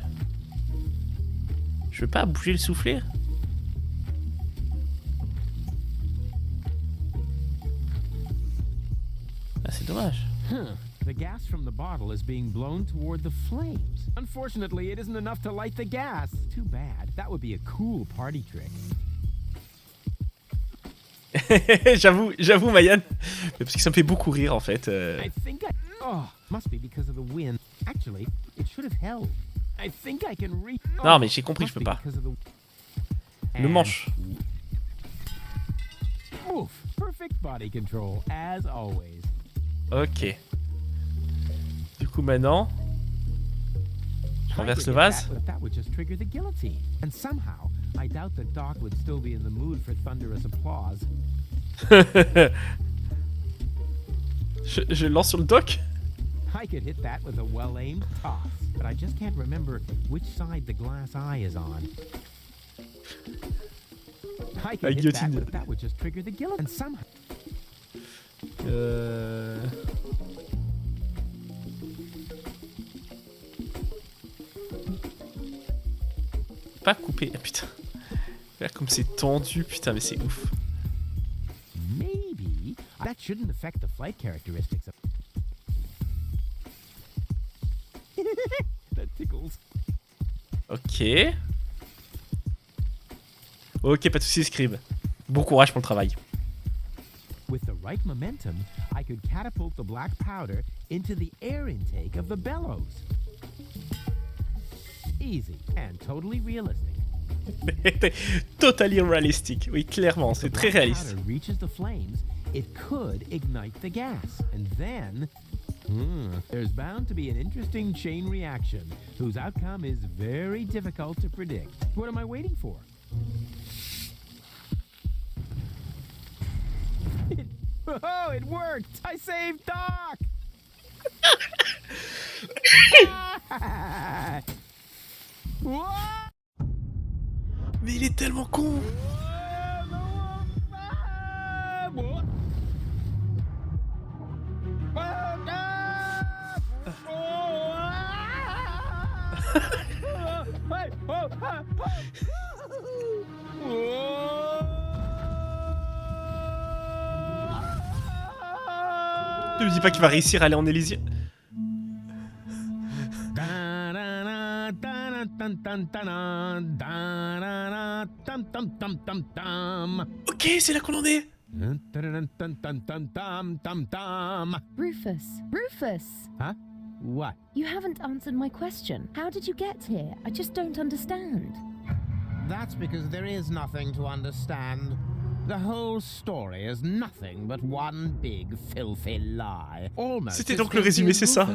A: Je veux pas bouger le soufflet. Ah, c'est dommage.
B: The gas from the bottle is being blown toward the flames. Unfortunately, it isn't enough to light the gas. Too bad. That would be a cool party trick.
A: j'avoue, Mayan. Parce que ça me fait beaucoup rire en fait.
B: I think Oh, must be because of the wind. Actually, it should have held. I think I can reach.
A: Non, mais j'ai compris, je peux pas. Le manche.
B: Oof, perfect body control as always.
A: Ok. Du coup, maintenant... Je renverse le vase.
B: That would just trigger the guillotine. And somehow, I doubt that Doc would still be in the mood for thunderous applause.
A: je lance sur le doc.
B: I could hit that with a well-aimed toss, but I just can't remember which side the glass eye is on. I could hit that, but that would just trigger the guillotine. And somehow...
A: Pas coupé, ah, putain. Regarde comme c'est tendu, putain, mais c'est ouf.
B: Maybe that shouldn't affect the flight characteristics of... That tickles.
A: Ok. Ok, pas de soucis, Scribe. Bon courage pour le travail.
B: With the right momentum, I could catapult the black powder into the air intake of the bellows. Easy and totally realistic.
A: Totally realistic. Oui, clairement, c'est très réaliste.
B: If the reaches the flames, it could ignite the gas, and then there's bound to be an interesting chain reaction whose outcome is very difficult to predict. What am I waiting for? Oh, it worked! I saved Doc!
A: Mais il est tellement con. Ne me dis pas qu'il va réussir à aller en Élysée. Ok, c'est là qu'on en est.
E: Rufus.
B: Huh? What?
E: You haven't answered my question. How did you get here? I just don't understand.
J: That's because there is nothing to understand. The whole story is nothing but one big filthy lie. Almost.
A: C'était donc le résumé, c'est ça.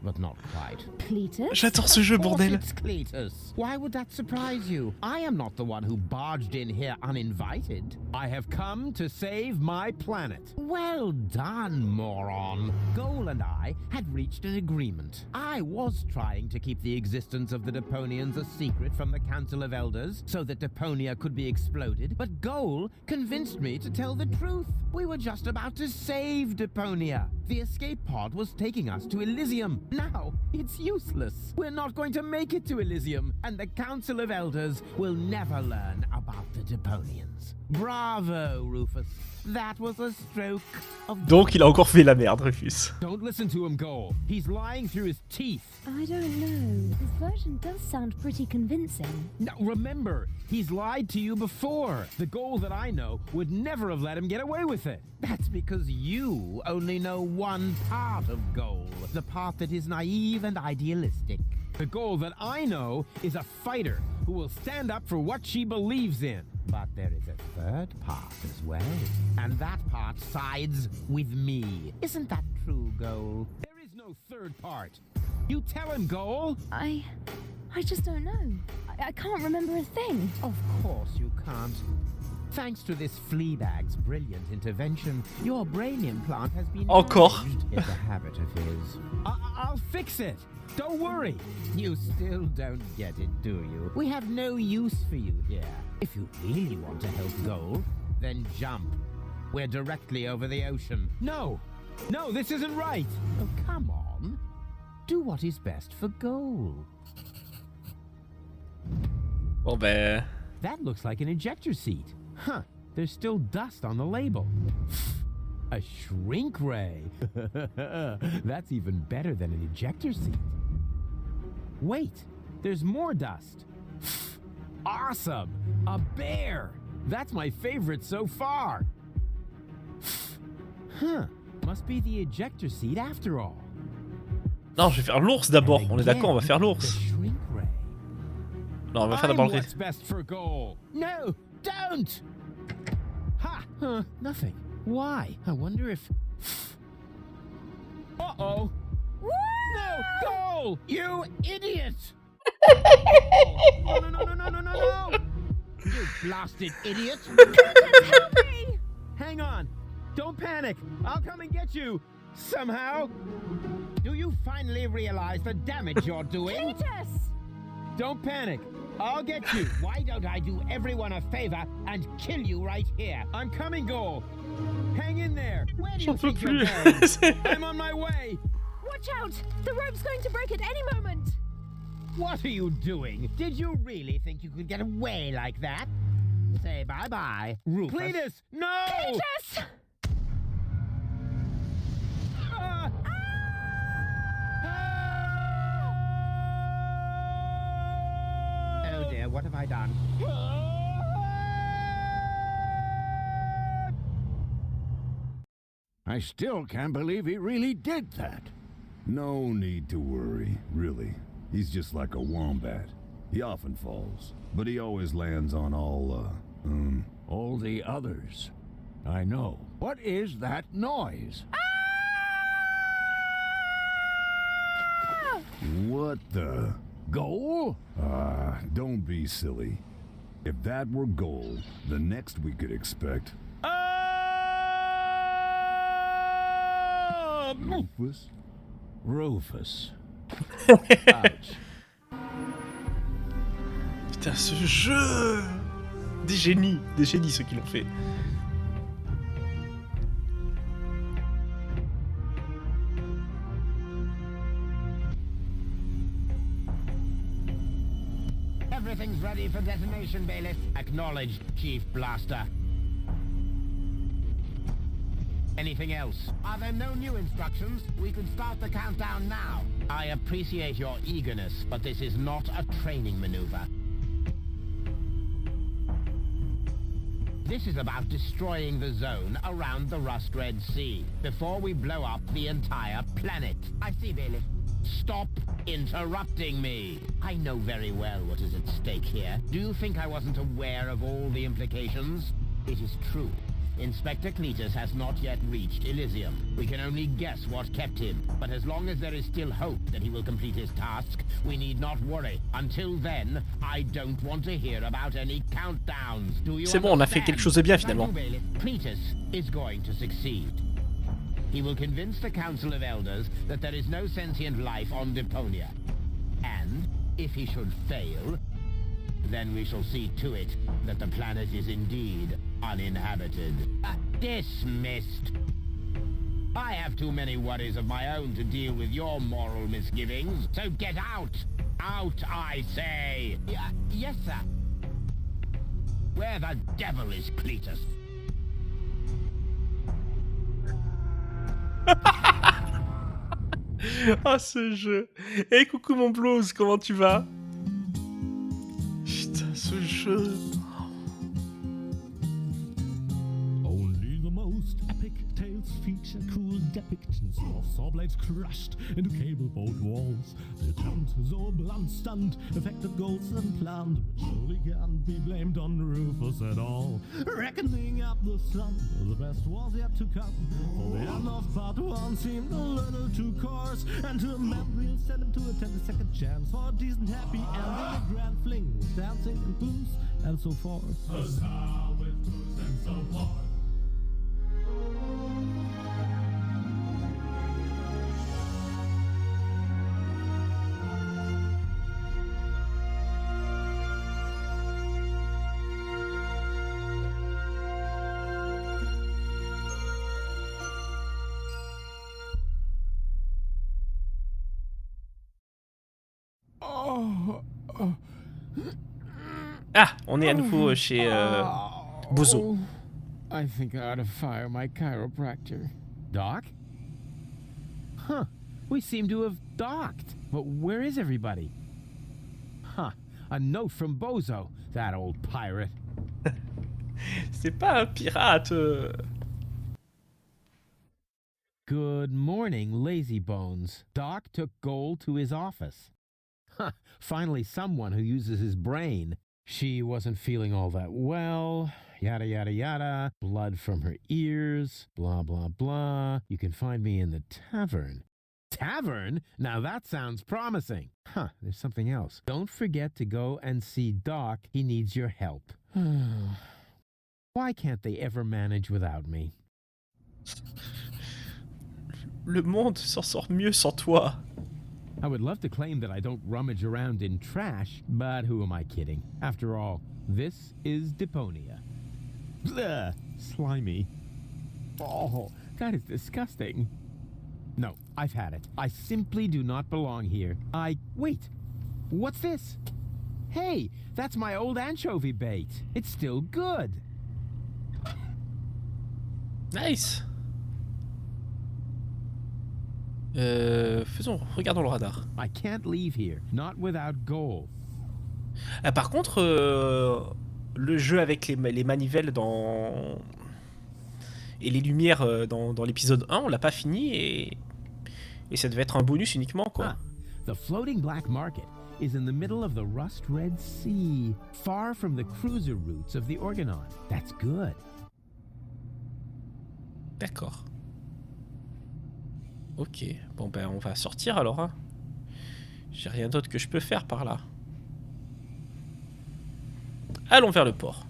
J: But not quite.
E: Cletus?
A: J'adore ce jeu, bordel.
J: It's Cletus. Why would that surprise you? I am not the one who barged in here uninvited.
B: I have come to save my planet.
J: Well done, moron. Goal and I had reached an agreement. I was trying to keep the existence of the Deponians a secret from the Council of Elders so that Deponia could be exploded, but Goal convinced me to tell the truth. We were just about to save Deponia. The escape pod was taking us to Elysium. Now, it's useless. We're not going to make it to Elysium, and the Council of Elders will never learn about the Deponians. Bravo, Rufus. That was a stroke of...
A: Donc il a encore fait la merde, Rufus.
B: Don't listen to him, Goal. He's lying through his teeth.
E: I don't know. His version does sound pretty convincing.
B: Now, remember, he's lied to you before. The Goal that I know would never have let him get away with it. That's because you only know one part of Goal. The part that is naive and idealistic. The Goal that I know is a fighter who will stand up for what she believes in. But there is a third part as well. And that part sides with me. Isn't that true, Goal? There is no third part. You tell him, Goal.
E: I just don't know. I can't remember a thing.
J: Of course you can't. Thanks to this Fleabag's brilliant intervention, your brain implant has been
A: Encore.
J: It's a habit of his.
B: I'll fix it. Don't worry.
J: You still don't get it, do you? We have no use for you here. If you really want to help Goal, then jump. We're directly over the ocean.
B: No, this isn't right.
J: Oh, come on. Do what is best for Goal.
A: Bon ben...
B: That looks like an ejector seat. Huh, there's still dust on the label. A shrink ray. That's even better than an ejector seat. Wait, there's more dust. Awesome! A bear! That's my favorite so far. Huh, must be the ejector seat after all.
A: Non, je vais faire l'ours d'abord. On est d'accord, on va faire l'ours. Non, on va faire d'abord le
B: What's best for Goal? No, don't! Ha! Nothing. Why? I wonder if... Uh-oh!
J: No! Goal! You idiot! No, no, no, no, no, no, no, no! You blasted idiot! Hang on! Don't panic! I'll come and get you! Somehow! Do you finally realize the damage you're doing?
E: Cletus!
J: Don't panic! I'll get you! Why don't I do everyone a favor and kill you right here? I'm coming, Goal! Hang in there! Where do you think you're going? I'm on my way!
E: Watch out! The rope's going to break at any moment!
J: What are you doing? Did you really think you could get away like that? Say bye-bye, Rufus. Cletus! No!
E: Cletus!
J: Ah! Oh dear, what have I done?
G: I still can't believe he really did that.
F: No need to worry, really. He's just like a wombat. He often falls, but he always lands on all
G: the others. I know. What is that noise?
F: What the?
G: Goal?
F: Don't be silly. If that were gold, the next we could expect... Rufus?
G: Rufus.
A: Putain, ce jeu! Des génies ceux qui l'ont fait.
J: Everything's ready for detonation, Bailiff. Acknowledged, Chief Blaster. Anything else? Are there no new instructions? We can start the countdown now. I appreciate your eagerness, but this is not a training maneuver. This is about destroying the zone around the Rust Red Sea before we blow up the entire planet. I see, Bailiff. Stop interrupting me. I know very well what is at stake here. Do you think I wasn't aware of all the implications? It is true. Inspector Cletus has not yet reached Elysium. We can only guess what kept him, but as long as there is still hope that he will complete his task, we need not worry. Until then, I don't want to hear about any countdowns. Do you
A: C'est bon, on a fait quelque chose de bien finalement.
J: Cletus is going to succeed. He will convince the Council of Elders that there is no sentient life on Deponia. And, if he should fail, then we shall see to it that the planet is indeed uninhabited. Dismissed. I have too many worries of my own to deal with your moral misgivings, so get out! Out, I say! Yes, sir. Where the devil is Cletus?
A: Ah, ce jeu. Hey, coucou mon blues, comment tu vas? Putain, ce jeu.
I: Only the most epic tales feature cool depictions of saw blades crushed into cable boat walls. The attempt, though a blunt stunt, affected goals and planned, which surely can't be blamed on Rufus at all. Reckoning up the sun, the best was yet to come. For the end of part one seemed a little too coarse, and to amend we'll send him to attempt a second chance for a decent happy ending, a grand fling with dancing and booze and so forth. Huzzah with booze and so forth.
A: Ah, on est à nouveau chez Bozo.
J: I think I ought to fire my chiropractor. Doc? Huh. We seem to have docked. But where is everybody? Huh. A note from Bozo, that old pirate.
A: C'est pas un pirate.
J: Good morning, lazy bones. Doc took Gold to his office. Huh. Finally someone who uses his brain. She wasn't feeling all that well. Yada, yada, yada. Blood from her ears. Blah, blah, blah. You can find me in the tavern.
B: tavern? Now that sounds promising. Huh, there's something else. Don't forget to go and see Doc. He needs your help. Why can't they ever manage without me?
A: Le monde s'en sort mieux sans toi.
B: I would love to claim that I don't rummage around in trash, but who am I kidding? After all, this is Deponia. Blech, slimy. Oh, that is disgusting. No, I've had it. I simply do not belong here. Wait, what's this? Hey, that's my old anchovy bait. It's still good.
A: Nice. Regardons le radar.
B: I can't leave here, not without gold.
A: Par contre, le jeu avec les manivelles et les lumières dans l'épisode 1, on l'a pas fini et ça devait être un bonus uniquement, quoi.
B: The floating black market is in the middle of the rust red sea, far from the cruiser routes of the Organon. That's good.
A: D'accord. Ok, bon ben on va sortir alors. Hein. J'ai rien d'autre que je peux faire par là. Allons vers le port.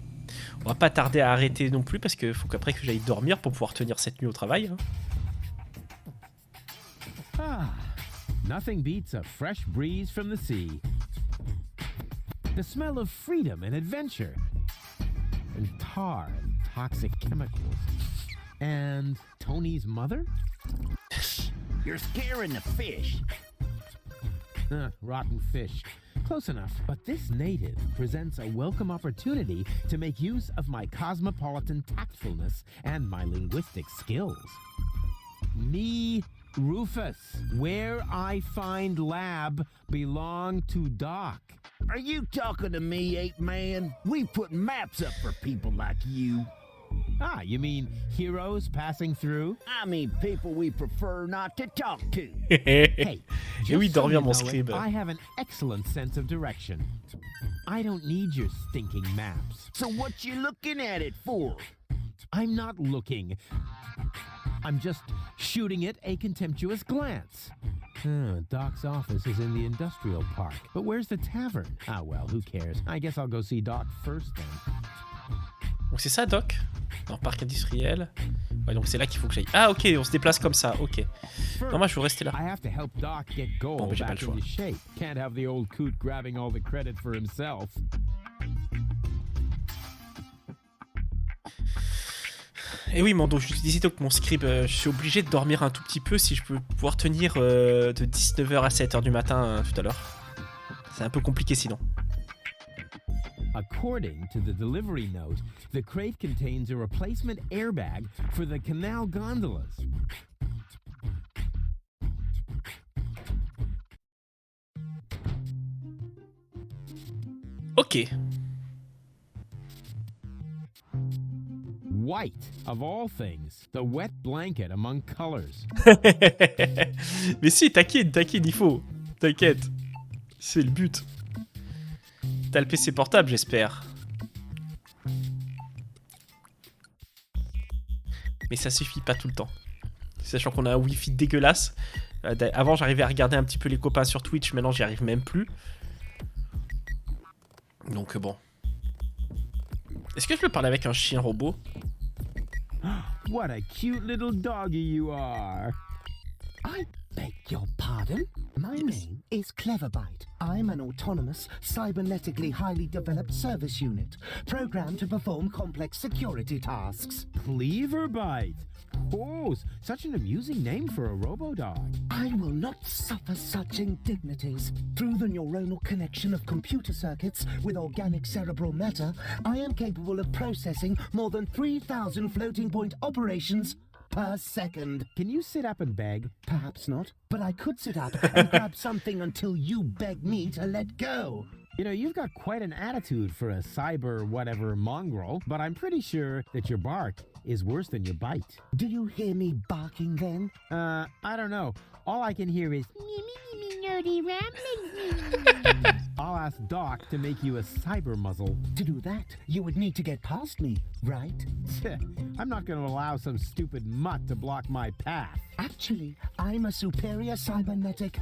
A: On va pas tarder à arrêter non plus parce qu'il faut qu'après que j'aille dormir pour pouvoir tenir cette nuit au travail.
B: Hein. Nothing beats a fresh breeze from the sea. The smell of freedom and adventure. And tar and toxic chemicals. And Tony's mother?
G: You're scaring the fish.
B: Rotten fish. Close enough. But this native presents a welcome opportunity to make use of my cosmopolitan tactfulness and my linguistic skills. Me, Rufus, where I find lab belong to Doc.
G: Are you talking to me, ape man? We put maps up for people like you.
B: Ah, you mean heroes passing through?
G: I mean people we prefer not to talk to.
B: Hey,
A: Et oui,
B: just so
A: dormir
B: you
A: mon
B: know it,
A: scribe.
B: I have an excellent sense of direction. I don't need your stinking maps.
G: So what you looking at it for?
B: I'm not looking. I'm just shooting it a contemptuous glance. Doc's office is in the industrial park. But where's the tavern? Ah well, who cares? I guess I'll go see Doc first then.
A: Donc c'est ça, Doc? Dans le parc industriel. Ouais, donc c'est là qu'il faut que j'aille. Ah, ok, on se déplace comme ça, ok. Non, moi je veux rester là.
B: I have to help Doc get gold
A: Bon, ben, j'ai pas
B: back
A: le choix.
B: into shape. Can't have the old coot grabbing all the credit for himself.
A: Et oui, Mando, je te disais donc mon scribe, je suis obligé de dormir un tout petit peu si je peux pouvoir tenir de 19h à 7h du matin tout à l'heure. C'est un peu compliqué sinon.
B: According to the delivery note, the crate contains a replacement airbag for the canal gondolas.
A: Ok.
B: White, of all things, the wet blanket among colors.
A: Mais si, t'inquiète, il faut. T'inquiète. C'est le but. T'as le PC portable, j'espère. Mais ça suffit pas tout le temps. Sachant qu'on a un Wi-Fi dégueulasse. Avant, j'arrivais à regarder un petit peu les copains sur Twitch. Maintenant, j'y arrive même plus. Donc, bon. Est-ce que je peux parler avec un chien robot?
B: What a cute little doggy you are.
K: I beg your pardon? My name is Cleverbite. I'm an autonomous, cybernetically highly developed service unit, programmed to perform complex security tasks.
B: Cleverbite. Oh, such an amusing name for a robo-dog.
K: I will not suffer such indignities. Through the neuronal connection of computer circuits with organic cerebral matter, I am capable of processing more than 3,000 floating point operations per second.
B: Can you sit up and beg?
K: Perhaps not, but I could sit up and grab something until you beg me to let go.
B: You know, you've got quite an attitude for a cyber whatever mongrel, but I'm pretty sure that your bark is worse than your bite.
K: Do you hear me barking then?
B: I don't know. All I can hear is nerdy ramblings. All ask Doc to make you a cyber muzzle.
K: To do that, you would need to get past me, right?
B: I'm not going to allow some stupid mutt to block my path.
K: Actually, I'm a superior cybernetic.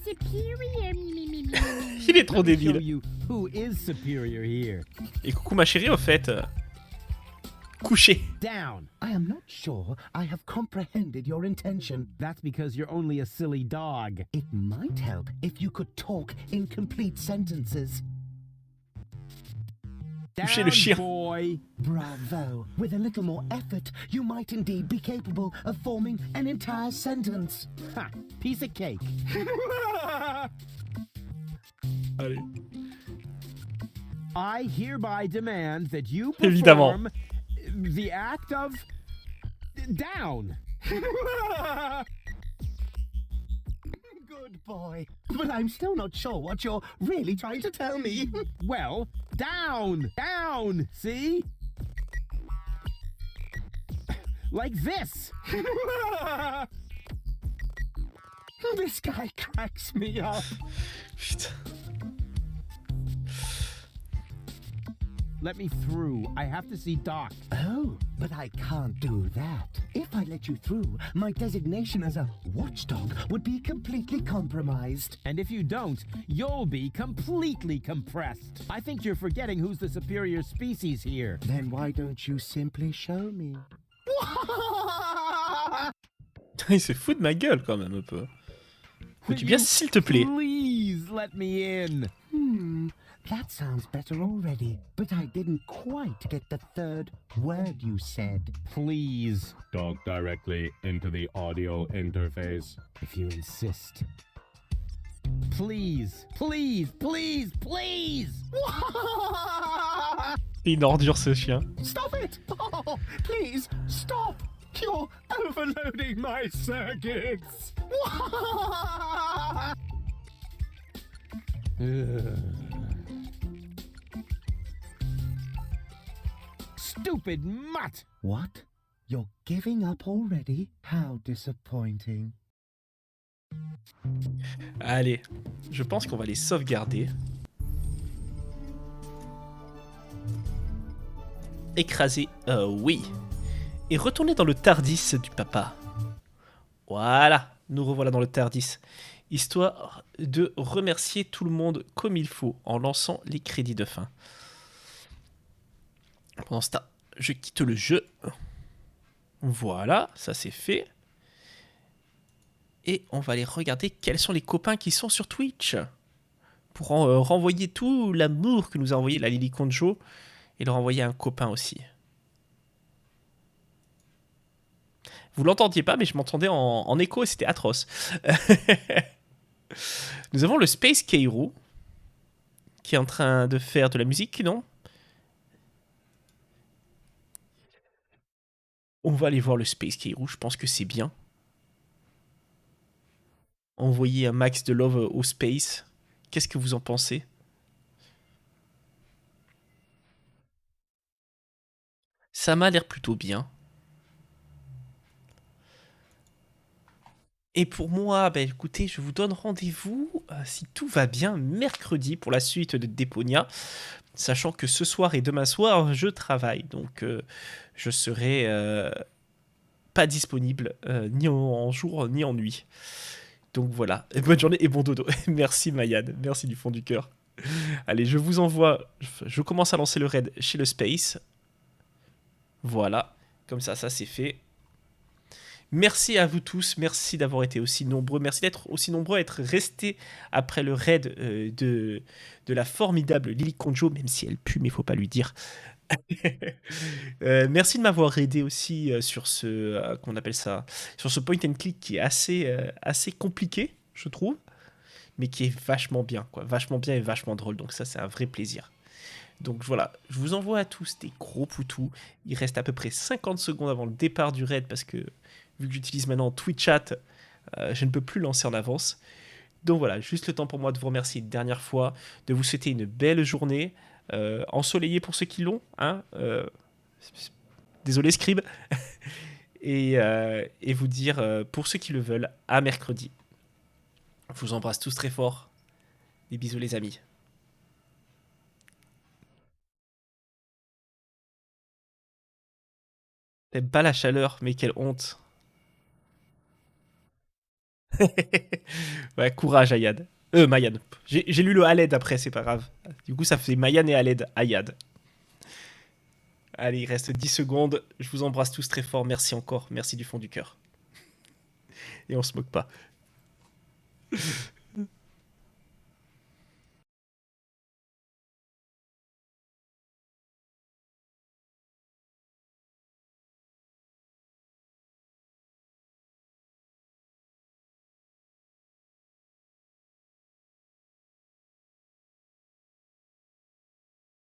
E: Superior.
A: Il est trop
B: Let me show
A: débile.
B: you who is superior here.
A: Et coucou ma chérie, au fait. Couché.
B: Down.
K: I am not sure I have comprehended your intention.
B: That's because you're only a silly dog.
K: It might help if you could talk in complete sentences.
A: Coucher le chien.
B: Boy.
K: Bravo. With a little more effort, you might indeed be capable of forming an entire sentence.
B: Ha! Piece of cake.
A: Allez.
B: I hereby demand that you
A: Évidemment.
B: perform the act of down.
K: Good boy. But I'm still not sure what you're really trying to tell me.
B: Well, down, down, see? Like this.
K: This guy cracks me up.
A: Putain.
B: Let me through. I have to see Doc.
K: Oh, but I can't do that. If I let you through, my designation as a watchdog would be completely compromised.
B: And if you don't, you'll be completely compressed. I think you're forgetting who's the superior species here.
K: Then why don't you simply show me?
A: Il se fout de ma gueule quand même un peu. Peux-tu bien s'il te plaît?
B: Please let me in.
K: That sounds better already, but I didn't quite get the third word you said.
B: Please,
L: Talk directly into the audio interface.
B: if you insist. Please, please, please, please.
A: Il est une ordure ce chien.
K: Stop it! Oh, please, stop! You're overloading my circuits!
B: Stupid mutt.
K: What? You're giving up already? How disappointing.
A: Allez, je pense qu'on va les sauvegarder. Écraser, oui. Et retourner dans le Tardis du papa. Voilà, nous revoilà dans le Tardis. Histoire de remercier tout le monde comme il faut en lançant les crédits de fin. Pendant ce temps, je quitte le jeu. Voilà, ça c'est fait. Et on va aller regarder quels sont les copains qui sont sur Twitch. Pour renvoyer tout l'amour que nous a envoyé la Lily Conjo. Et leur envoyer un copain aussi. Vous l'entendiez pas, mais je m'entendais en écho et c'était atroce. Nous avons le Space Kairo qui est en train de faire de la musique, non? On va aller voir le Space Kairo, je pense que c'est bien. Envoyer un max de love au space. Qu'est-ce que vous en pensez? Ça m'a l'air plutôt bien. Et pour moi, bah, écoutez, je vous donne rendez-vous, si tout va bien, mercredi pour la suite de Deponia. Sachant que ce soir et demain soir, je travaille. Donc, je serai pas disponible ni en jour ni en nuit. Donc voilà, et bonne journée et bon dodo. Merci Mayad, merci du fond du cœur. Allez, je vous envoie, je commence à lancer le raid chez le Space. Voilà, comme ça c'est fait. Merci à vous tous, merci d'avoir été aussi nombreux, merci d'être aussi nombreux à être restés après le raid de la formidable Lily Conjo, même si elle pue, mais il faut pas lui dire. Merci de m'avoir aidé aussi sur ce qu'on appelle ça, sur ce point and click qui est assez compliqué, je trouve, mais qui est vachement bien, quoi, vachement bien et vachement drôle. Donc ça, c'est un vrai plaisir. Donc voilà, je vous envoie à tous des gros poutous. Il reste à peu près 50 secondes avant le départ du raid parce que vu que j'utilise maintenant Twitch-Chat, je ne peux plus lancer en avance. Donc voilà, juste le temps pour moi de vous remercier une dernière fois, de vous souhaiter une belle journée, ensoleillée pour ceux qui l'ont, hein, désolé Scribe, et vous dire pour ceux qui le veulent, à mercredi. Je vous embrasse tous très fort. Des bisous les amis. T'aimes pas la chaleur, mais quelle honte. Ouais, courage Ayad. Mayan. J'ai lu le Aled après, c'est pas grave. Du coup, ça fait Mayan et Aled. Ayad. Allez, il reste 10 secondes. Je vous embrasse tous très fort. Merci encore. Merci du fond du cœur. Et on se moque pas.